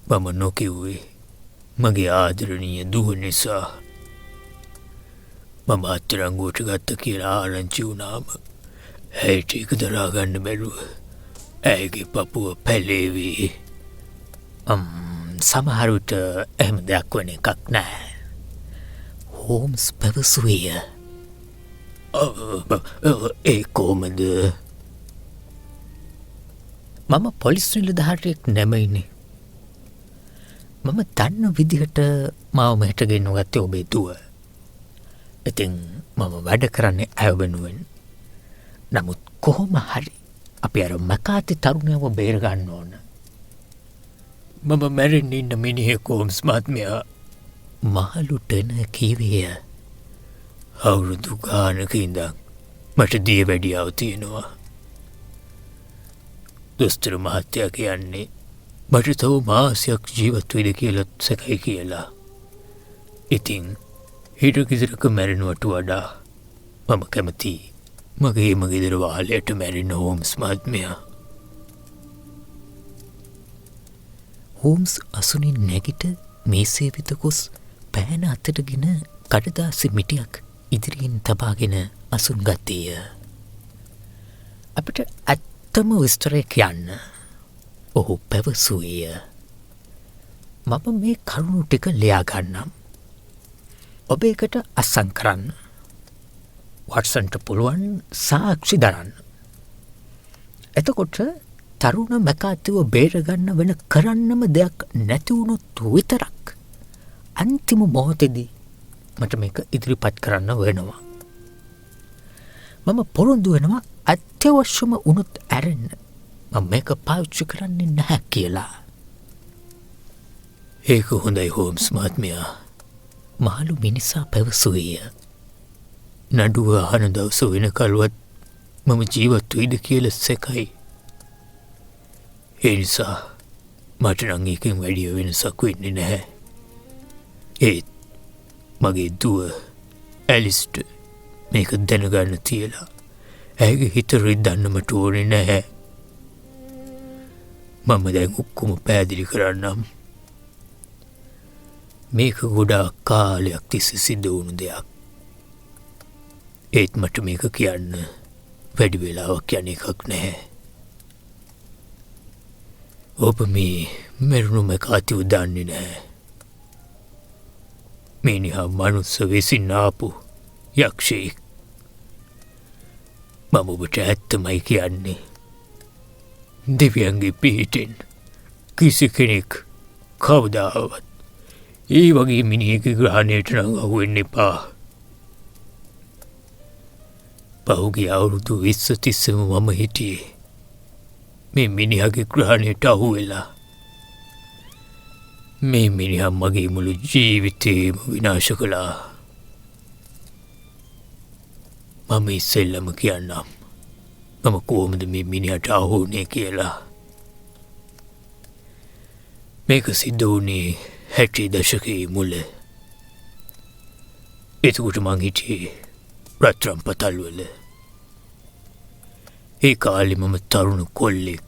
මම නොකිව්වේ මගේ ආදරණීය දුව නිසා. මම අත්තරංගුවට ගත්ත කියලා ආරංචි වුණාම ඇයට ඒක දරා ගන්න බැරුව ඇයගේ පපුව පැලේවී. සමහර විට එහෙම දෙයක් වෙන එකක් නැහැ. හෝම්ස් පැවසුවේය. ඒ කොහොමද? මම පොලිස් නිලධාරියෙක් නෙමෙයිනේ. මම දන්න විදිහට මාව මෙහෙට ගෙන්න ගත්තේ ඔබේ දුව. ඉතින් මම වැඩ කරන්නේ ඇය වෙනුවෙන්. නමුත් කොහොම හරි අපි අර මකාති තරුණයව බේර ගන්න ඕන. මම මැරෙන්න ඉන්න මිනිහෙක් හෝම්ස් මහත්මයා. මහලු ටන කීවේය. අවුරුදු ගානක ඉඳන් මට දිය වැඩියාව තියෙනවා. දොස්තර මහත්තයා කියන්නේ මට තව මාසයක් ජීවත් වෙයිද කියලත් සැකයි කියලා. ඉතින් හිට කිසිරක මැරෙනුවට වඩා මම කැමති මගේම ගෙදර වාලයට මැරෙන හෝම්ස් මහත්මයා. හෝම්ස් අසුනින් නැගිට මේසේ වෙත ගොස් පෑන අතටගෙන කඩදාසි මිටියක් ඉදිරියෙන් තබාගෙන අසුන් ගත්තේය. අපිට ඇත්තම විස්තරය කියන්න ඔහු පැවසුවේය. මම මේ කරුණු ටික ලියා ගන්නම්. ඔබ එකට අස්සන් කරන්න. වට්සන්ට පුළුවන් සාක්ෂි දරන්න. එතකොට තරුණ මැකාතිව බේරගන්න වෙන කරන්නම දෙයක් නැතිවුණොත් විතරක් අන්තිම මොහොතේදී මට මේක ඉදිරිපත් කරන්න වෙනවා. මම පොරොන්දු වෙනවා අත්‍යවශ්‍යම වුණොත් ඇරෙන්න මම මේක පාවිච්චි කරන්නේ නැහැ කියලා. ඒක හොඳයි හෝම්ස් මහත්මයා. මහලු මිනිසා පැවසුවේය. නඩුව අහන දවස වෙනකල්වත් මම ජීවත් වෙයිද කියලා සැකයි. ඒ නිසා මට නම් එකෙන් වැඩිය වෙනසක් වෙන්නේ නැහැ. ඒත් මගේ දුව ඇලිස්ට මේක දැනගන්න තියලා ඇයගේ හිත රිද්දන්න මට ඕනේ නැහැ. මම දැන් ඔක්කොම පැහැදිලි කරන්නම්. මේක ගොඩාක් කාලයක් තිස්සේ සිද්ධ වුණු දෙයක්. ඒත් මට මේක කියන්න වැඩි වෙලාවක් යන එකක් නැහැ. ඔබ මේ මැරුණු මැකාතිව දන්නේ නැහැ. මිනිහා මනුස්ස විසින් ආපු යක්ෂයෙක්. මම ඔබට ඇත්තමයි කියන්නේ. දෙවියන්ගේ පිහිටෙන් කිසි කෙනෙක් කවදාවත් ඒ වගේ මිනිහෙකගේ ග්‍රහණයට නම් අහුවෙන්න එපා. පහුගිය අවුරුදු 20 තිස්සම මම හිටියේ මේ මිනිහගේ ග්‍රහණයට අහු වෙලා. මේ මිනිහා මගේ මුළු ජීවිතේම විනාශ කළා. මම ඉස්සෙල්ලම කියන්නම් මම කොහොමද මේ මිනිහට අහු වුණේ කියලා. මේක සිද්ධ වුණේ 60 දශකයේ මුල. එතකොට මං හිටියේ රත්රන් පතල්වල. ඒ කාලේ මම තරුණ කොල්ලෙක්.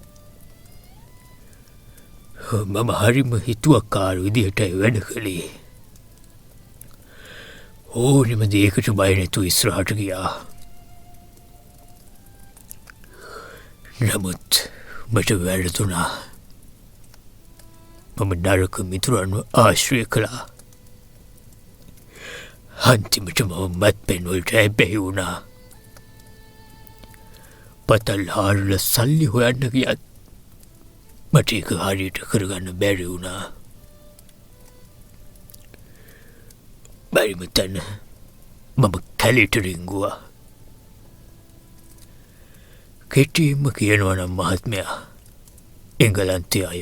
මම හරිම හිතුවක්කාර විදිහටයි වැඩ කළේ. ඕනෙම දෙයකට බය නැතුව ඉස්සරහට ගියා. නමුත් මට වැරදුනා. මම නරක මිතුරන්ව ආශ්‍රය කළා. අන්තිමට මම මත්පැන් වලට ඇබ්බැහි වුණා. පතල් හාරල සල්ලි හොයන්න ගියත් මට ඒක හරියට කරගන්න බැරි වුණා. බැරිම තැන මම කැලේට රිංගුවා. කෙටියෙන්ම කියනවා නම් මහත්මයා, එංගලන්තයේ අය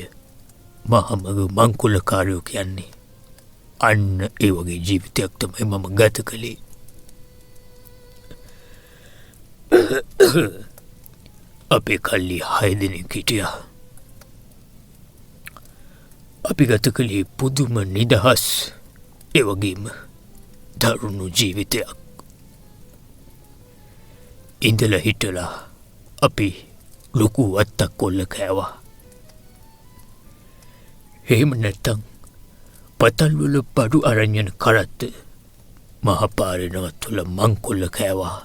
මහමග මංකුලකාරයෝ කියන්නේ අන්න ඒ වගේ ජීවිතයක් තමයි මම ගත කළේ. අපේ කල්ලි 6 දෙනෙක් හිටියා. අපි ගත කළේ පුදුම නිදහස්, ඒ වගේම දරුණු ජීවිතයක්. ඉඳලා හිටලා අපි ලොකු වත්තක් කොල්ල කෑවා. එහෙම නැත්තම් පතල්වල බඩු අරන් යන කරත්ත මහපාරේ නවත්වලා මංකොල්ල කෑවා.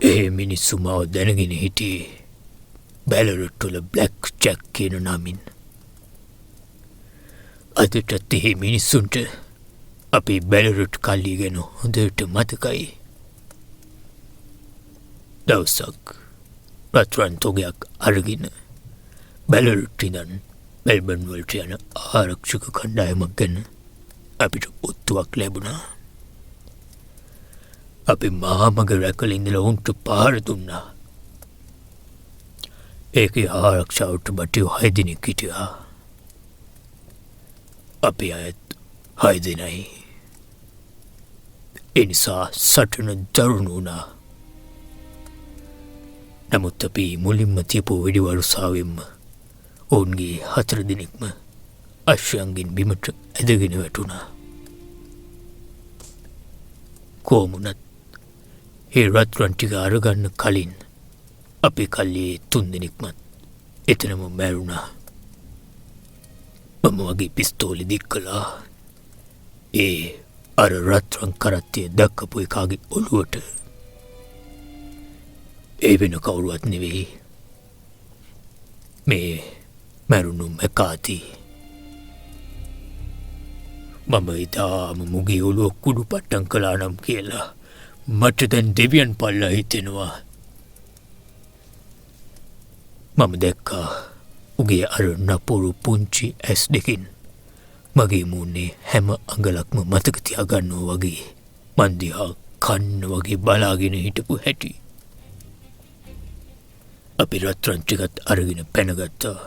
ඒ මිනිස්සු මාව දැනගෙන හිටියේ බැලරොට්ටුවල බ්ලැක් ජැක් කියන නමින්. අදටත් ඒ මිනිස්සුන්ට අපේ බැලරොට් කල්ලි ගැන හොඳට මතකයි. දවසක් රත්රන් තොගයක් අරගෙන බැලරොට් ඉඳන් මෙල්බන් වලට යන ආරක්ෂක කණ්ඩායමක් ගැන අපිට ඔත්තුවක් ලැබුණා. අපි මහමග රැකලා ඉඳලා උන්ට පාර දුන්නා. ඒකේ ආරක්ෂාවට බටියෝ 6 දෙනෙක් හිටියා. අපි අයත් 6 දෙනයි. ඒ නිසා සටන දරුණු වුණා. නමුත් අපි මුලින්ම තියපු වෙඩි වරුසාවෙන්ම ඔවුන්ගේ 4 දෙනෙක්ම අශ්වයන්ගෙන් බිමට ඇදගෙන වැටුණා. කොමුණත් ඒ රත්රන් ටික අරගන්න කලින් අපේ කල්ලියේ 3 දෙනෙක්මත් එතනම මැරුණා. මම වගේ පිස්තෝලෙ දික් කළා. ඒ අර රත්රන් කරත්තය දැක්කපු එකාගේ ඔළුවට. ඒ වෙන කවුරුවත් නෙවෙයි, මේ මැරුණු මැකාති. මම ඉතාම මුගේ ඔළුව කුඩු පට්ටම් කළා නම් කියලා මට දැන් දෙවියන් පල්ලා හිතෙනවා. මම දැක්කා උගේ අර නපුරු පුංචි ඇස් දෙකින් මගේ මූණේ හැම අඟලක්ම මතක තියාගන්නවා වගේ මන් දිහා කන්න වගේ බලාගෙන හිටපු හැටි. අපි රත්රන් ටිකත් අරගෙන පැනගත්තා.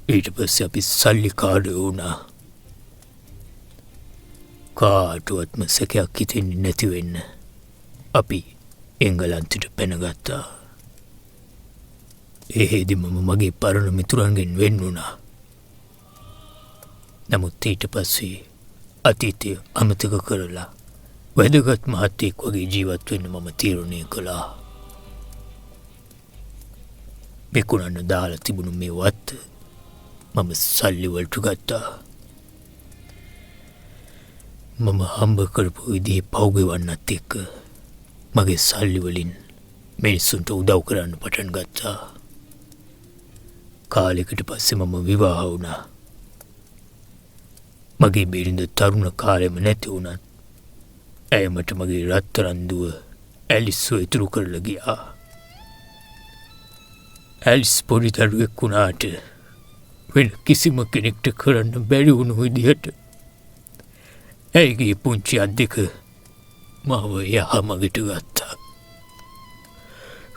ඊට පස්සේ අපි සල්ලිකාරයෝ වුණා. කාටුවත්ම සැකයක් හිතෙන්නේ නැති වෙන්න අපි එංගලන්තයට පැනගත්තා. එහෙදි මම මගේ පරණ මිතුරන්ගෙන් වෙන් වුණා. නමුත් ඊට පස්සේ අතීතය අමතක කරලා වැදගත් මහත්තයෙක් වගේ ජීවත් වෙන්න මම තීරණය කළා. විකුණන්න දාලා තිබුණු මේ වත්ත මම සල්ලි වලට ගත්තා. මම හම්බ කරපු විදිහේ පව් ගෙවන්නත් එක්ක මගේ සල්ලි වලින් මිනිස්සුන්ට උදව් කරන්න පටන් ගත්තා. කාලෙකට පස්සේ මම විවාහ වුණා. මගේ බිරිඳ තරුණ කාලෙම නැති වුණත් ඇය මට මගේ රත්තරන් දුව ඇලිස්ව ඉතුරු කරලා ගියා. ඇලිස් පොඩි දරුවෙක් වුණාට වෙන කිසිම කෙනෙක්ට කරන්න බැරි වුණු විදිහට ඇයගේ පුංචි අත් දෙක මාව යහමගට ගත්තා.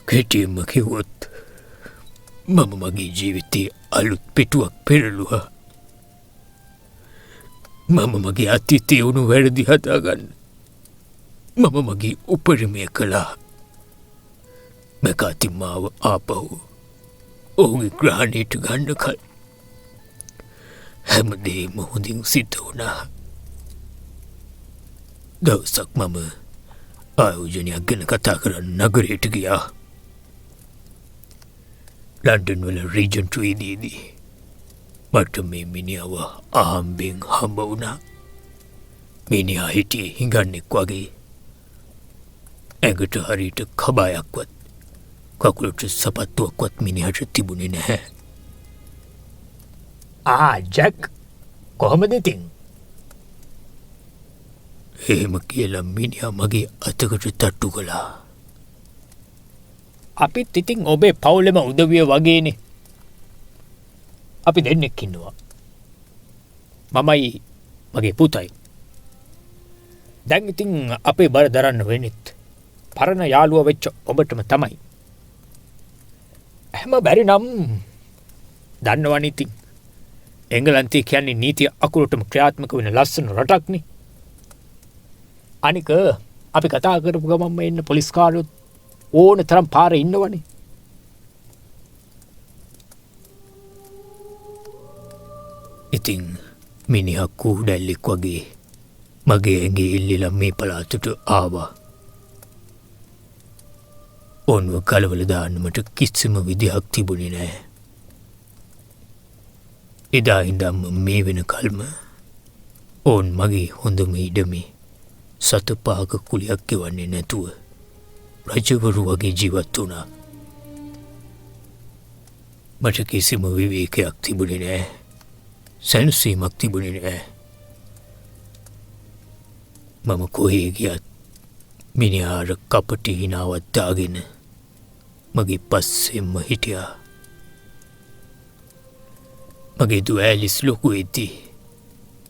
කෙටියෙන්ම කිව්වොත් මම මගේ ජීවිතයේ අලුත් පිටුවක් පෙරළුවා. මම මගේ අතීතයේ වුණු වැරදි හදාගන්න මම මගේ උපරිමය කළා. මැකාති මාව ආපහු ඔහුගේ ග්‍රහණයට ගන්න කල හැමදේම හොඳින් සිද්ධ වුණා. දවසක් මම ආයෝජනයක් ගැන කතා කරන්න නගරයට ගියා. ලන්ඩන් වල රීජන්ට් වීදියේදී මට මේ මිනිහව අහම්බෙන් හම්බ වුණා. මිනිහා හිටියේ හිඟන්නෙක් වගේ. ඇඟට හරියට කබායක්වත් කකුලට සපත්තුවක්වත් මිනිහට තිබුණේ නැහැ. ජැක් කොහොමද ඉතින්? එහෙම කියලා මිනිහා මගේ අතකට තට්ටු කළා. අපිත් ඉතින් ඔබේ පවුලෙම උදවිය වගේනේ. අපි දෙන්නෙක් ඉන්නවා. මමයි මගේ පුතයි. දැන් ඉතින් අපේ බර දරන්න වෙනෙත් පරණ යාළුවා වෙච්ච ඔබටම තමයි. එහෙම බැරි නම් දන්නවනේ ඉතින් එංගලන්තය කියන්නේ නීතිය අකුරටම ක්‍රියාත්මක වෙන ලස්සන රටක්නේ. අනික අපි කතා කරපු ගමන්ම එන්න පොලිස්කාරයොත් ඕන තරම් පාරේ ඉන්නවනේ. ඉතින් මිනිහා කූඩැල්ලෙක් වගේ මගේ ඇඟේ ඉල්ලිලා මේ පළාතට ආවා. ඔවුන්ව කලවල දාන්න මට කිසිම විදිහක් තිබුණේ නැහැ. එදා ඉඳන්ම මේ වෙනකල්ම ඔවුන් මගේ හොඳම ඉඩමේ සත පහක කුලියක් ගෙවන්නේ නැතුව රජවරු වගේ ජීවත් වුණා. මට කිසිම විවේකයක් තිබුණේ නැහැ. සැනසීමක් තිබුණේ නැහැ. මම කොහේ ගියත් මිනිහාර කපටි හිනාවත් දාගෙන මගේ පස්සෙන්ම හිටියා. මගේ දුව ඇලිස් ලොකු වෙද්දී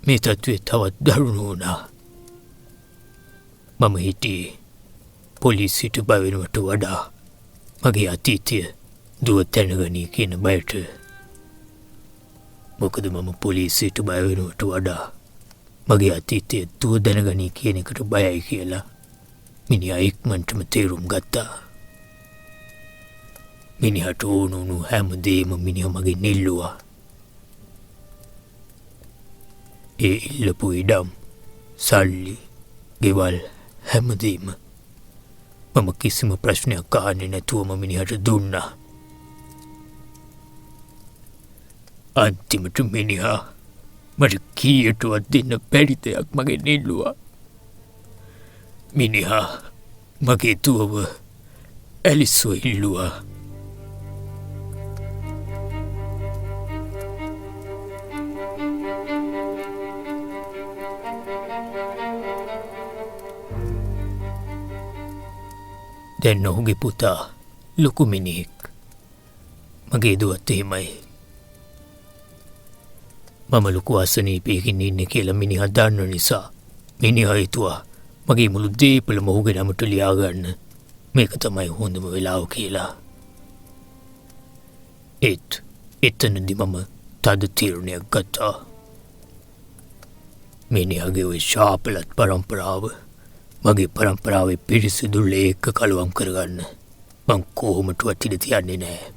මේ තත්ත්වය තවත් දරුණු වුණා. මම හිටියේ පොලිසියට බය වෙනවට වඩා මගේ අතීතය දුව දැනගනී කියන බයට. මොකද මම පොලිසියට බය වෙනවට වඩා මගේ අතීතය දුව දැනගනී කියන එකට බයයි කියලා මිනිහා ඉක්මනටම තේරුම් ගත්තා. මිනිහට ඕන වුණු හැමදේම මිනිහා මගෙන් ඉල්ලුවා. ඒ ඉල්ලපු ඉඩම්, සල්ලි, ගෙවල් හැමදේම මම කිසිම ප්‍රශ්නයක් අහන්නේ නැතුවම මිනිහට දුන්නා. අන්තිමට මිනිහා මට කීයටවත් දෙන්න බැරි දෙයක් මගෙන් ඉල්ලුවා. මිනිහා මගේ දුවව ඇලිස්ව ඉල්ලුවා. දැන් ඔහුගේ පුතා ලොකු මිනිහෙක්. මගේ දුවත් එහෙමයි. මම ලොකු අසනීපයකින් ඉන්නේ කියලා මිනිහා දන්න නිසා මිනිහා හිතුවා මගේ මුළු දේපලම ඔහුගේ නමට ලියාගන්න මේක තමයි හොඳම වෙලාව කියලා. එතනදි මම තද තීරණයක් ගත්තා. මිනිහාගේ ඔය ශාපලත් පරම්පරාව මගේ පරම්පරාවේ පිරිසිදු ලේක කලවම් කරගන්න මං කොහොමටවත් ඉඩ තියන්නේ නැහැ.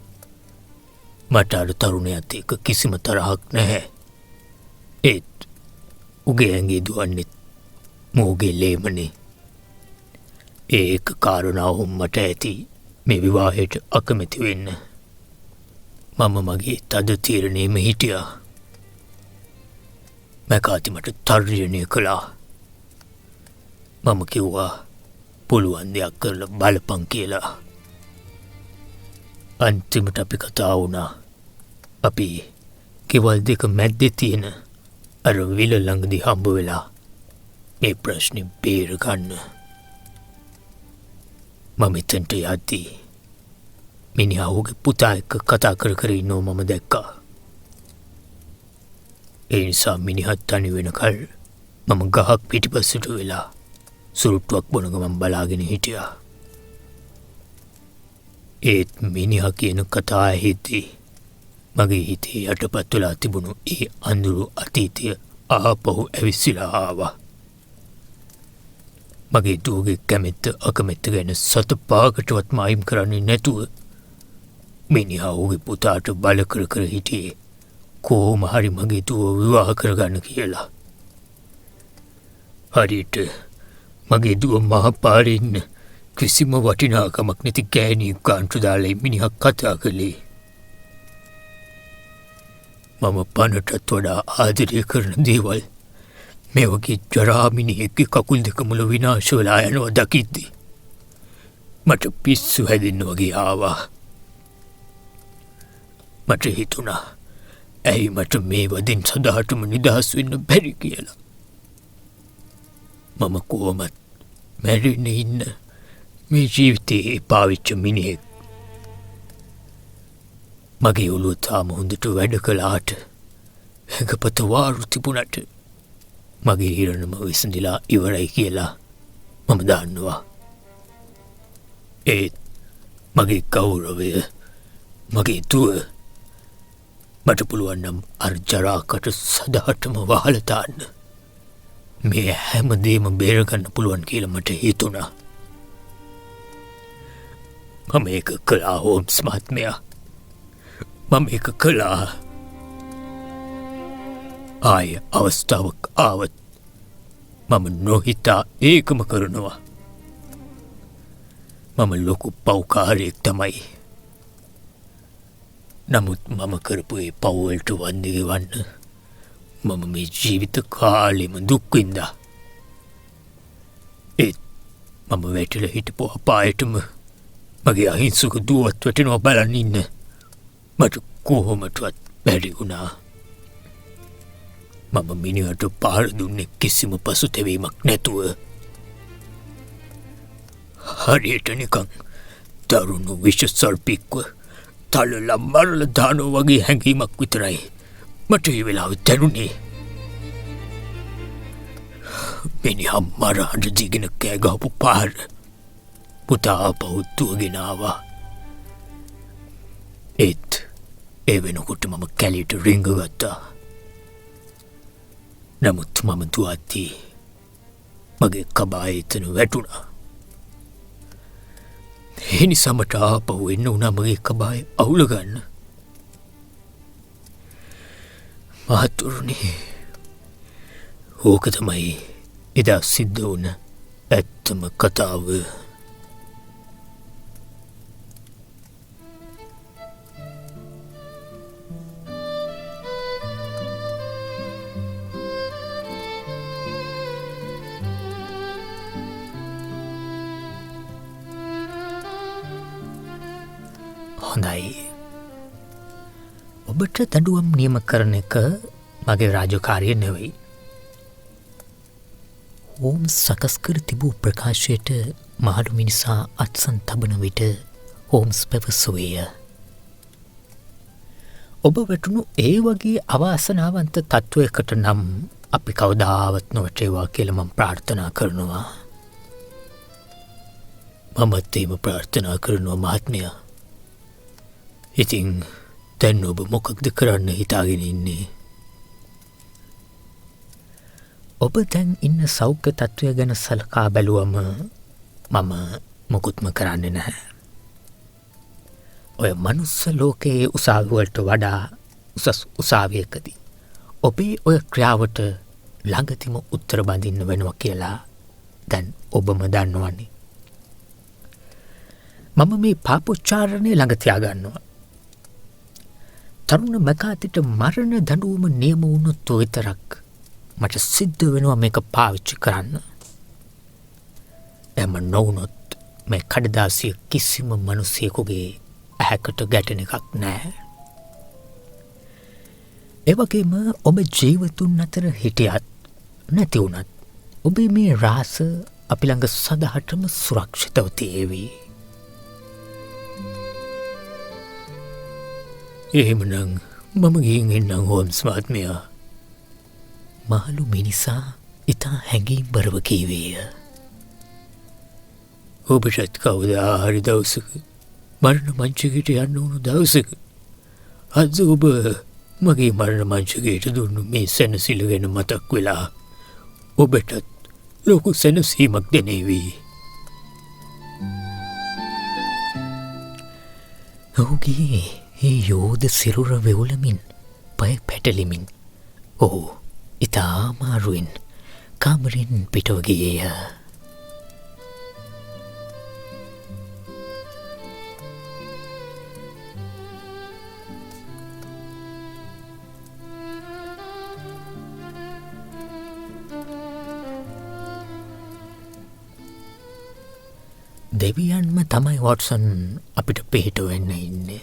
මට අර තරුණයාත් එක්ක කිසිම තරහක් නැහැ. උගේ ඇඟේ දුවන්නෙත් මෝගේ ලේමනේ. ඒක කාරණාව මට ඇති මේ විවාහයට අකමැති වෙන්න. මම මගේ තද තීරණයෙම හිටියා. මැකාති මට තර්ජනය කළා. මම කිව්වා පුළුවන් දෙයක් කරලා බලපන් කියලා. අන්තිමට අපි කතා වුණා. අපි කෙවල් දෙක මැද්දේ තියෙන අර විල ළඟදී හම්බ වෙලා මේ ප්‍රශ්නේ බේර ගන්න. මම එතනට යද්දී මිනිහා ඔහුගේ පුතා එක්ක කතා කර ඉන්නව මම දැක්කා. ඒ නිසා මිනිහා තනි වෙනකල් මම ගහක් පිටිපස්සට වෙලා සුරුට්ටුවක් බොන ගමන් බලාගෙන හිටියා. ඒත් මිනිහා කියන කතා ඇහිද්දී මගේ හිතේ යටපත් වෙලා තිබුණු ඒ අඳුරු අතීතය ආපහු ඇවිස්සලා ආවා. මගේ දුවගේ කැමැත්ත අකමැත්ත ගැන සත පහකටවත් මායිම් කරන්නේ නැතුව මිනිහා ඔහුගේ පුතාට බල කර හිටියේ කොහොම හරි මගේ දුව විවාහ කරගන්න කියලා. හරියට මගේ දුව මහ පාරේ ඉන්න කිසිම වටිනාකමක් නැති ගෑණියෙක් කාන්ටු දාලා මිනිහා කතා කළේ. මම පනටත් වඩා ආදරය කරන දේවල් මේ වගේ ජරාමිනියෙක්ගේ කකුල් දෙක මුල විනාශ වෙලා යනවා දකිද්දී මට පිස්සු හැදෙන්න වගේ ආවා. මට හිතුණා ඇයි මට මේ වදින් සදාටම නිදහස් වෙන්න බැරි කියලා. මම කොහොමත් මැරෙන්න ඉන්න මේ ජීවිතේ පාවිච්ච මිනිහෙක්. මගේ ඔළුව තාම හොඳට වැඩ කළාට හැඟපත වාරු තිබුණට මගේ හිරණම විසඳිලා ඉවරයි කියලා මම දන්නවා. ඒත් මගේ ගෞරවය මගේ දුව මට පුළුවන් නම් අර ජරාකට සදාටම වහලා දාන්න. මේ හැමදේම බේරගන්න පුළුවන් කියලා මට හිතුණා. මම ඒක කළා හෝම්ස් මහත්මයා. මම ඒක කළා. ආය අවස්ථාවක් ආවත් මම නොහිතා ඒකම කරනවා. මම ලොකු පව්කාරයෙක් තමයි. නමුත් මම කරපු ඒ පව්වලට වන්දි ගෙවන්න මම මේ ජීවිත කාලෙම දුක් විඳා. ඒත් මම වැටිලා හිටපු අපායටම මගේ අහිංසක දුවත් වැටෙනවා බලන් ඉන්න මට කොහොමටවත් බැරි වුණා. මම මිනිහට පාර දුන්නේ කිසිම පසුතැවීමක් නැතුව. හරියට නිකන් දරුණු විෂ සර්පෙක්ව තලලා මරලා දානවා වගේ හැඟීමක් විතරයි මට ඒ වෙලාවෙ දැනුනේ. මිනිහා මරහඬ දිගෙන කෑ ගහපු පාර පුතා පවුත්තුවගෙන ආවා. ඒත් ඒ වෙනකොට මම කැලියට රිංග ගත්තා. නමුත් මම දුවද්දී මගේ කබාය එතන වැටුණා. ඒ නිසා මට ආපහු එන්න වුණා මගේ කබාය අවුල ගන්න. මහතුරුනි, ඕක තමයි එදා සිද්ධ වුණ ඇත්තම කතාව. හොඳයි. ඔබට දඩුවම් නියම කරන එක මගේ රාජකාරිය නෙවෙයි. හෝම්ස් සකස් කර තිබූ ප්‍රකාශයට මහලු මිනිසා අත්සන් තබන විට හෝම්ස් පැවසුවේය. ඔබ වැටුණු ඒ වගේ අවාසනාවන්ත තත්ත්වයකට නම් අපි කවදාවත් නොවැටේවා කියලා මම ප්‍රාර්ථනා කරනවා. මමත් එහෙම ප්‍රාර්ථනා කරනවා මහත්මයා. ඉතින් දැන් ඔබ මොකක්ද කරන්න හිතාගෙන ඉන්නේ? ඔබ දැන් ඉන්න සෞඛ්‍ය තත්ත්වය ගැන සලකා බැලුවම මම මොකුත්ම කරන්නේ නැහැ. ඔය මනුස්ස ලෝකයේ උසාවිවලට වඩා උසස් උසාවියකදී ඔබේ ඔය ක්‍රියාවට ළඟතිම උත්තර බඳින්න වෙනවා කියලා දැන් ඔබම දන්නවනේ. මම මේ පාපොච්චාරණය ළඟ තියාගන්නවා. තරුණ මැකාතිට මරණ දඬුවම නියම වුණොත් විතරක් මට සිද්ධ වෙනවා මේක පාවිච්චි කරන්න. එම නොවුනොත් මේ කඩදාසිය කිසිම මිනිසෙකුගේ ඇහැකට ගැටෙන එකක් නෑ. එවගේම ඔබ ජීවතුන් අතර හිටියත් නැති වුණත් ඔබේ මේ රාස අපි ළඟ සදාටම සුරක්ෂිතව තියේවි. එහෙමනම් මම ගිහින් එන්නම් හෝම්ස් මහත්මයා. මහලු මිනිසා ඉතා හැඟීම්බරව කීවේය. ඔබටත් කවදා හරි දවසක මරණ මංචකයට යන්න වුණු දවසක අද ඔබ මගේ මරණ මංචකයට දුන්නු මේ සැනසිල්ල ගැන මතක් වෙලා ඔබටත් ලොකු සැනසීමක් දැනේවි. ඔහුගේ ඒ යෝධ සිරුර වෙවුලමින් පය පැටලිමින් ඔහු ඉතා අමාරුවෙන් කාමරෙන් පිටව ගියේය. දෙවියන්ම තමයි වොට්සන් අපිට පිහිට වෙන්න ඉන්නේ.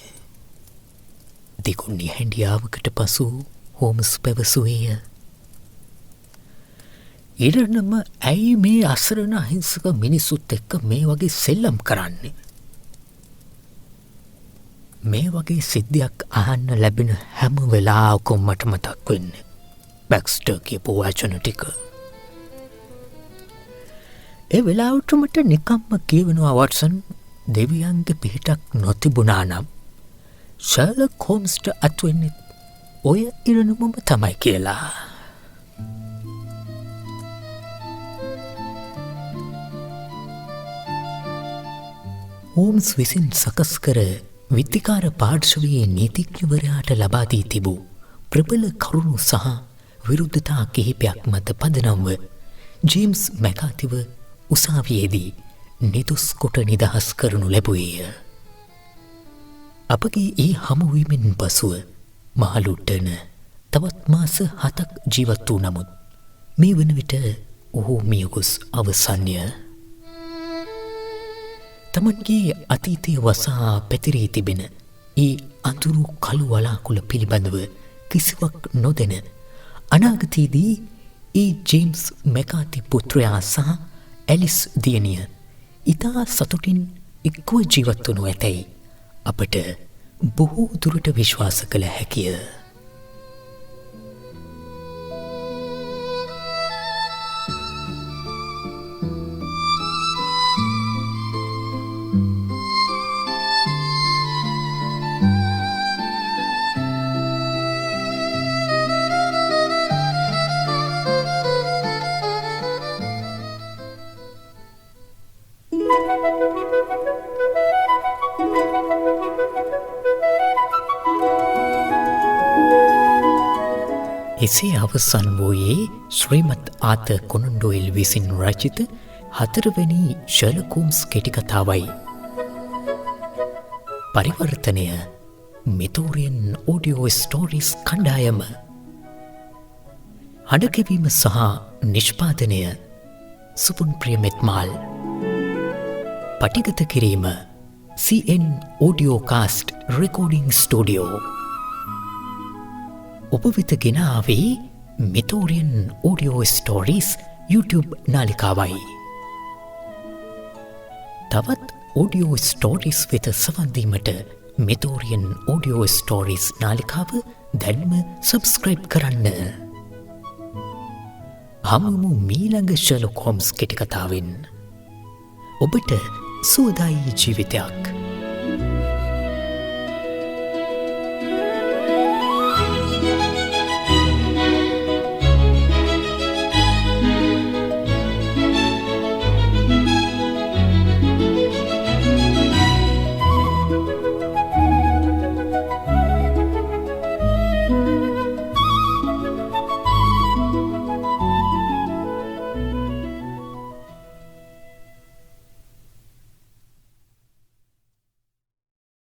දිගුන් නිහැඬියාවකට පසු හෝම්ස් පැවසුවේය. ඉරණම ඇයි මේ අසරණ අහිංසක මිනිස්සුත් එක්ක මේ වගේ සෙල්ලම් කරන්නේ? මේ වගේ සිද්ධියක් අහන්න ලැබෙන හැම වෙලාවකම මට මතක් වෙන්නේ බැක්ස්ටර් කියපු වචන ටික. ඒ වෙලාවට මට නිකම්ම කියවෙනවා වොට්සන් දෙවියන්ගේ පිහිටක් නොතිබුණා නම් ෂර්ලොක් හෝම්ස්ට අත්වෙන්නේ ඔය ඉරණමම තමයි කියලා. හෝම්ස් විසින් සකස් කර විත්තිකාර පාර්ශවයේ නීතිඥවරයාට ලබා දී තිබූ ප්‍රබල කරුණු සහ විරුද්ධතා කිහිපයක් මත පදනම්ව ජේම්ස් මැකාතිව උසාවියේදී නිදුස් කොට නිදහස් කරනු ලැබුවේය. අපගේ ඒ හමුවීමෙන් පසුව මහලුට්ටන තවත් මාස 7ක් ජීවත් වූ නමුත් මේ වන විට ඔහු මියගොස් අවසන්ය. තමන්ගේ අතීතය වසා පැතිරී තිබෙන ඒ අඳුරු කළු වලාකුළ පිළිබඳව කිසිවක් නොදැන අනාගතයේදී ඒ ජේම්ස් මැකාති පුත්‍රයා සහ ඇලිස් දියණිය ඉතා සතුටින් එක්ව ජීවත් වනු ඇතැයි අපට බොහෝ දුරට විශ්වාස කළ හැකිය. එසේ අවසන් වූයේ ශ්‍රීමත් ආතර් කොනන් ඩොයිල් විසින් රචිත 4වෙනි ෂර්ලොක් හෝම්ස් කෙටිකතාවයි. පරිවර්තනය මිතෝරියන් ඔඩියෝ ස්ටෝරීස් කණ්ඩායම. හඬකැවීම සහ නිෂ්පාදනය සුපුන් ප්‍රියමෙත්මාල්. පටිගත කිරීම CN audio cast recording studio. ඔබ වෙත ගෙන ආවේ මිතෝරියන් ඔඩියෝ ස්ටෝරීස් YouTube නාලිකාවයි. තවත් ඔඩියෝ ස්ටෝරීස් වෙත සවන්දීමට මිතෝරියන් ඔඩියෝ ස්ටෝරීස් නාලිකාව දැන්ම සබස්ක්‍රයිබ් කරන්න. හමුමු මීළඟ ෂර්ලොක් හෝම්ස් කෙටිකතාවෙන්. ඔබට සුවදායි ජීවිතයක්.